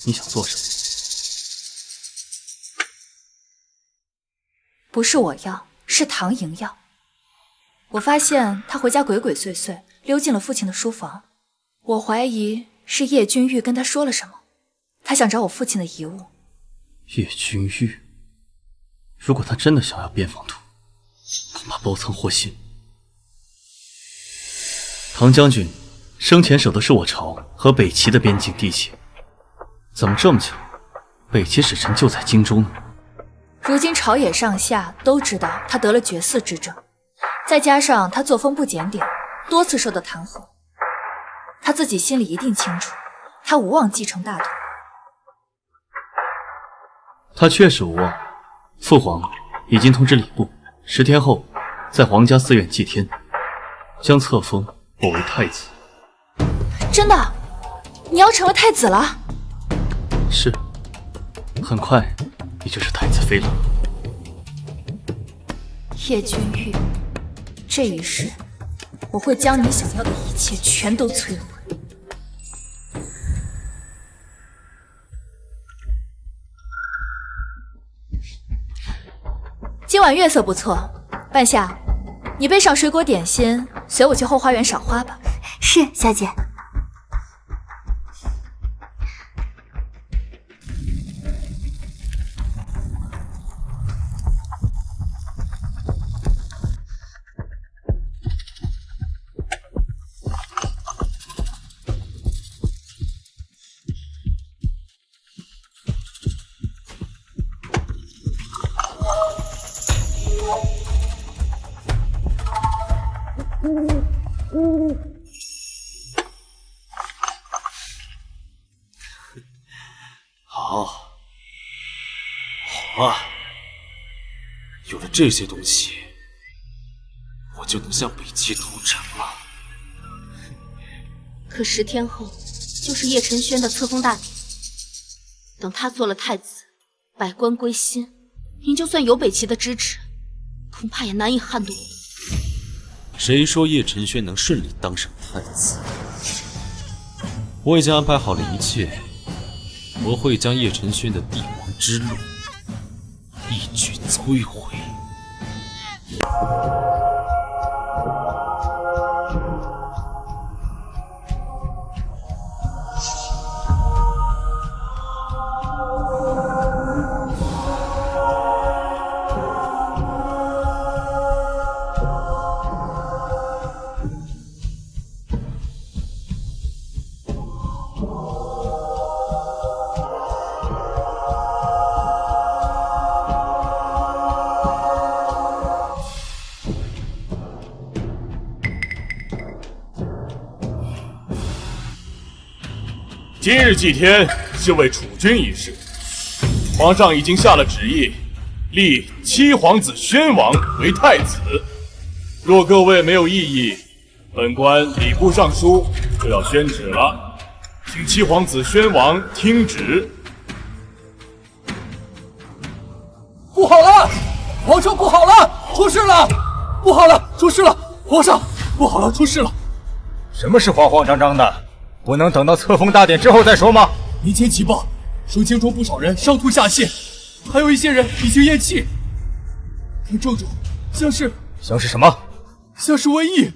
你想做什么？不是我要，是唐莹要。我发现他回家鬼鬼祟祟，溜进了父亲的书房。我怀疑是叶君玉跟他说了什么，他想找我父亲的遗物。叶君玉，如果他真的想要边防图，恐怕包藏祸心。唐将军生前守的是我朝和北齐的边境地界，怎么这么巧，北齐使臣就在荆州呢？如今朝野上下都知道他得了绝嗣之症，再加上他作风不检点，多次受到弹劾，他自己心里一定清楚，他无望继承大统。他确实无望，父皇已经通知礼部，10天后在皇家寺院祭天，将册封我为太子。真的？你要成为太子了？是，很快你就是太子妃了。叶君玉，这一世我会将你想要的一切全都摧毁。今晚月色不错，半夏，你备上水果点心，随我去后花园赏花吧。是，小姐。好啊，有了这些东西，我就能向北齐投诚了。可10天后就是叶晨轩的册封大典，等他做了太子，百官归心，您就算有北齐的支持，恐怕也难以撼动我。谁说叶晨轩能顺利当上太子？我已经安排好了一切，我会将叶晨轩的帝王之路一举摧毁。今日祭天是为储君一事，皇上已经下了旨意，立七皇子宣王为太子。若各位没有异议，本官礼部尚书就要宣旨了，请七皇子宣王听旨。不好了，皇上不好了，出事了！不好了，出事了！皇上，不好了，出事了！什么是慌慌张张的？不能等到册封大典之后再说吗？民间急报说京中不少人上吐下泻，还有一些人已经咽气。看症状像是什么？像是瘟疫。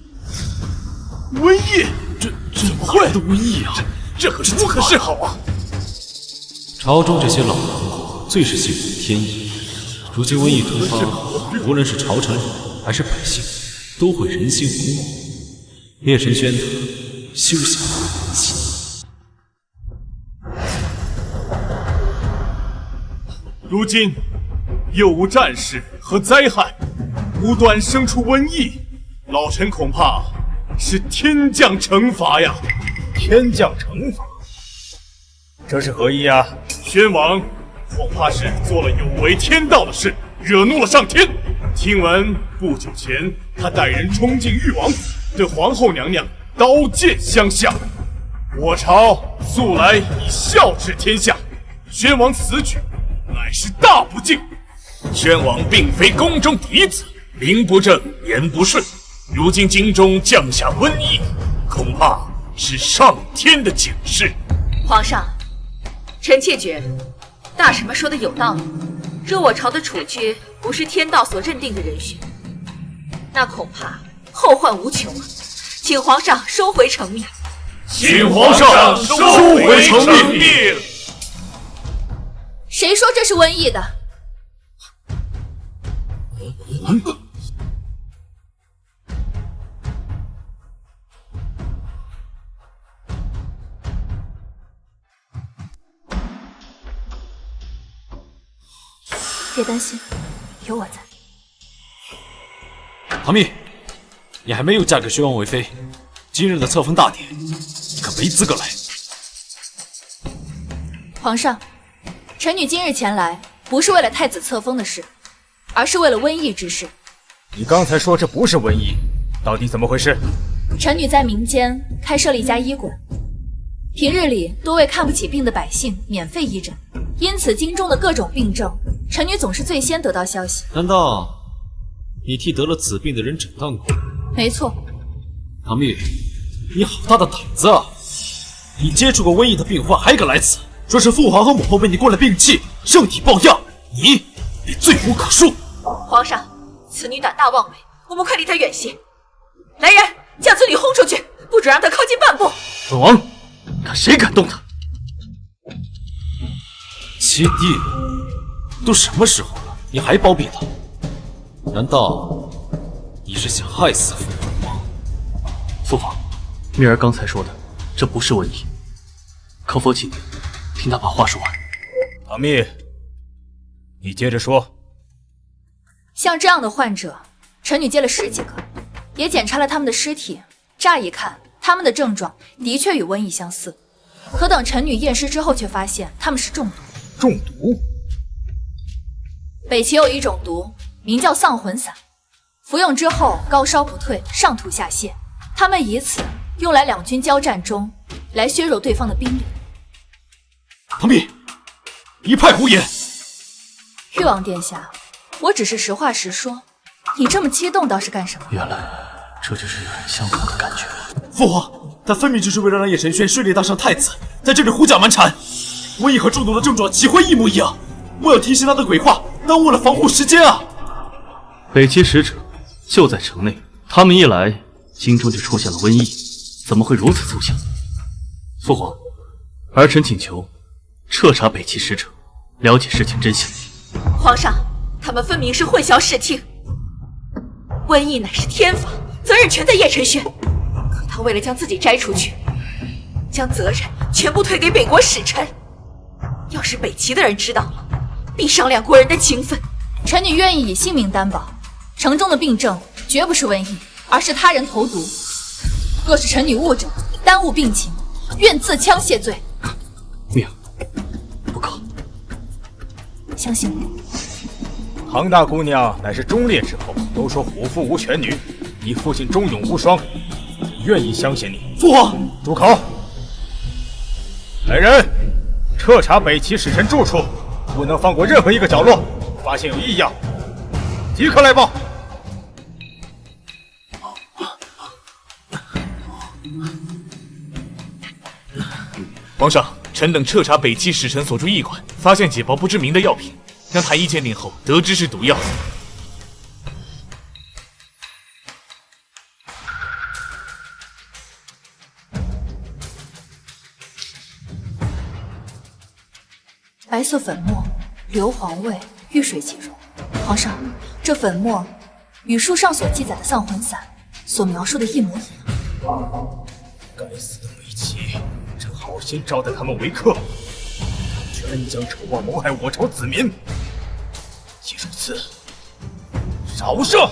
瘟疫？这怎么会的瘟疫啊？这可是不可是好啊！朝中这些老人最是信奉天意，如今瘟疫突发，无论是朝臣还是百姓，都会人心惶惶。叶晨轩休想不人心。如今又无战事和灾害，无端生出瘟疫，老臣恐怕是天降惩罚呀！天降惩罚？这是何意啊？宣王恐怕是做了有违天道的事，惹怒了上天。听闻不久前他带人冲进誉王府，对皇后娘娘刀剑相向。我朝素来以孝治天下，宣王此举乃是大不敬。宣王并非宫中嫡子，名不正言不顺，如今京中降下瘟疫，恐怕是上天的警示。皇上，臣妾觉大婶们说的有道理。若我朝的储君不是天道所认定的人选，那恐怕后患无穷啊！请皇上收回成命。请皇上收回成命。谁说这是瘟疫的？别担心，有我在。唐蜜，你还没有嫁给宣王为妃，今日的册封大典可没资格来。皇上，臣女今日前来不是为了太子册封的事，而是为了瘟疫之事。你刚才说这不是瘟疫，到底怎么回事？臣女在民间开设了一家医馆，平日里多为看不起病的百姓免费医诊，因此京中的各种病症，臣女总是最先得到消息。难道你替得了此病的人诊断过？没错。唐蜜，你好大的胆子啊！你接触过瘟疫的病患，还敢来此？说是父皇和母后为你灌了病气，圣体抱恙，你也罪无可恕。皇上，此女胆大妄为，我们快离她远些。来人，将此女轰出去，不准让她靠近半步。本王，看谁敢动她！七弟，都什么时候了，你还包庇她？难道你是想害死父皇吗？父皇，蜜儿刚才说的，这不是瘟疫，可否请听他把话说完？唐蜜，你接着说。像这样的患者，臣女接了10几个，也检查了他们的尸体。乍一看，他们的症状的确与瘟疫相似，可等臣女验尸之后，却发现他们是中毒。中毒？北齐有一种毒，名叫丧魂散，服用之后高烧不退，上吐下泻。他们以此用来两军交战中来削弱对方的兵力。唐蜜，一派胡言！誉王殿下，我只是实话实说，你这么激动倒是干什么？原来这就是有人相同的感觉。父皇，他分明就是为了让叶晨轩顺利当上太子，在这里胡搅蛮缠。瘟疫和中毒的症状岂会一模一样？莫要提醒他的鬼话，耽误了防护时间啊！北齐使者就在城内，他们一来，京中就出现了瘟疫，怎么会如此奏效？父皇，儿臣请求彻查北齐使者，了解事情真相。皇上，他们分明是混淆视听。瘟疫乃是天罚，责任全在叶晨轩。可他为了将自己摘出去，将责任全部推给北国使臣。要是北齐的人知道了，必伤两国人的情分。臣女愿意以性命担保，城中的病症绝不是瘟疫，而是他人投毒。若是臣女误诊，耽误病情，愿自枪谢罪。命不可。相信我。唐大姑娘乃是忠烈之后，都说虎父无犬女，你父亲忠勇无双，愿意相信你。父皇，住口！来人，彻查北齐使臣住处，不能放过任何一个角落，发现有异样，即刻来报。皇上，臣等彻查北齐使臣所住驿馆，发现解剖不知名的药品，将太医鉴定后，得知是毒药。白色粉末，硫磺味，遇水即溶。皇上，这粉末与书上所记载的丧魂散所描述的一模一样。该死的北齐，朕好心招待他们为客，全将丑恶谋害我朝子民，既如此，饶赦！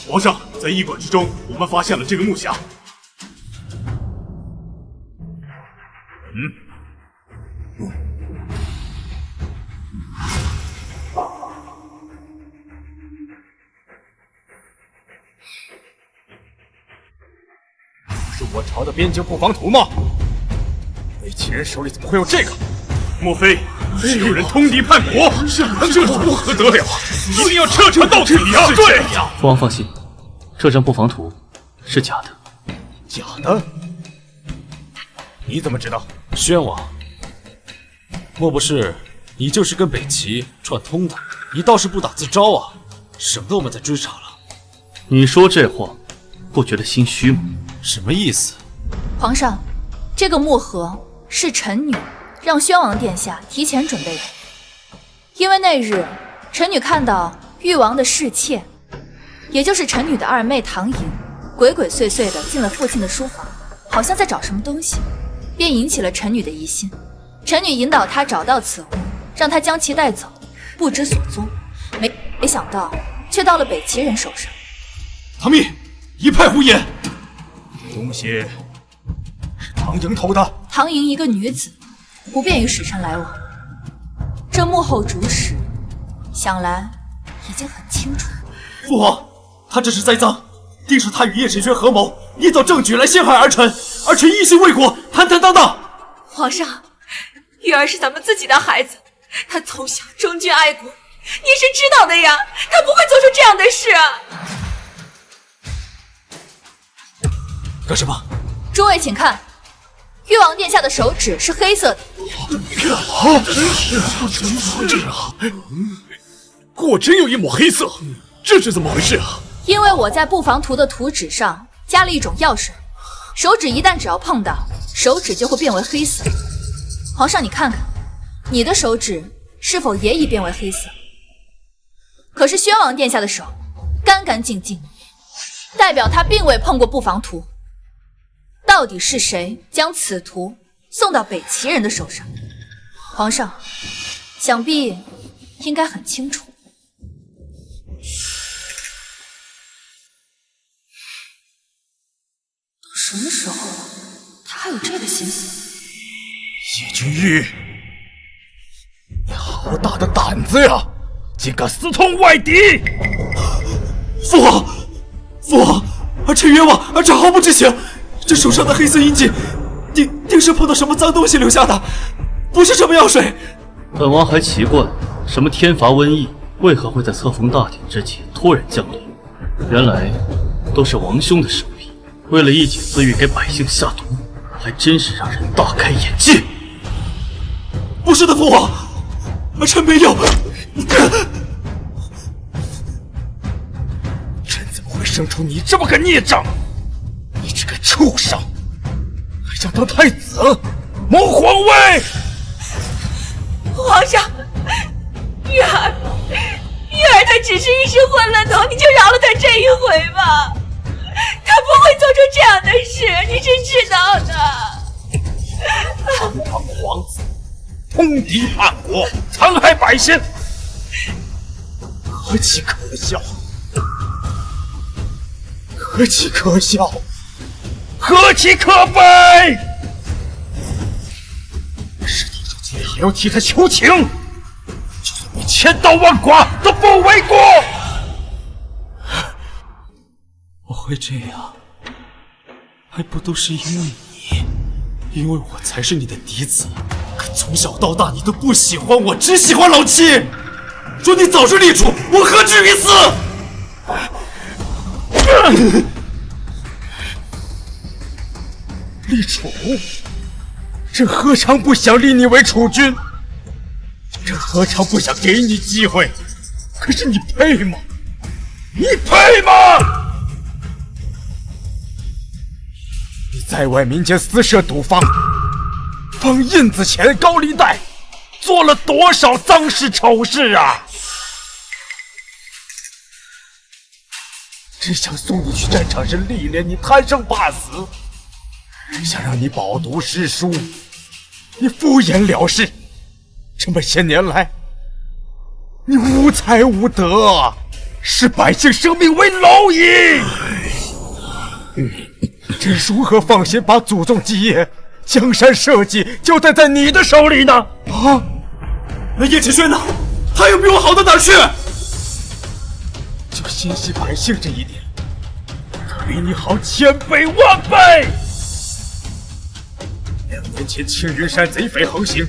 皇上，在驿馆之中，我们发现了这个木匣。是我朝的边境布防图吗？北齐人手里怎么会有这个？莫非是有人通敌叛国？这不可得了，一定要彻查到底啊！对呀，父王放心，这张布防图是假的。假的？你怎么知道？宣王，莫不是你就是跟北齐串通的？你倒是不打自招啊，省得我们再追查了。你说这话，不觉得心虚吗？什么意思？皇上，这个木盒是臣女让宣王殿下提前准备的，因为那日臣女看到誉王的侍妾，也就是臣女的二妹唐莹，鬼鬼祟祟的进了父亲的书房，好像在找什么东西，便引起了臣女的疑心。臣女引导她找到此物，让她将其带走，不知所踪。没想到却到了北齐人手上。唐蜜，一派胡言！东西是唐莹偷的。唐莹一个女子，不便与使臣来往。这幕后主使，想来已经很清楚。父皇，他这是栽赃，定是他与叶晨轩合谋，捏造证据来陷害儿臣，儿臣一心为国，坦坦荡荡。皇上，玉儿是咱们自己的孩子，她从小忠君爱国，您是知道的呀，她不会做出这样的事啊。干什么？诸位请看，誉王殿下的手指是黑色的。果真有一抹黑色，这是怎么回事啊？因为我在布防图的图纸上加了一种药水，手指一旦只要碰到，手指就会变为黑色。皇上，你看看，你的手指是否也已变为黑色？可是宣王殿下的手干干净净，代表他并未碰过布防图。到底是谁将此图送到北齐人的手上？皇上，想必应该很清楚。都什么时候了，他还有这个心思？叶君玉，你好大的胆子呀！竟敢私通外敌！父皇，父皇，儿臣冤枉，儿臣毫不知情。这手上的黑色印记，定是碰到什么脏东西留下的，不是什么药水。本王还奇怪，什么天罚瘟疫，为何会在册封大典之前突然降临？原来都是王兄的手笔，为了一己私欲给百姓下毒，还真是让人大开眼界。不是的，父皇，儿臣没有。朕怎么会生出你这么个孽障？你这个畜生，还想当太子，谋皇位！皇上，玉儿她只是一时混了头，你就饶了她这一回吧。她不会做出这样的事，你是知道的。堂堂皇子，通敌叛国，残害百姓，何其可笑！何其可笑！何其可悲！事到如今还要替他求情，就算你千刀万剐都不为过。我会这样，还不都是因为你？因为我才是你的嫡子。可从小到大，你都不喜欢我，只喜欢老七。说你早是立储，我何至于此？立储，朕何尝不想立你为储君？朕何尝不想给你机会？可是你配吗？你配吗？你在外民间私设赌坊，放印子钱、高利贷，做了多少脏事丑事啊！只想送你去战场上历练，你贪生怕死。想让你饱读诗书，你敷衍了事。这么些年来，你无才无德，视百姓生命为蝼蚁。朕如何放心把祖宗基业、江山社稷交代在你的手里呢？啊！那叶启轩呢？他有比我好到哪儿去？就心系百姓这一点，他比你好千倍万倍。2年前青云山贼匪横行，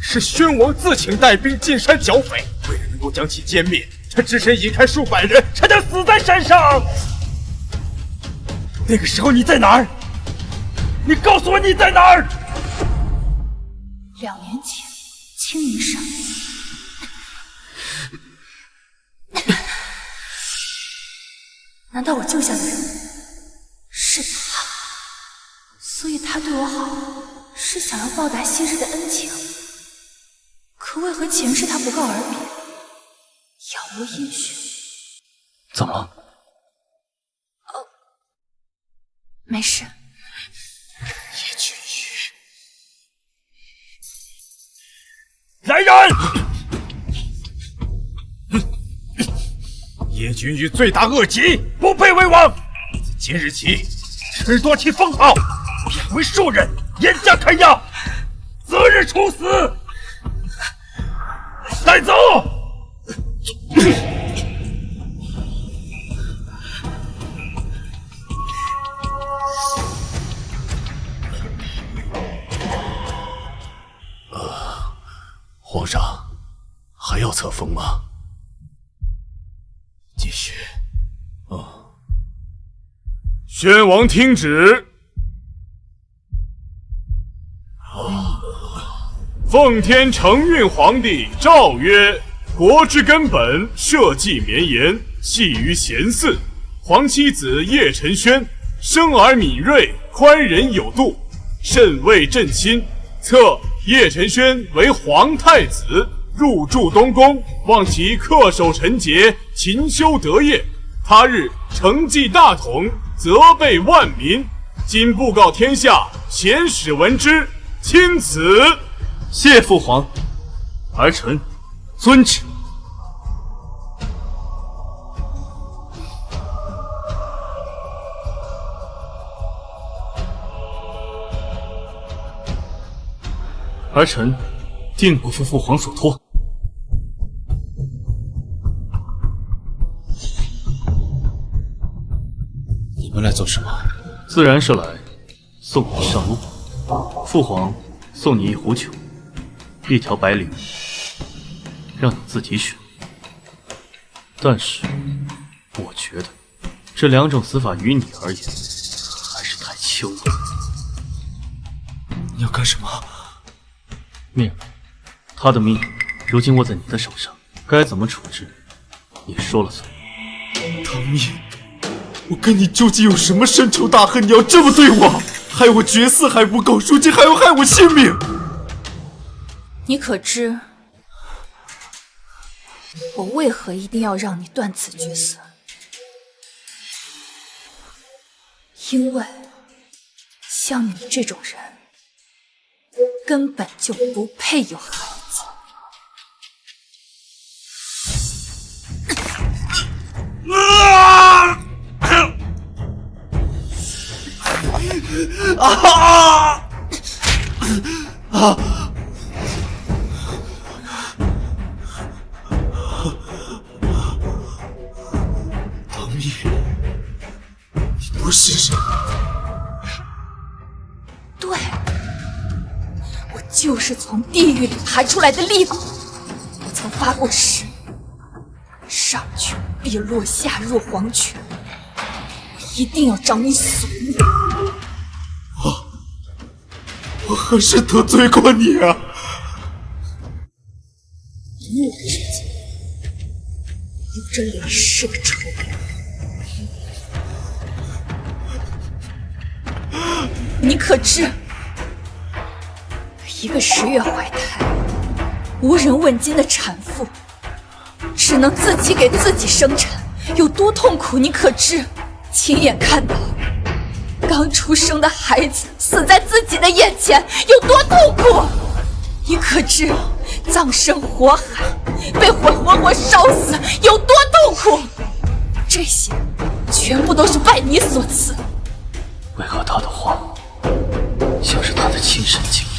是宣王自请带兵进山剿匪，为了能够将其歼灭，他只身引开数百人，差点死在山上。那个时候你在哪儿？你告诉我你在哪儿？2年前，青云山。难道我救下的人是他？所以他对我好，是想要报答昔日的恩情。可为何前世他不告而别，杳无音讯？怎么了？没事。叶君玉，来人！叶君玉罪大恶极，不配为王。自今日起，褫夺其封号，贬为庶人，严加看押，择日处死。带走！要册封吗？继续。宣王听旨。奉天承运皇帝诏曰：国之根本，社稷绵延，系于贤嗣。皇妻子叶辰轩生而敏锐，宽仁有度，甚为朕心。册叶辰轩为皇太子，入住东宫，望其恪守臣节，勤修德业。他日承继大统，责备万民。今布告天下，遣使闻之，钦此。谢父皇，儿臣遵旨。儿臣定不负父皇所托。你们来做什么？自然是来送你上路。父皇送你一壶酒，一条白绫，让你自己选。但是，我觉得这两种死法于你而言还是太轻了。你要干什么？命，他的命如今握在你的手上，该怎么处置，你说了算。唐蜜，我跟你究竟有什么深仇大恨？你要这么对我？害我绝嗣还不够，如今还要害我性命！你可知我为何一定要让你断此绝嗣？因为像你这种人根本就不配有孩子。唐蜜，你不是人。对，我就是从地狱里爬出来的厉鬼。我曾发过誓，上权必落，下入黄泉。我一定要找你索命。我何时得罪过你啊？一念之间，有着累世的仇怨。你可知，一个10月怀胎、无人问津的产妇，只能自己给自己生产，有多痛苦？你可知？亲眼看到刚出生的孩子死在自己的眼前，有多痛苦？你可知葬身火海，被活活烧死，有多痛苦？这些全部都是拜你所赐。为何他的话像是他的亲身经历？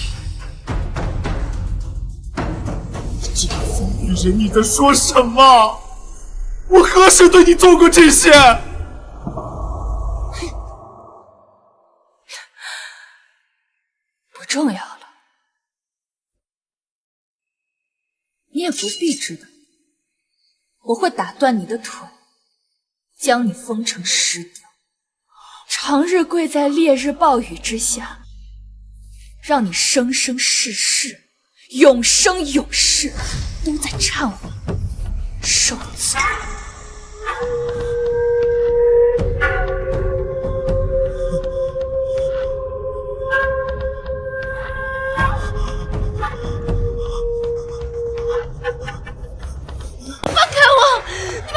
这个疯女人，你在说什么？我何时对你做过这些？不重要了，你也不必知道。我会打断你的腿，将你封成石雕，长日跪在烈日暴雨之下，让你生生世世、永生永世都在忏悔、受罪。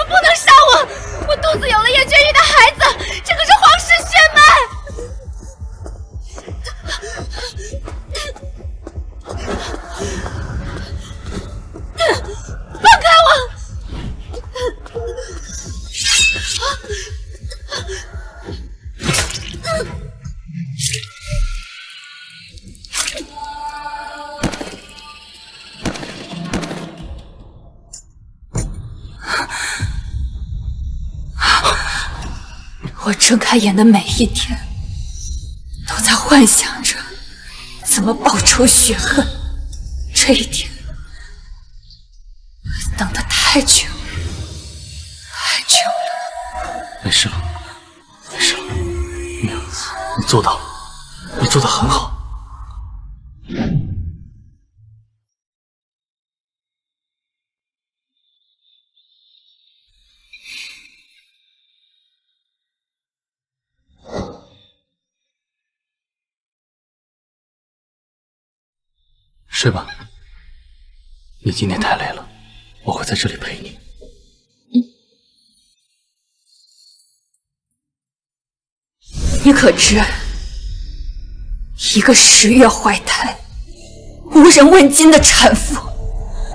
不能杀我！我肚子有了叶君玉的孩子，这可是皇室血脉！放开我！我睁开眼的每一天，都在幻想着怎么报仇雪恨。这一天，太久了，太久了。没事了，没事了，女儿，你做到了，你做得很好。睡吧，你今天太累了，我会在这里陪你。你可知，一个10月怀胎、无人问津的产妇，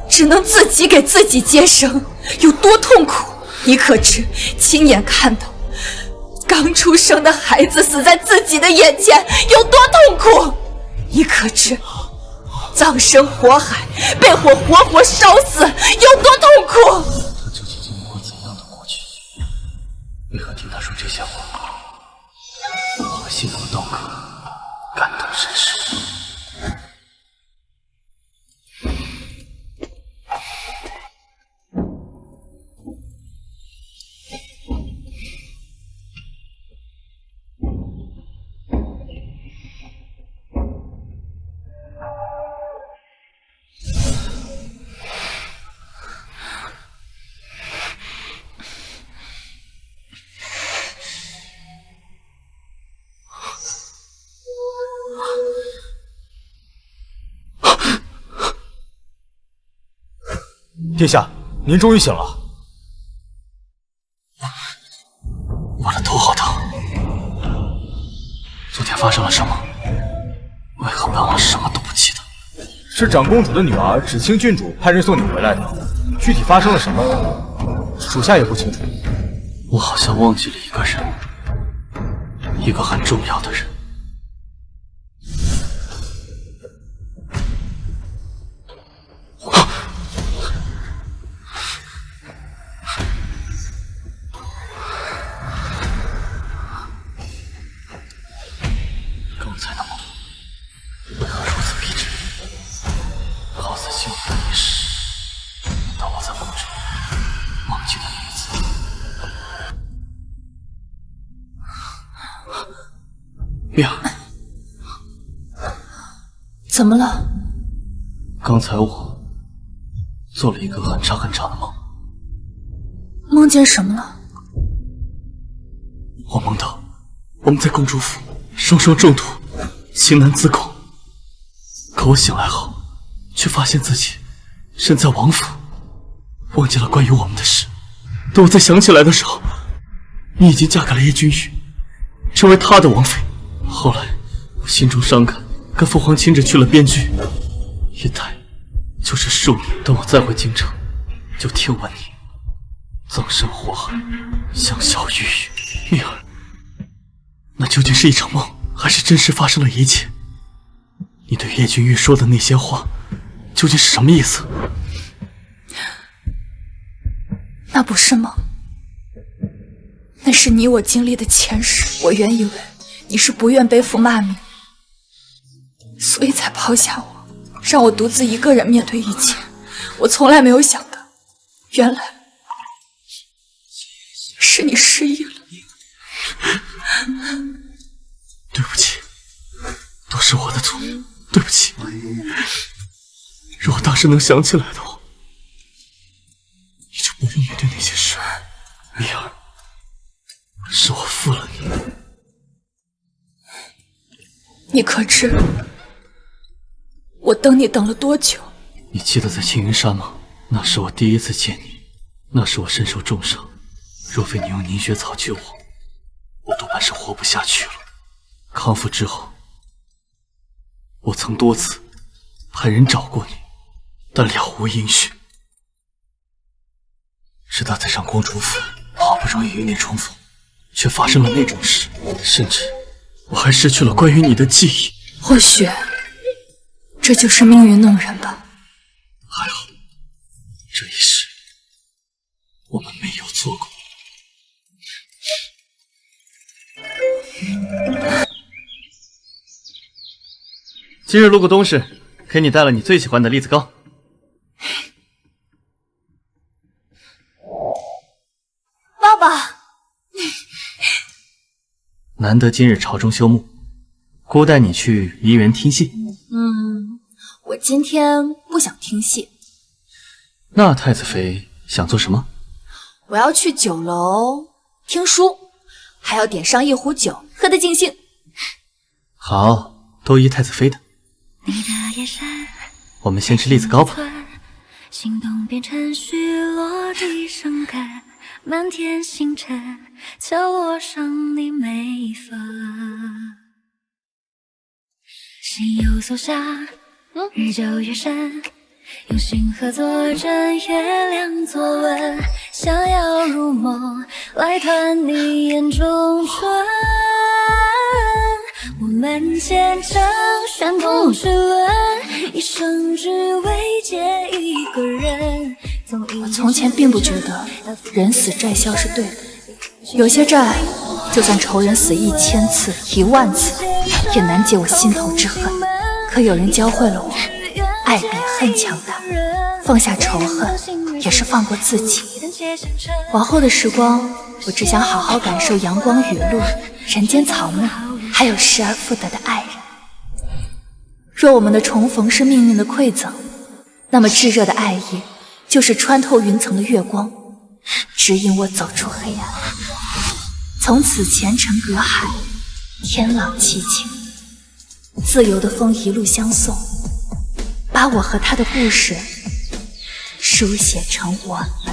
只能自己给自己接生，有多痛苦？你可知，亲眼看到刚出生的孩子死在自己的眼前，有多痛苦？你可知，葬身火海，被火活活烧死，有多痛苦？他究竟经历过怎样的过去？为何听他说这些话，我和心头刀客感同身受？殿下，您终于醒了。我的头好疼。昨天发生了什么？为何本王什么都不记得？是长公主的女儿芷清郡主派人送你回来的，具体发生了什么，属下也不清楚。我好像忘记了一个人，一个很重要的人。刚才的梦为何如此逼真？好似幸福的一世，难道我在梦中梦见的女子？命儿，怎么了？刚才我做了一个很长很长的梦，梦见什么了？我梦到我们在公主府双双中毒，情难自控。可我醒来后，却发现自己身在王府，忘记了关于我们的事。等我再想起来的时候，你已经嫁给了叶君玉，成为他的王妃。后来我心中伤感，跟父皇亲着去了边居，一待就是数年。等我再回京城，就听闻你葬身火海，香消玉殒。蜜儿，那究竟是一场梦，还是真实发生了一切？你对叶君玉说的那些话，究竟是什么意思？那不是梦，那是你我经历的前世。我原以为你是不愿背负骂名，所以才抛下我，让我独自一个人面对一切。我从来没有想到，原来是你失忆了。对不起，都是我的错，对不起。如果当时能想起来的话，你就不用面对那些事。米儿，是我负了你。你可知我等你等了多久？你记得在青云山吗？那是我第一次见你，那时我身受重伤，若非你用凝血草救我，我多半是活不下去了。康复之后，我曾多次派人找过你，但了无音讯。直到在上公主府，好不容易与你重逢，却发生了那种事，甚至我还失去了关于你的记忆。或许这就是命运弄人吧。还好，这一世我们没有错过。今日路过东市，给你带了你最喜欢的栗子糕。难得今日朝中休沐，姑带你去梨园听戏。我今天不想听戏。那太子妃想做什么？我要去酒楼听书，还要点上一壶酒，喝得尽兴。好，都依太子妃的。我们先吃栗子糕吧。心动变成虚落地生根，满天星辰敲落上你每一分。心有所向，日久月深，用心合作枕月亮作吻，想要入梦来团你眼中春。我们见证旋风之轮，一生只为见一个人。我从前并不觉得人死债消是对的，有些债就算仇人死1000次10000次，也难解我心头之恨。可有人教会了我，爱比恨强大，放下仇恨也是放过自己。往后的时光，我只想好好感受阳光雨露、人间草木，还有失而复得的爱人。若我们的重逢是命运的馈赠，那么炙热的爱意就是穿透云层的月光，指引我走出黑暗，从此前尘隔海，天朗气清。自由的风一路相送，把我和他的故事书写成我们。